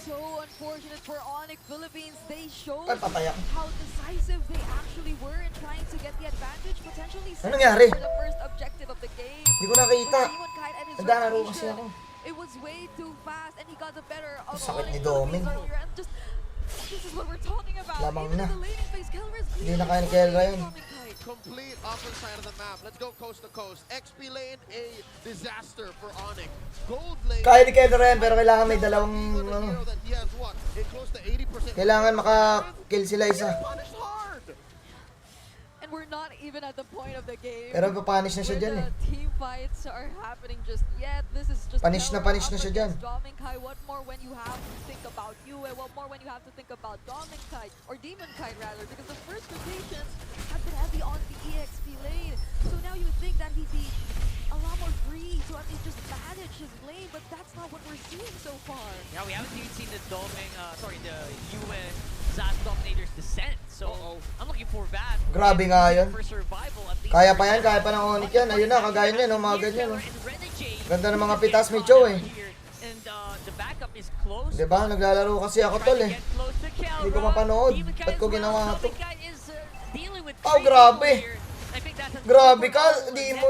so unfortunate for Onic Philippines. They showed Ay, patay ako. how decisive they actually were in trying to get the advantage, potentially Ano nangyari? for the first objective of the game. Hindi ko nakita. But Demon Kite and his Naglalaro kasi rotation, ako. it was way too fast, and he got the better of Sakit Onic ni Doming. Philippines earlier. And just, this is what we're talking about. Lamang Even na. in the laning phase, Kelra is Hindi clearly na kaya ni Kelra yun. Doming Kite. Complete opposite side of the map. Let's go coast to coast. XP lane, a disaster for Onic. Gold lane. Kaya ni Kelra rin, pero kailangan may dalawang ano. That he has what? Close to 80%. Kailangan maka-kill sila isa. Punished hard. And we're not even at the point of the game. Pero papanish na siya dyan eh. where the team fights are happening just yet. This is just Punish na siya dyan. Dominkai. What more when you have to think about you, and what more when you have to think about Dominkai, or Demon Kite rather, because the first rotations have been heavy on the EXP lane. So now you would think that he'd be a lot more free to at least just manage his lane, but that's not what we're seeing so far. Yeah, we haven't even seen the the UN Zaz Dominator's descent. So I'm looking for that. Grabe nga yun. For survival, at least. Kaya pa yan, kaya pa ng Onic yan. Ayun na, kagaya niya, no? Mga ganyan, no? Ganda ng mga pitas ni Joe eh. And the backup is close. Diba? Naglalaro kasi ako tol eh. Hindi ko mapanood. Ba't ko ginawa ito? Oh, grabe. Grabe ka. Di mo.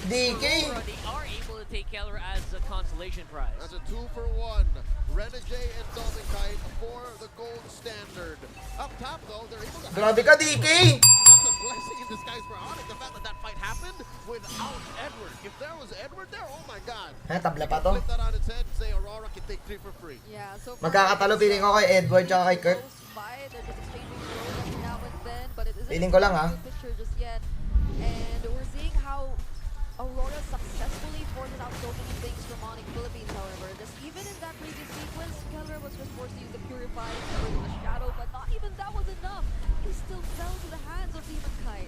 DK. They are able to take Keller as a consolation prize. That's a 2-for-1. Renegade and Dominkite for the gold standard. Up top though, they're able to... Grabe ka, DK! That's a blessing in disguise for Onic. The fact that that fight happened without Edward. If there was Edward there, oh my god. Tabla pa to. Flip that on its head and say Aurora can take 3 for free. Yeah, so Magkakatalo feeling ko kay Edward tsaka kay Kirk. They're just exchanging blows every now and then, but it isn't Feeling ko lang, a good picture just yet. And we're seeing how Aurora successfully forces out so many things from Onic Philippines, however. Just even in that previous sequence, Keller was just forced to use the Purify for the Shadow, but not even that was enough. He still fell to the hands of Demonkite.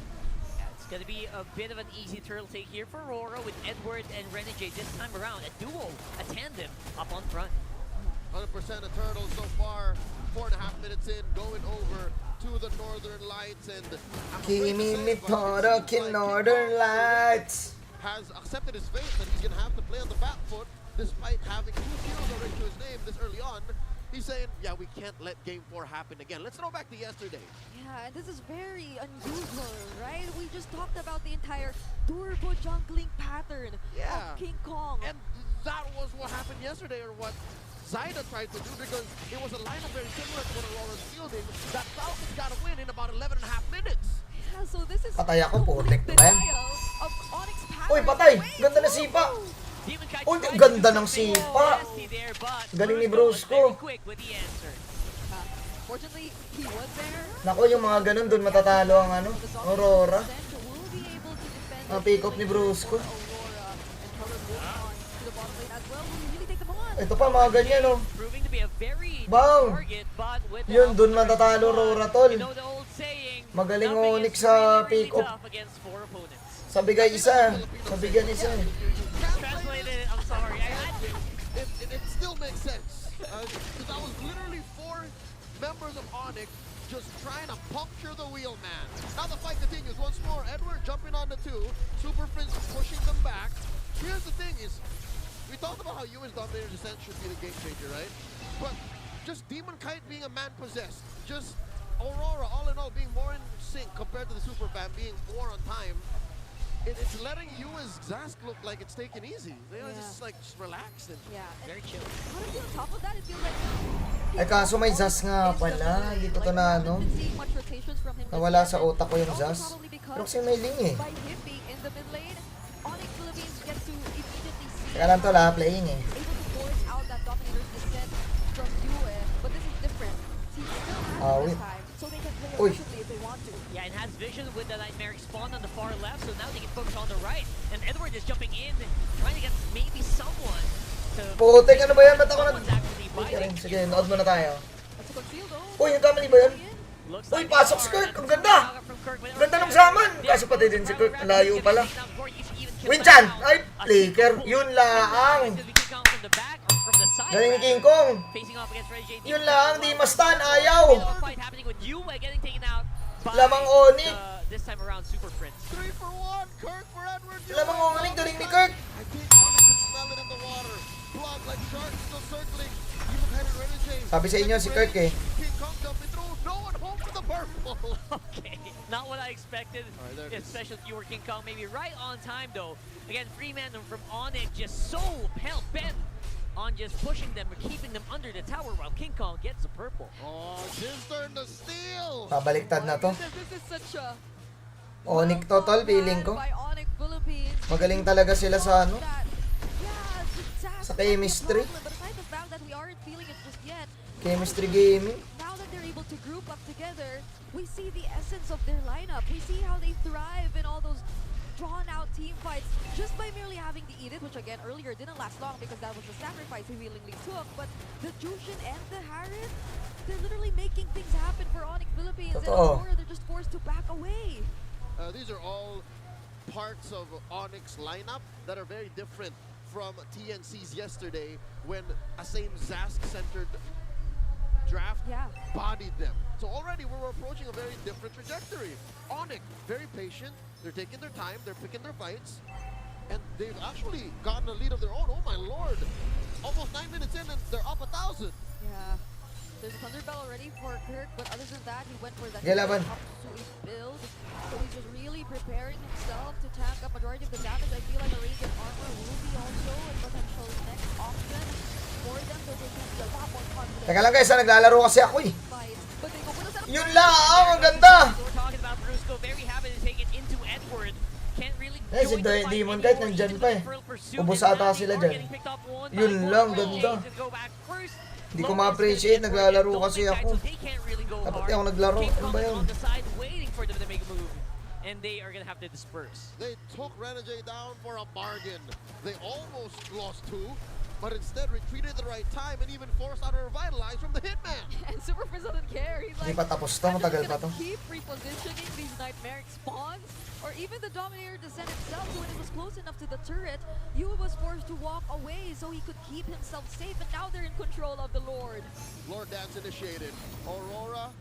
Yeah, it's going to be a bit of an easy turtle take here for Aurora with Edward and Renegade this time around. A duo, a tandem up on front. 100% of turtles so far. 4.5 minutes in, going over to the Northern Lights, and Kimi Mitoro, Northern Lights. Has accepted his fate that he's gonna have to play on the back foot despite having 2 kills already to his name this early on. He's saying, yeah, we can't let Game 4 happen again. Let's throw back to yesterday. Yeah, and this is very unusual, right? We just talked about the entire turbo jungling pattern of King Kong. And that was what happened yesterday, or what Zyda tried to do, because it was a lineup very similar to what Aurora's fielding. That Falcon's got to win in about 11.5 minutes. Yeah, so this is Patay ako, putik na yan. of Onyx pattern. Uy, patay! Ganda na sipa! Uy, ganda ng sipa! Galing ni Brusco. Fortunately, he was there. Nako, yung mga ganun dun matatalo ang ano, Aurora. Ang pick-up ni Brusco. Ito pa, mga ganyan, oh. Bang! Yun, dun matatalo Aurora, tol. Magaling Onic sa pick-up. Sa bigay isa. Sa bigyan isa. Translated, I'm sorry. It still makes sense. Because I was literally 4 members of Onic just trying to puncture the wheel, man. Now the fight continues once more. Edward jumping on the 2. Super Prince pushing them back. Here's the thing is, we talked about how UN's Dominator Descent should be the game changer, right? But just Demonkite being a man possessed, just Aurora all in all being more in sync compared to the Super Fan being more on time, it's letting you as Zask look like it's taken easy. They are just like just relaxed and very chill. Honestly, on top of that, it feels like Ay, kaso may Zas nga pala. Hindi ko to na, ano. Nawala sa utak ko yung Zas. Pero kasi may ling, eh. Kaya lang to, playing, eh. Wait. Uy. Yeah, and has vision with the Nightmare spawn on the far left, so now they can focus on the right. And Edward is jumping in, trying to get maybe someone to... Putik, ano ba yan? Ba't ako sige, nood muna tayo. Uy, yung kamali ba yan? Uy, pasok si Kirk! Ang ganda! Ganda ng zaman! Kaso pati din si Kirk, layo pala. Winchan! Ay, flicker! Yun lang! Galing ni King Kong! Yun lang, di ma-stun, ayaw! Lamang Onic! This time around, Super Prince. 3 for 1, Kirk for Edward. Lamang Onic, galing ni Kirk! I think Onic can smell it in the water. Blood like sharks still circling. Even Renegade. Sabi sa inyo si Kirk, eh. King Kong jumping through. No one home for the purple. Okay, not what I expected, especially if you were King Kong. Maybe right on time, though. Again, Freeman from Onic just so hell-bent on just pushing them or keeping them under the tower while King Kong gets the purple. Oh, his turn to steal. Pabaliktad na to. This is such a Onic total, feeling ko. Magaling talaga sila sa ano? Sa chemistry. Chemistry gaming. Now that they're able to group up together, we see the essence of their lineup. We see how they thrive in all those drawn-out team fights just by merely having the Edith, which again earlier didn't last long because that was the sacrifice he willingly took. But the Jushin and the Harris, they're literally making things happen for Onic Philippines. And Aurora, they're just forced to back away. These are all parts of Onyx lineup that are very different from TNC's yesterday when a same Zask-centered draft bodied them. So already we're approaching a very different trajectory. Onic, very patient. They're taking their time. They're picking their fights. And they've actually gotten a lead of their own. Oh my lord. Almost 9 minutes in and they're up 1,000. Yeah. There's a Thunder Bell already for Kirk, but other than that, he went for that build. So he's just really preparing himself to tank up majority of the damage. I feel like a Radiant Armor will be also a potential next option for them so they can be a lot more confident. Teka lang guys, naglalaro kasi ako eh. Fight. But they go for the setup. Yun lang, ang ganda! We're talking about Brusco, very happy to take it into Edward. Can't really Eh, si join the fight Demon kahit anymore, nandyan even pa with eh. the Pearl Pursuit. Ubus And ata now they sila are dyan. getting picked up one Yun by lang, one. ganda. James go back first. Hindi ko Lopez ma-appreciate, gonna naglalaro get kasi Dolphin ako. Knights, so they can't really go Dapat hard. di ako naglaro, King ano Kong ba is yun? on the side waiting for them to make a move. And they are gonna have to disperse. They took Renegade down for a bargain. They almost lost 2, but instead retreated at the right time and even forced out a revitalize from the Hitman. And Super Prince doesn't care. He's Hindi like, pa tapos to, matagal pa to. keep repositioning these nightmaric spawns, or even the Dominator Descent itself, when it was close enough to the turret, Yu was forced to walk away so he could keep himself safe, and now they're in control of the Lord. Lord Dance initiated. Aurora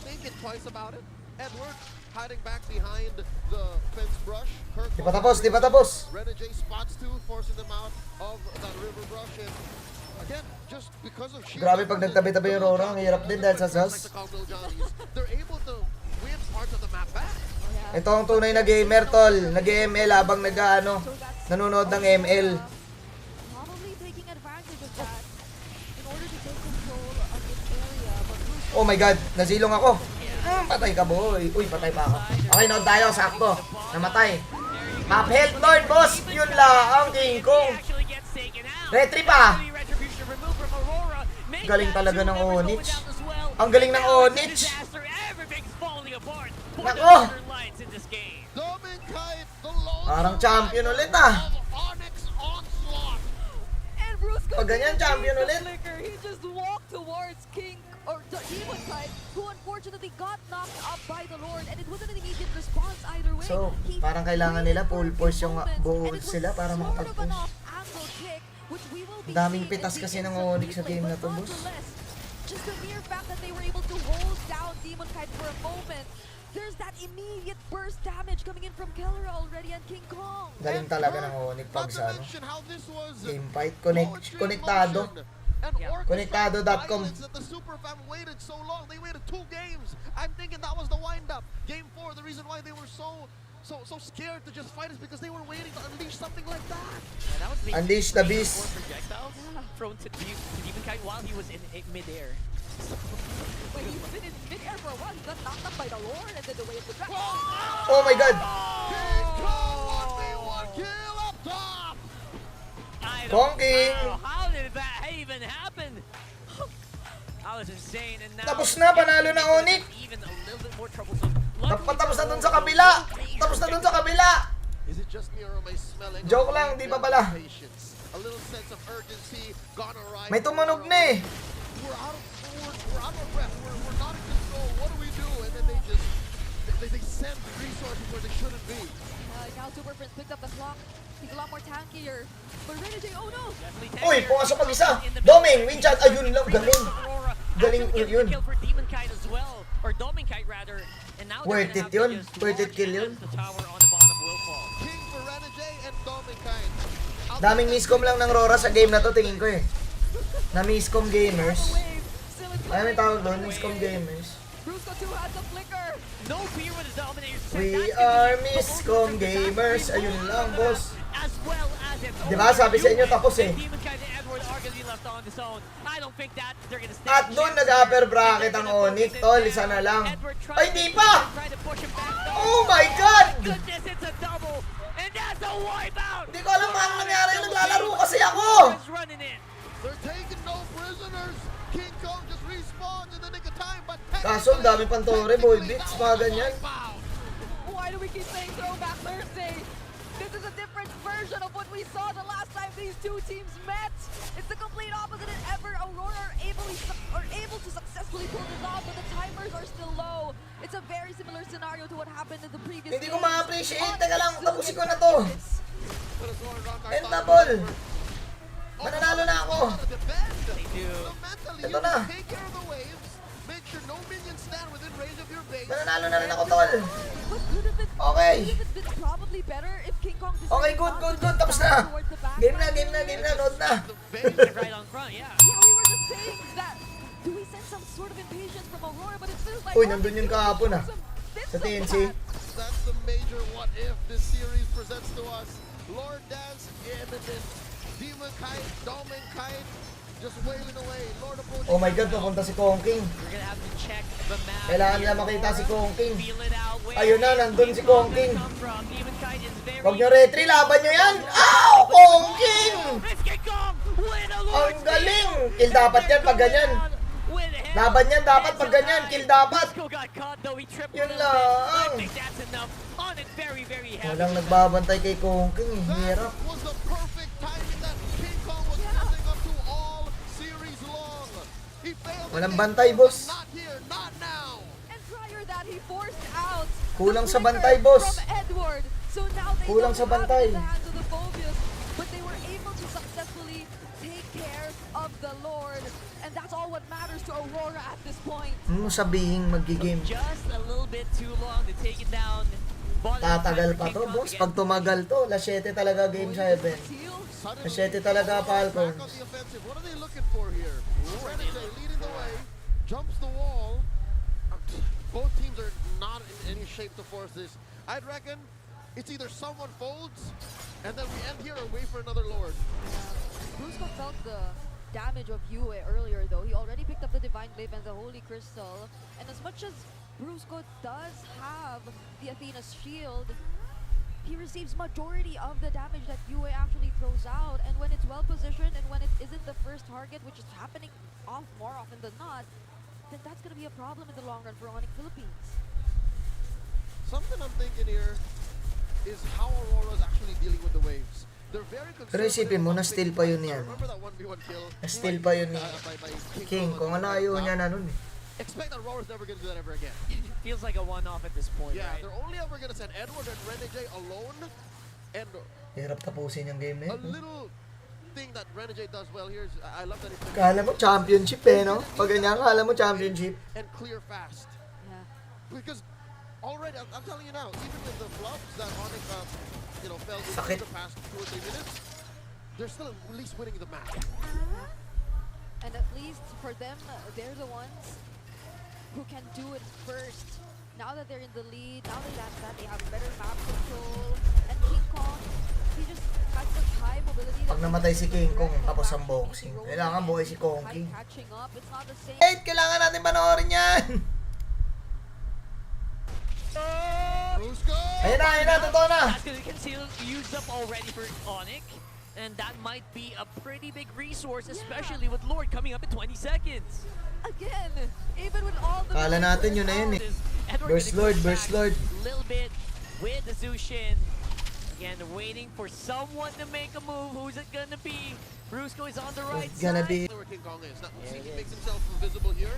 thinking twice about it. Edward hiding back behind the fence brush. Kirk Di pa tapos, di pa tapos. Renegade spots 2, forcing them out of that river brush. And again, just because of sheer Grabe pag nagtabi-tabi yung Aurora, ang hirap din dahil sa sus. they're able to win parts of the map back. Ito ang tunay na gamer, tol. Nag-ML habang nanonood ng ML. Probably taking advantage of that in order to take control of this area. But Oh my god, nazilong ako. Patay ka boy. Uy, patay pa ako. Okay, nood tayo, sakto. Namatay. Map health Lord, boss. Yun lang ang King Kong. Retry pa. Galing talaga ng Onic. Ang galing ng Onic. Nako. Parang champion ulit ah. And Brusco Pag ganyan, champion ulit. He just walked towards King or the Demon Knight, who unfortunately got knocked up by the Lord, and it wasn't an immediate response either way. So, He parang kailangan nila full force yung moments, buo and it was sila para sort of an makapag-push. off-angle kick, which we will be Daming seeing pitas in the kasi ng instant Onic sa replay, game na but to, boss. nonetheless, just the mere fact that they were able to hold down Demon Knight for a moment, there's that immediate burst damage coming in from Keller already and King Kong. Galing talaga ng Onic pag Not to sa ano. mention how this was Game fight. Konektado. and Konektado.com. violence that the Super Fam waited so long. They waited 2 games. I'm thinking that was the wind-up. Game 4, the reason why they were so scared to just fight is because they were waiting to unleash something like that. Yeah, that was the Unleash the beast. 4 projectiles thrown to Demon Kite while he was in midair. Wait, he's been in mid-air for a while. He got knocked up by the Lord and then the way of the dragon. Oh my god. King Kong 1v1 kill up top. I Kong don't King. know. How did that even happen? That was insane. And now Tapos na, panalo na Onic. even a little bit more troublesome. Tapos na dun sa kabila. Tapos na dun sa kabila. Is it just me or am I smelling Joke lang, di pa pala. patience? A little sense of urgency gone awry. May tumunog na eh. We're out of breath. We're not in control. What do we do? And then they send resources where they shouldn't be. Now Super Prince picked up the clock. He's a lot more tankier. But Renegade, oh no! Uy, pumasok pag isa. Doming, Winchat, ayun lang, galing. Galing yun. Kill for Demon Kite as well, or Doming Kite rather. And now Worth it yun. Worth it kill yun. The tower on the bottom will fall. King for Renegade and Dominkind. Daming miscom lang ng Aurora sa game na to, tingin ko eh. Na miscom gamers. Ano yung tawag doon? Miscom gamers. Brusco 2 has a flicker. No fear with his Dominator. We are miscom gamers. Ayun lang, boss. As well as its Di ba? Sabi sa inyo, tapos eh. Demon Kite and Edward are gonna be left on his own. I don't think that they're gonna stay. At doon nag-upper bracket ang Onic, tol. Isa na lang. Ay, di pa! Oh my God! Goodness, it's a double. And that's a wipeout. Hindi ko alam paano nangyari. Naglalaro kasi ako. Running in. They're taking no prisoners. King Kong just respawns in the nick of time, but Kaso, ang dami pang tore, boy bits, mga ganyan. Why do we keep saying Throwback Thursday? This is a different version of what we saw the last time these two teams met. It's the complete opposite than ever. Aurora are able to successfully pull this off, but the timers are still low. It's a very similar scenario to what happened in the previous Hindi ko games. ma-appreciate. Teka lang, tapusin ko na to. End na ball. Mananalo na ako. They do. Ito na. Take care of the waves. Make sure no minions stand within range of your base. Mananalo na rin ako, tol. But could have been, Okay. could have been probably better if King Kong decided Okay, good. not to Tapos just na. bounce towards the back Game na. line. Nood na. Right on front, yeah. Yeah, we were just saying that. Do we sense some sort of impatience from Aurora? But it feels like Uy, nandun yun kahapon ah. Sa TNC. That's the major what if this series presents to us. Lord Dance imminent. Demon Kite, Domin Kite, just wailing away. Lord approaching. Oh my God, papunta si Kong King. We're gonna have to check the map. Kailangan nila makita si Kong King. Feel it out. Where Ayun na, is nandun si King Kong gonna King. come from? Demon Kite is very Huwag nyo retry, laban nyo yan! Ow! Kong King! It's King Kong with a Ang Lord's galing! Seal. Kill dapat yan pag ganyan. With him. Laban yan dapat pag ganyan. Kill dapat. Briscoe got caught though. He tripped Yun a little bit. I lang. think that's enough. Onic very, very happy. Walang nagbabantay kay Kong King. Hirap. That was the perfect timing that King Kong was building up to all series long. He failed. Walang bantay, boss. Not here, not now. And prior that, he forced out Kulang the sa flicker bantay, boss. from Edward. So now they Kulang don't sa have bantay. it in the hands of the Phobius, but they were able to successfully take care of the Lord. And that's all what matters to Aurora at this point. Ano sabihin magigame? Just a little bit too long to take it down. Tatagal pa to, boss. Pag tumagal to, last 7 talaga game 7. Last 7 talaga Back on Falcons. the offensive. What are they looking for here? Renegade leading the way, jumps the wall. Both teams are not in any shape to force this. I'd reckon it's either someone folds, and then we end here or wait for another Lord. Brusco felt the damage of Yue earlier though. He already picked up the Divine Glaive and the Holy Crystal. And as much as Brusco does have the Athena's shield, he receives majority of the damage that Yue actually throws out. And when it's well positioned and when it isn't the first target, which is happening more often than not, then that's going to be a problem in the long run for Onic Philippines. Something I'm thinking here is how Aurora's actually dealing with the waves. They're very conservative. Pero isipin mo, about na-steal picking pa yun fights. yan. Remember that 1v1 kill? Na-steal pa yun ni by King. Kung ano ayaw niya na nun eh. Expect that Aurora's never gonna do that ever again. Feels like a one-off at this point, Yeah, right? they're only ever gonna send Edward and Renegade alone, and Hirap tapusin yung game na a yun. little thing that Renegade does well here is I love that it's Kala mo championship eh, no? Pag ganyan, kala mo championship. and clear fast. Yeah. Because already, I'm telling you now, even with the flops that Onic, fell Sakit. in the past 2 or 3 minutes, they're still at least winning the match. And at least for them, they're the ones who can do it first. Now that they're in the lead, now that they have better map control, and King Kong, he just has such high mobility. Pag namatay si King Kong, tapos ang boxing. Kailangan buhay si Kong King. Catching up, it's not the same. Wait, kailangan natin panoorin yan! Brusco! Ayun na, totoo na! That's gonna conceal used up already for Onic. And that might be a pretty big resource, especially with Lord coming up in 20 seconds. Again, even with all the... Kala natin yun na yun eh. Burst Lord, Burst Lord. Little bit with the Zushin. Again, waiting for someone to make a move. Who's it gonna be? Brusco is on the right It's gonna side. be... Where King Kong is. Now, see, he makes himself visible here.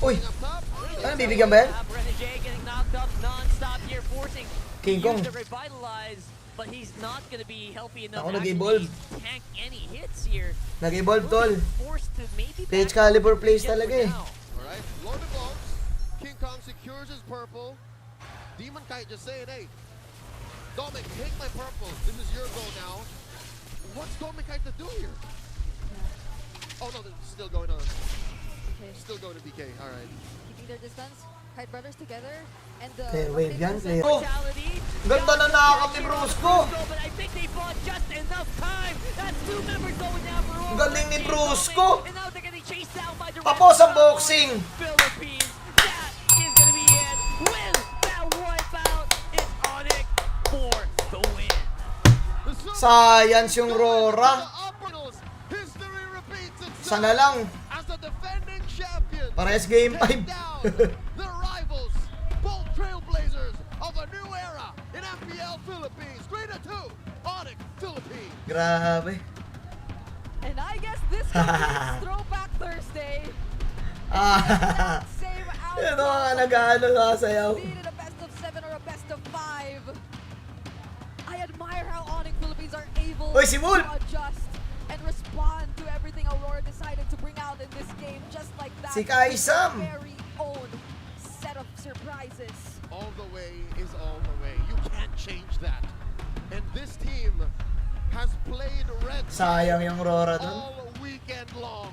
Uy! Up top. Ano, bibigyan ba yan? Renegade getting knocked up non-stop here, forcing King Kong. to revitalize. But he's not gonna be healthy enough Ako to nag-evolve. actually tank any hits here. Nag-evolve, tol. Forced to maybe Page back caliber up plays again talaga eh. for now. Alright, Lord evolves. King Kong secures his purple. Demon Kite just saying, hey, Dominic, take my purple. This is your goal now. What's Dominic Kite to do here? Oh no, they're still going on. Okay. Still going to BK, alright. Keeping their distance. Kite Brothers together. And the... Player wave yan, player. Brutality. Ganda na nakakap ni Brusco! But I think they bought just enough time. That's 2 members going down for Aurora. Galing ni Brusco! And now they're getting chased down by the Tapos ang boxing! Philippines. That is gonna be it. With that wipeout, it's Onic for the win. Science yung Aurora. History repeats itself Sana lang. as the defending champions. Parehas game 5. take down the rivals, both trailblazers of a new era in MPL Philippines. 3-2, Onic Philippines. Grabe. And I guess this could be Throwback Thursday. Ah, Same yun outcome. mga nag-ano sasayaw. Be it a best of 7 or a best of 5. I admire how Onic Philippines are able Oy, si Wolf! to adjust and respond to everything Aurora decided to bring out in this game, just like that. Si Kaisam! Their very own set of surprises. All the way is all the way. You can't change that. And this team has played red Sayang yung Aurora dun. all weekend long.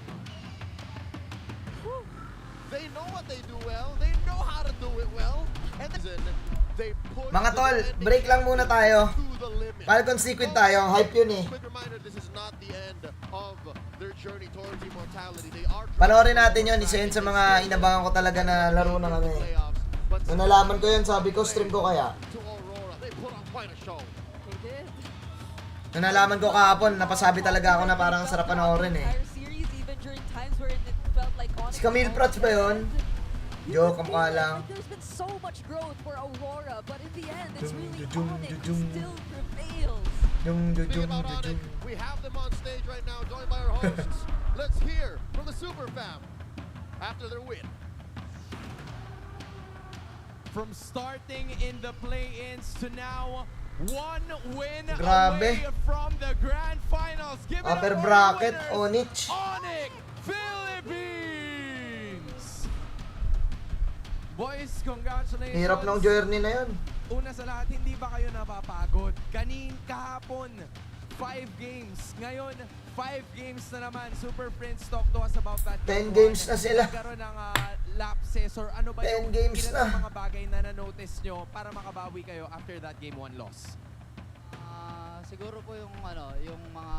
They know what they do well. They know how to do it well. And They push Mga the tol, defending break lang muna tayo. to the limit. Falcon Sequid tayo, hype yun eh. Quick reminder, this is not the end of their journey towards immortality. They are Panoorin natin yun, isa yun sa mga inabangan ko talaga na laro na kami. Nung nalaman ko yun, sabi ko, stream ko kaya. to Aurora. They put on quite a show. They did. Nung nalaman ko kahapon, napasabi talaga ako na parang sarap panoorin eh. Entire series, even during times wherein it felt like Onic Si Camille Prats ba yun? Joke, kamukha lang. There's been so much growth for Aurora, but in the end, it's really Dum, Onic dum, still prevails. Speaking about Onic, we have them on stage right now, joined by our hosts. Let's hear from the Super Fam after their win. From starting in the play-ins to now, one win Grabe. away from the grand finals. Give it up Upper for bracket, the Onic. Onic Philippines! Boys, congratulations. Hirap ng journey na yun. Una sa lahat, hindi ba kayo napapagod? Kahapon, 5 games. Ngayon, 5 games na naman. Super Friends talk to us about that. 10 games na sila. Nagkaroon ng lapses or ano ba 10 yung games ilan na. ng mga bagay na na-notice nyo para makabawi kayo after that game 1 loss? Siguro po yung ano, yung mga